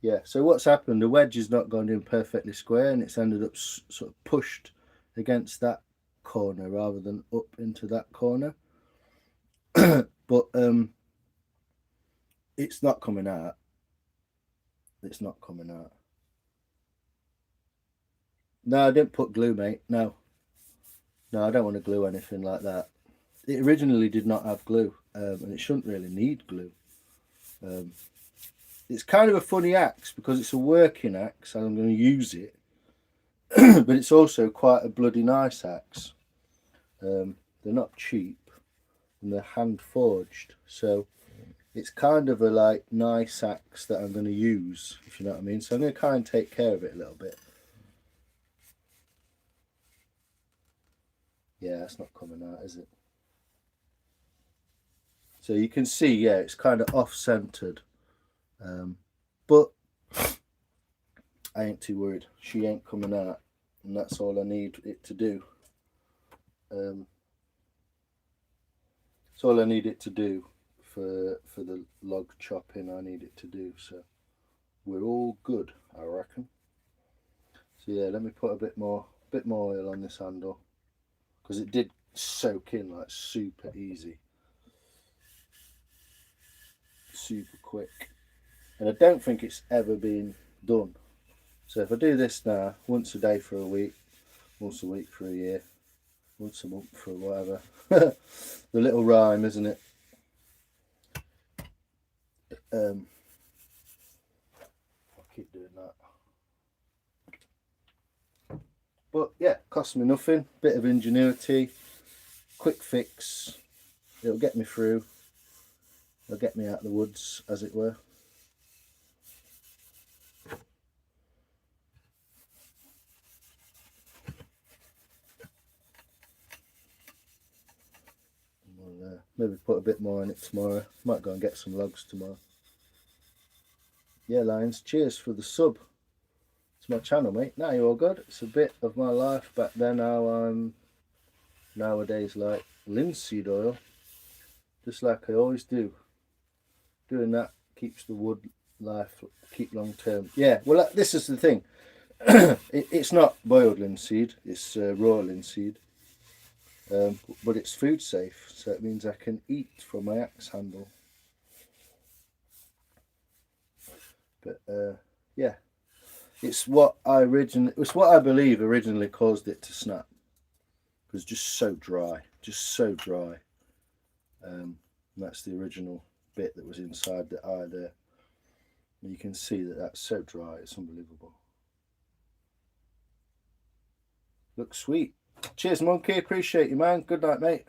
Yeah, so what's happened, the wedge has not gone in perfectly square and it's ended up sort of pushed against that corner rather than up into that corner. But it's not coming out. It's not coming out. No, I didn't put glue, mate. No, I don't want to glue anything like that. It originally did not have glue, and it shouldn't really need glue. It's kind of a funny axe because it's a working axe and I'm going to use it, but it's also quite a bloody nice axe. They're not cheap and they're hand forged, so it's kind of a like nice axe that I'm going to use, if you know what I mean. So I'm going to kind of take care of it a little bit. Yeah, it's not coming out, is it? So you can see, yeah, it's kind of off-centered. But I ain't too worried. She ain't coming out, and that's all I need it to do. That's all I need it to do for the log chopping. I need it to do, so we're all good, I reckon. So yeah, let me put a bit more oil on this handle because it did soak in like super easy, super quick. And I don't think it's ever been done. So if I do this now, once a day for a week, once a week for a year, once a month for whatever. The little rhyme, isn't it? I'll keep doing that. But yeah, cost me nothing. Bit of ingenuity, quick fix. It'll get me through. It'll get me out of the woods, as it were. Maybe put a bit more in it tomorrow. Might go and get some logs tomorrow. Yeah, Lions, cheers for the sub to my channel, mate. Now you're all good. It's a bit of my life back then, how I'm nowadays like linseed oil, just like I always do. Doing that keeps the wood life, keep long term. Yeah, well, this is the thing. It's not boiled linseed, it's raw linseed. But it's food safe, so it means I can eat from my axe handle. But yeah, it's what I believe originally caused it to snap. It was just so dry, and that's the original bit that was inside the eye there. And you can see that that's so dry, it's unbelievable. Looks sweet. Cheers, Monkey. Appreciate you, man. Good night, mate.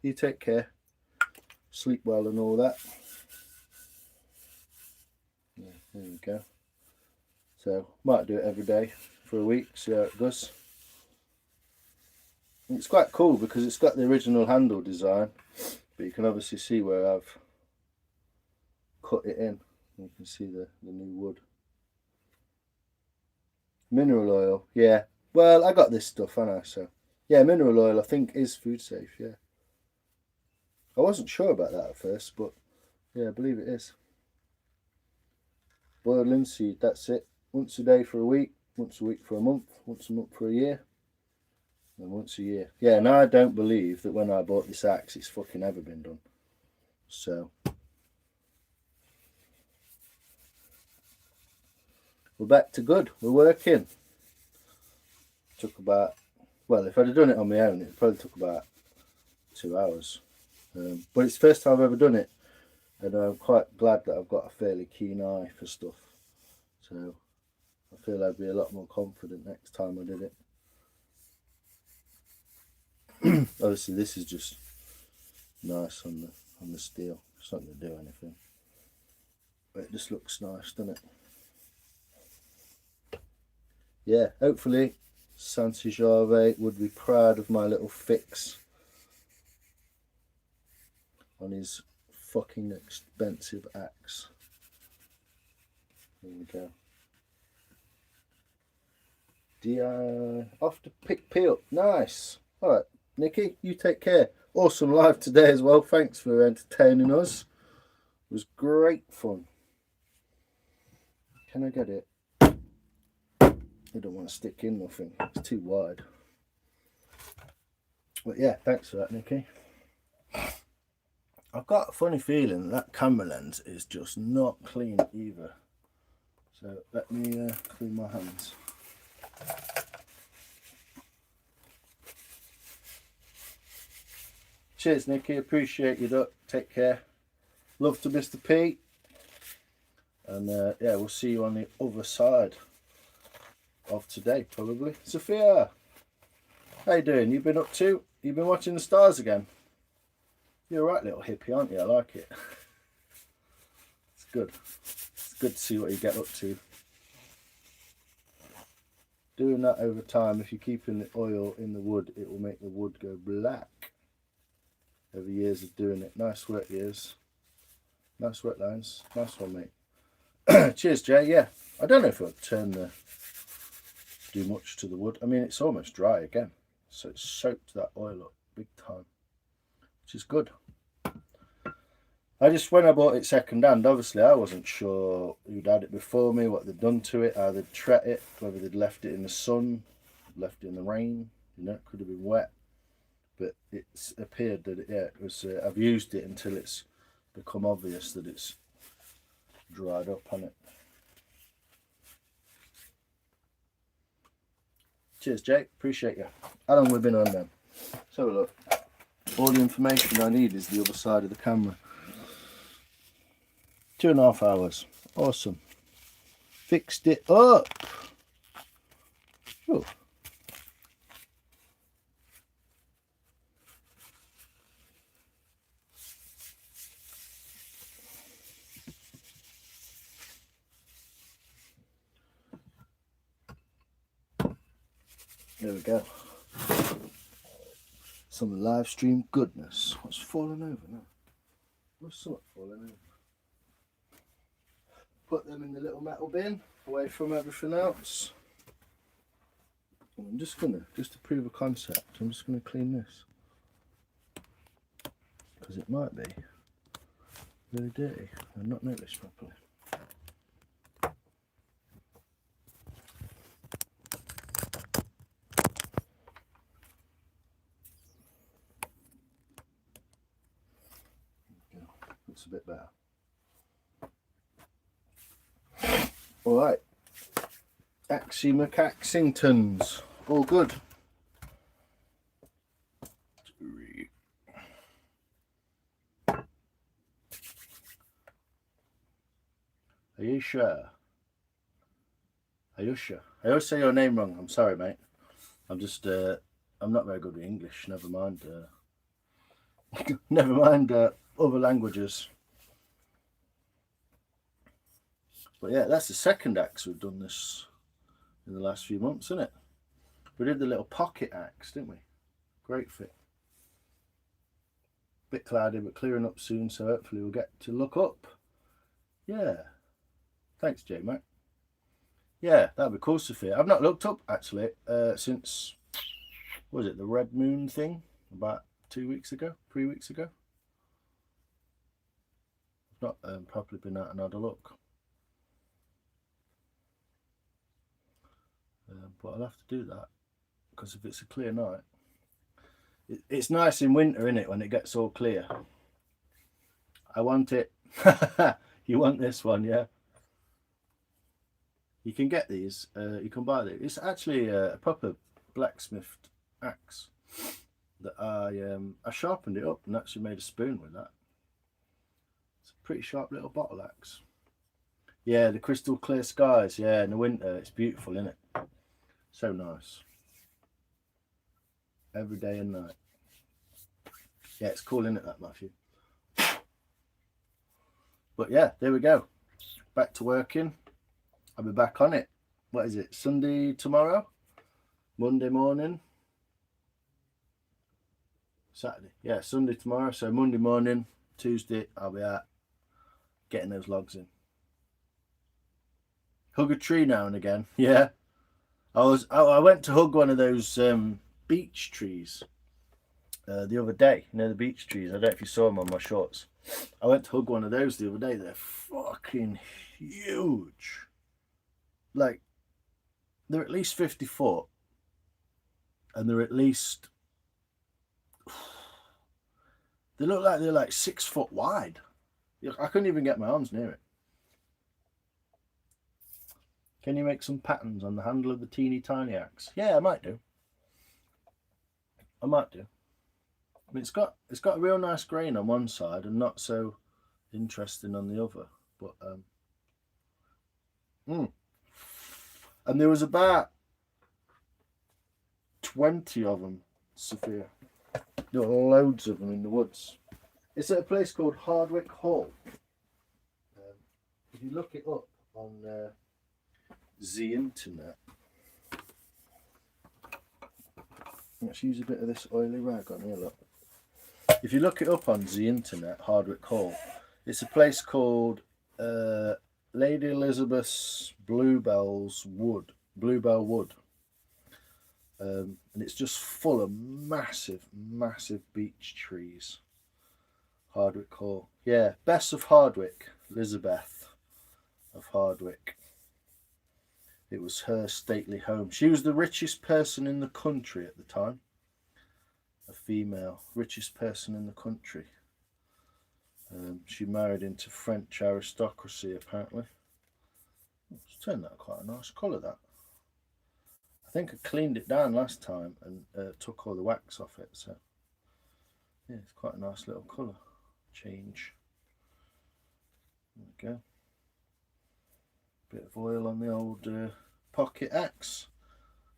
You take care. Sleep well and all that. Yeah, there we go. So, might do it every day for a week, see how it goes. And it's quite cool because it's got the original handle design, but you can obviously see where I've cut it in. You can see the new wood. Mineral oil, yeah. Well, I got this stuff, haven't I? So, yeah, mineral oil I think is food safe, yeah. I wasn't sure about that at first, but yeah, I believe it is. Boiled linseed, that's it. Once a day for a week, once a week for a month, once a month for a year, and once a year. Yeah, and I don't believe that when I bought this axe it's fucking ever been done. So we're back to good. We're working. Took about, well, if I'd have done it on my own, it probably took about 2 hours. But it's the first time I've ever done it, and I'm quite glad that I've got a fairly keen eye for stuff. So I feel I'd be a lot more confident next time I did it. Obviously, this is just nice on the steel. It's not going to do anything, but it just looks nice, doesn't it? Yeah, hopefully Santi-Jarve would be proud of my little fix on his fucking expensive axe. There we go. Off to pick P up. Nice. Alright, Nikki, you take care. Awesome live today as well. Thanks for entertaining us. It was great fun. Can I get it? I don't want to stick in nothing. It's too wide. But yeah, thanks for that, Nikki. I've got a funny feeling that camera lens is just not clean either. So let me clean my hands. Cheers, Nikki. Appreciate you, Duck. Take care. Love to Mr. P. And yeah, we'll see you on the other side of today, probably. Sophia, how you doing? You been up to? You been watching the stars again? You're a right little hippie, aren't you? I like it. It's good. It's good to see what you get up to. Doing that over time, if you're keeping the oil in the wood, it will make the wood go black. Over years of doing it. Nice work, years. Nice work, Lines. Nice one, mate. Cheers, Jay. Yeah, I don't know if I'll do much to the wood. I mean, it's almost dry again, so it's soaked that oil up big time, which is good. When I bought it second hand, obviously I wasn't sure who'd had it before me, what they'd done to it, how they'd treat it, whether they'd left it in the sun, left it in the rain, you know, it could have been wet. But it's appeared that it was. I've used it until it's become obvious that it's dried up on it. Cheers, Jake. Appreciate you. How long have we been on then? Let's have a look. All the information I need is the other side of the camera. 2.5 hours. Awesome. Fixed it up. Oh. There we go. Some live stream goodness. What's falling over now? What's something falling over? Put them in the little metal bin, away from everything else. I'm just to prove a concept, I'm just gonna clean this. Because it might be really dirty. I've not noticed properly. Looks a bit better. Alright. Axie McAxingtons. All good. Are you sure? Are you sure? I always say your name wrong. I'm sorry, mate. I'm just, I'm not very good with English. Never mind. Never mind other languages. But yeah, that's the second axe we've done this in the last few months, isn't it? We did the little pocket axe, didn't we? Great fit. Bit cloudy, but clearing up soon, so hopefully we'll get to look up. Yeah. Thanks, J Mac. Yeah, that'd be cool, Sophia. I've not looked up actually since, what was it, the Red Moon thing about 2 weeks ago, 3 weeks ago. I've not properly been out and had a look. But I'll have to do that because if it's a clear night, it's nice in winter, isn't it, when it gets all clear. I want it. You want this one, yeah? You can get these. You can buy these. It's actually a proper blacksmith axe that I sharpened it up and actually made a spoon with that. It's a pretty sharp little bottle axe. Yeah, the crystal clear skies. Yeah, in the winter, it's beautiful, isn't it? So nice. Every day and night. Yeah, it's cool, isn't it, that, Matthew? But yeah, there we go. Back to working. I'll be back on it. What is it? Sunday tomorrow? Monday morning? Saturday. Yeah, Sunday tomorrow. So Monday morning, Tuesday, I'll be out getting those logs in. Hug a tree now and again. Yeah. I went to hug one of those beech trees the other day. You know, the beech trees. I don't know if you saw them on my shorts. I went to hug one of those the other day. They're fucking huge. Like, they're at least 50 foot. And they're at least... They look like they're like 6 foot wide. I couldn't even get my arms near it. Can you make some patterns on the handle of the teeny tiny axe? Yeah, I might do. I might do. I mean, it's got a real nice grain on one side and not so interesting on the other. But and there was about 20 of them, Sophia. There were loads of them in the woods. It's at a place called Hardwick Hall. If you look it up on the internet, let's use a bit of this oily rag on here. Look, if you look it up on the internet, Hardwick Hall, it's a place called Lady Elizabeth's Bluebell Wood. And it's just full of massive beech trees. Hardwick Hall. Yeah, Bess of Hardwick, Elizabeth of Hardwick. It was her stately home. She was the richest person in the country at the time. A female, richest person in the country. She married into French aristocracy, apparently. It's turned out quite a nice colour, that. I think I cleaned it down last time and took all the wax off it, so yeah, it's quite a nice little colour change. There we go. Bit of oil on the old pocket axe.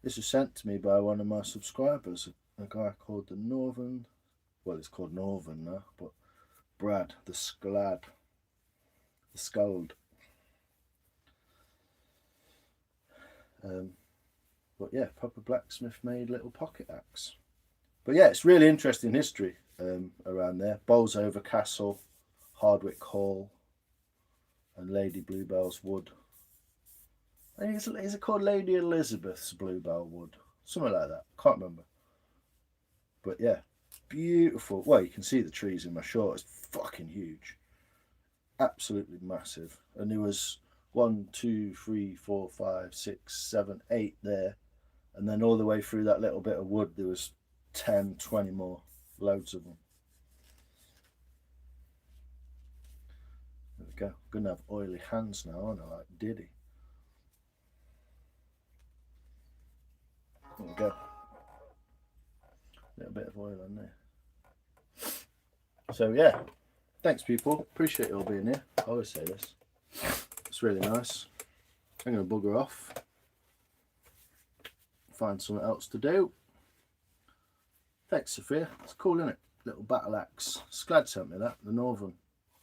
This was sent to me by one of my subscribers, a guy called the Northern, well, it's called Northern now, but Brad, the Scald. But yeah, proper blacksmith made little pocket axe. But yeah, it's really interesting history around there. Bolsover Castle, Hardwick Hall, and Lady Bluebell's Wood. I think is it called Lady Elizabeth's Bluebell Wood? Something like that. Can't remember. But yeah, beautiful. Well, you can see the trees in my short. It's fucking huge. Absolutely massive. And there was 1, 2, 3, 4, 5, 6, 7, 8 there. And then all the way through that little bit of wood, there was 10, 20 more. Loads of them. There we go. I'm going to have oily hands now, aren't I? Like Diddy. There we go. A little bit of oil on there. So yeah, thanks people. Appreciate you all being here. I always say this. It's really nice. I'm going to bugger off. Find something else to do. Thanks, Sophia. It's cool, isn't it? Little battle axe. Sclad sent me that. The Northern.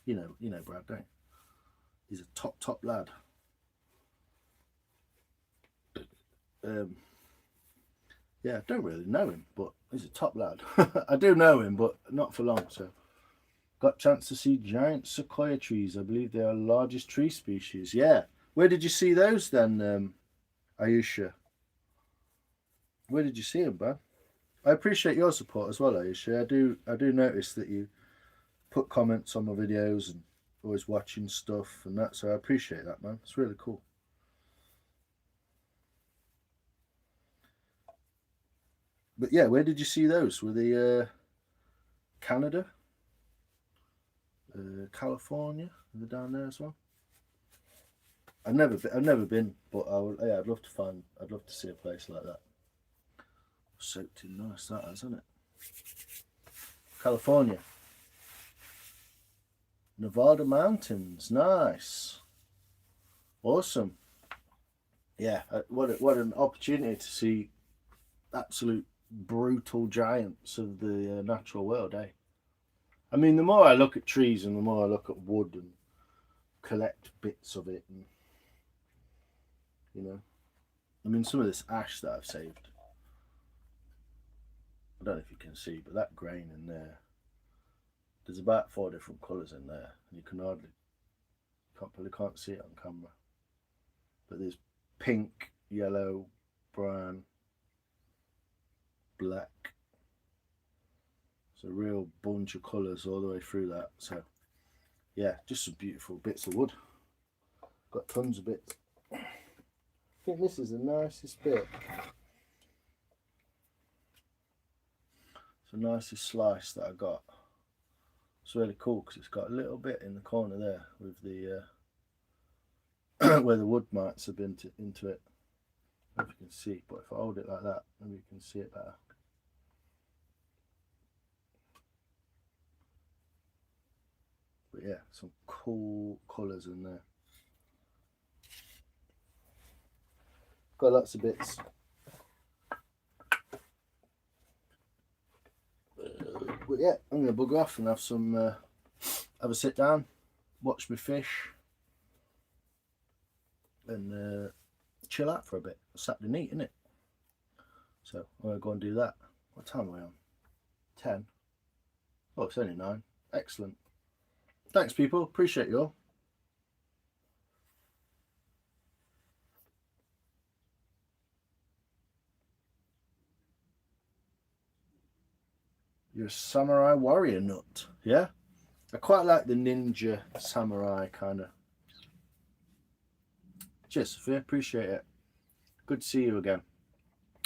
You know Brad, don't you? He's a top lad. Yeah, I don't really know him, but he's a top lad. I do know him, but not for long. So, got a chance to see giant sequoia trees. I believe they are the largest tree species. Yeah. Where did you see those then, Ayesha? Where did you see them, man? I appreciate your support as well, Ayesha. I do notice that you put comments on my videos and always watching stuff and that, so I appreciate that, man. It's really cool. But yeah, where did you see those? Were they Canada? California? Are they down there as well? I've never been, but I'd love to find. I'd love to see a place like that. Soaked in nice, that isn't it? California, Nevada mountains, nice, awesome. Yeah, what an opportunity to see absolute brutal giants of the natural world, eh? I mean, the more I look at trees and the more I look at wood and collect bits of it, and I mean, some of this ash that I've saved. I don't know if you can see, but that grain in there, there's about 4 different colours in there, and you can probably can't see it on camera. But there's pink, yellow, brown, black. It's a real bunch of colours all the way through that. So yeah, just some beautiful bits of wood. Got tons of bits. I think this is the nicest bit. It's the nicest slice that I got. It's really cool because it's got a little bit in the corner there with the where the wood mites have been into it. I don't know if you can see, but if I hold it like that, maybe you can see it better. But yeah, some cool colours in there. Got lots of bits. But yeah, I'm gonna bugger off and have a sit down, watch me fish, and chill out for a bit. Saturday night, isn't it? So I'm gonna go and do that. What time are we on? 10. Oh, it's only 9. Excellent. Thanks, people. Appreciate you all. You're a samurai warrior nut, yeah? I quite like the ninja samurai kind of. Cheers, Sophia. Appreciate it. Good to see you again.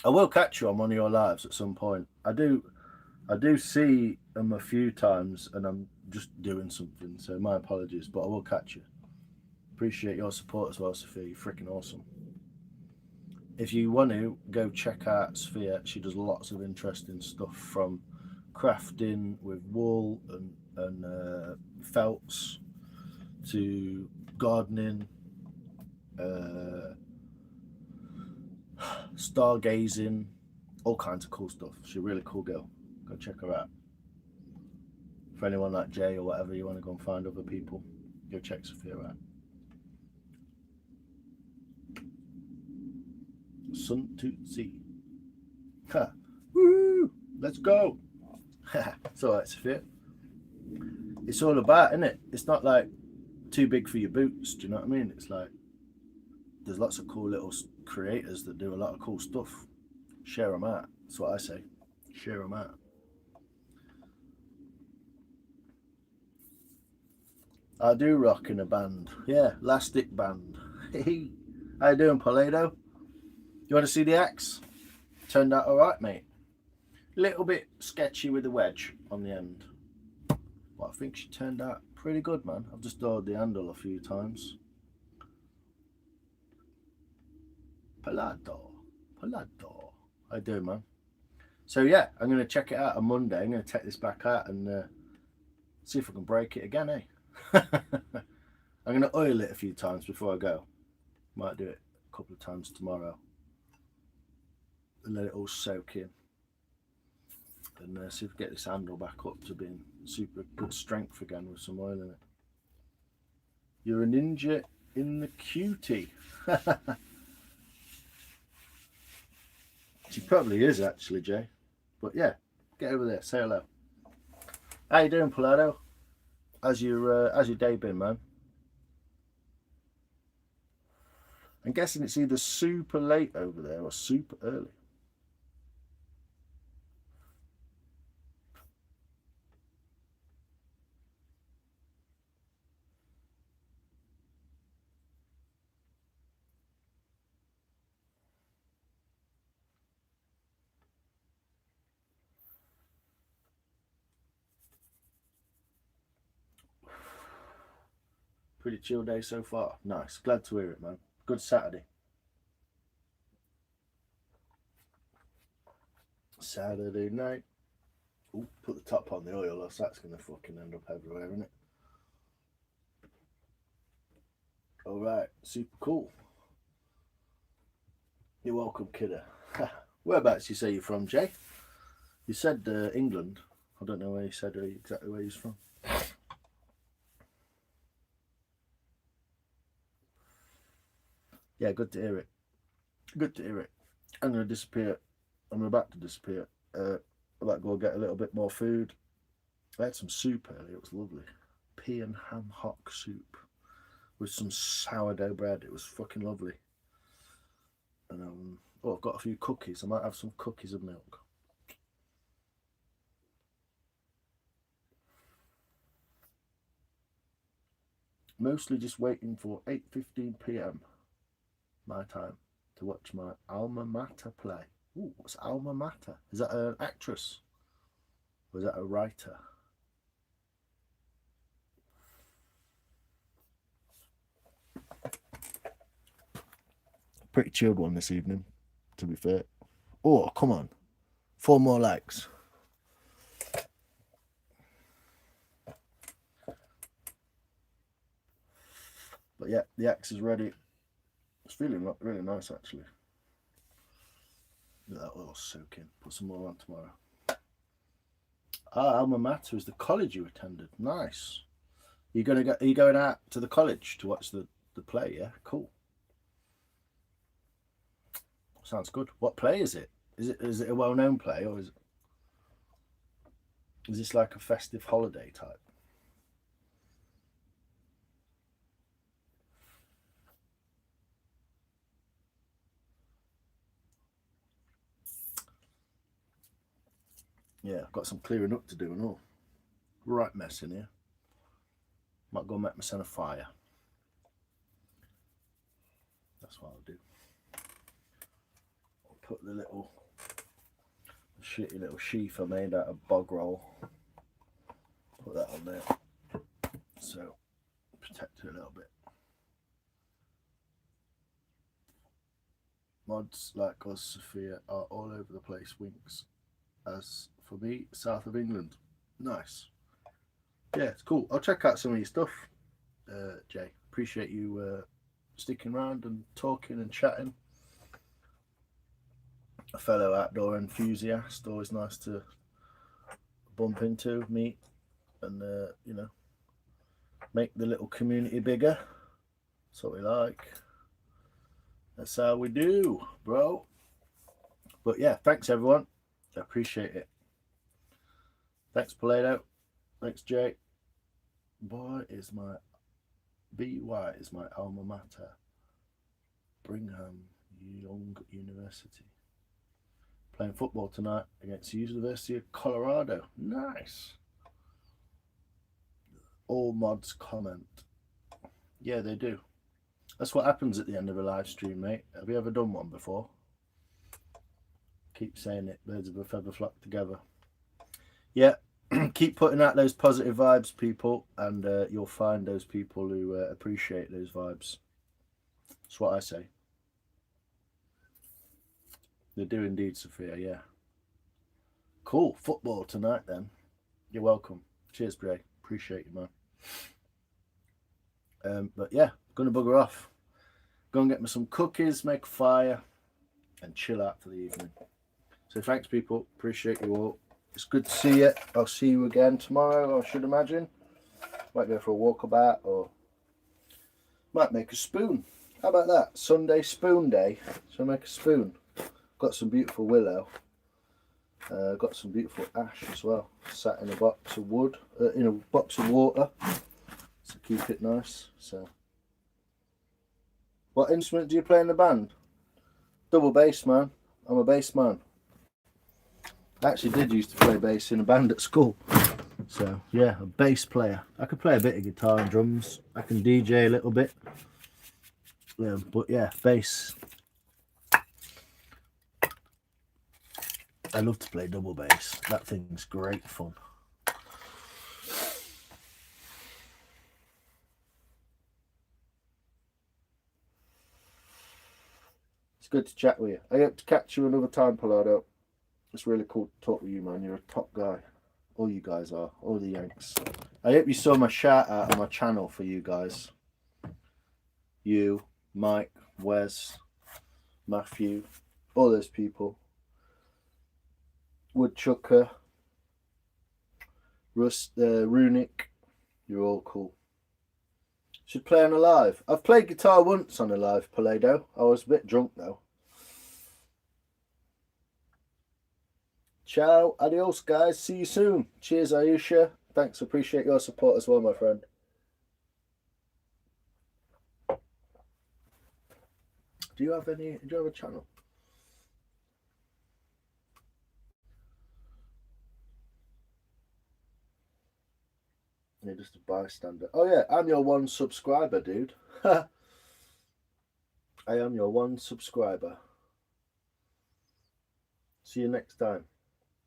I will catch you on one of your lives at some point. I do see them a few times and I'm just doing something, so my apologies, but I will catch you. Appreciate your support as well, Sophia. You're freaking awesome. If you want to, go check out Sophia. She does lots of interesting stuff, from crafting with wool and felts to gardening, stargazing, all kinds of cool stuff. She's a really cool girl. Go check her out. For anyone like Jay or whatever, you want to go and find other people, go check Sophia out. Sun to see. Ha! Woo! Let's go! It's alright, Sophia. It's all about, isn't it? It's not like too big for your boots, do you know what I mean? It's like there's lots of cool little creators that do a lot of cool stuff. Share them out. That's what I say. Share them out. I do rock in a band. Yeah, Elastic Band. How you doing, Polado? You want to see the axe? Turned out alright, mate. Little bit sketchy with the wedge on the end. But I think she turned out pretty good, man. I've just oiled the handle a few times. Polado. How you doing, man? So yeah, I'm going to check it out on Monday. I'm going to take this back out and see if I can break it again, eh? I'm going to oil it a few times before I go. Might do it a couple of times tomorrow. And let it all soak in. And see if we get this handle back up to being super good strength again with some oil in it. You're a ninja in the cutie. She probably is actually, Jay. But yeah, get over there, say hello. How you doing, Polado? How's your day been, man? I'm guessing it's either super late over there or super early. Pretty chill day so far. Nice. Glad to hear it, man. Good Saturday. Saturday night. Ooh, put the top on the oil, else that's going to fucking end up everywhere, isn't it? Alright, super cool. You're welcome, kidder. Whereabouts you say you're from, Jay? You said England. I don't know where you said exactly where he's from. Yeah, good to hear it. Good to hear it. I'm going to disappear. I'm about to disappear. I'm about to go get a little bit more food. I had some soup earlier. It was lovely. Pea and ham hock soup with some sourdough bread. It was fucking lovely. And I've got a few cookies. I might have some cookies and milk. Mostly just waiting for 8:15 p.m. my time to watch my alma mater play. Ooh, what's alma mater? Is that an actress? Or is that a writer? Pretty chilled one this evening, to be fair. Oh, come on. 4 more likes. But yeah, the axe is ready. It's feeling really nice, actually. Let that oil soak in. Put some more on tomorrow. Ah, alma mater is the college you attended. Nice. Are you going out to the college to watch the play? Yeah, cool. Sounds good. What play is it? Is it a well-known play, or is this like a festive holiday type? Yeah, I've got some clearing up to do and all. Right mess in here. Might go make myself a fire. That's what I'll do. I'll put the shitty little sheath I made out of bog roll. Put that on there. So protect it a little bit. Mods like us, Sophia, are all over the place. Winks. As for me, south of England. Nice. Yeah, it's cool. I'll check out some of your stuff, Jay. Appreciate you sticking around and talking and chatting. A fellow outdoor enthusiast, always nice to bump into, meet, and make the little community bigger. That's what we like. That's how we do, bro. But yeah, thanks everyone. I appreciate it. Thanks, Paleto. Thanks, Jay. BY is my alma mater. Brigham Young University. Playing football tonight against the University of Colorado. Nice. All mods comment. Yeah, they do. That's what happens at the end of a live stream, mate. Have you ever done one before? Keep saying it. Birds of a feather flock together. Yeah. Keep putting out those positive vibes, people, and you'll find those people who appreciate those vibes. That's what I say. They do indeed, Sophia, yeah. Cool. Football tonight, then. You're welcome. Cheers, Bray. Appreciate you, man. But yeah, gonna bugger off. Go and get me some cookies, make a fire, and chill out for the evening. So thanks, people. Appreciate you all. It's good to see you. I'll see you again tomorrow, I should imagine. Might go for a walkabout, or might make a spoon. How about that? Sunday spoon day. So make a spoon. Got some beautiful willow. Got some beautiful ash as well. Sat in a box of wood, in a box of water. To keep it nice. So, what instrument do you play in the band? Double bass, man. I'm a bass man. I actually did used to play bass in a band at school. So yeah, a bass player. I could play a bit of guitar and drums. I can DJ a little bit. But yeah, bass. I love to play double bass. That thing's great fun. good to chat with you. I hope to catch you another time, Palado. It's really cool to talk with you, man. You're a top guy. All you guys are. All the Yanks. I hope you saw my shout out on my channel for you guys. You, Mike, Wes, Matthew, all those people. Woodchucker, Runic. You're all cool. Should play on a live. I've played guitar once on a live, Palado. I was a bit drunk though. Ciao, adios, guys. See you soon. Cheers, Ayesha. Thanks, appreciate your support as well, my friend. Do you have a channel? You're just a bystander. Oh yeah, I'm your one subscriber, dude. I am your one subscriber. See you next time.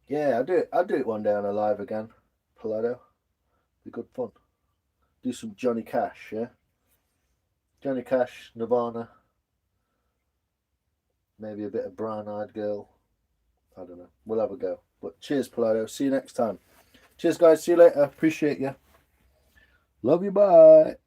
Yeah, I'll do it one day on a live again. Palado. Be good fun. Do some Johnny Cash, yeah? Johnny Cash, Nirvana. Maybe a bit of Brown Eyed Girl. I don't know. We'll have a go. But cheers, Palado. See you next time. Cheers, guys. See you later. Appreciate you. Love you. Bye.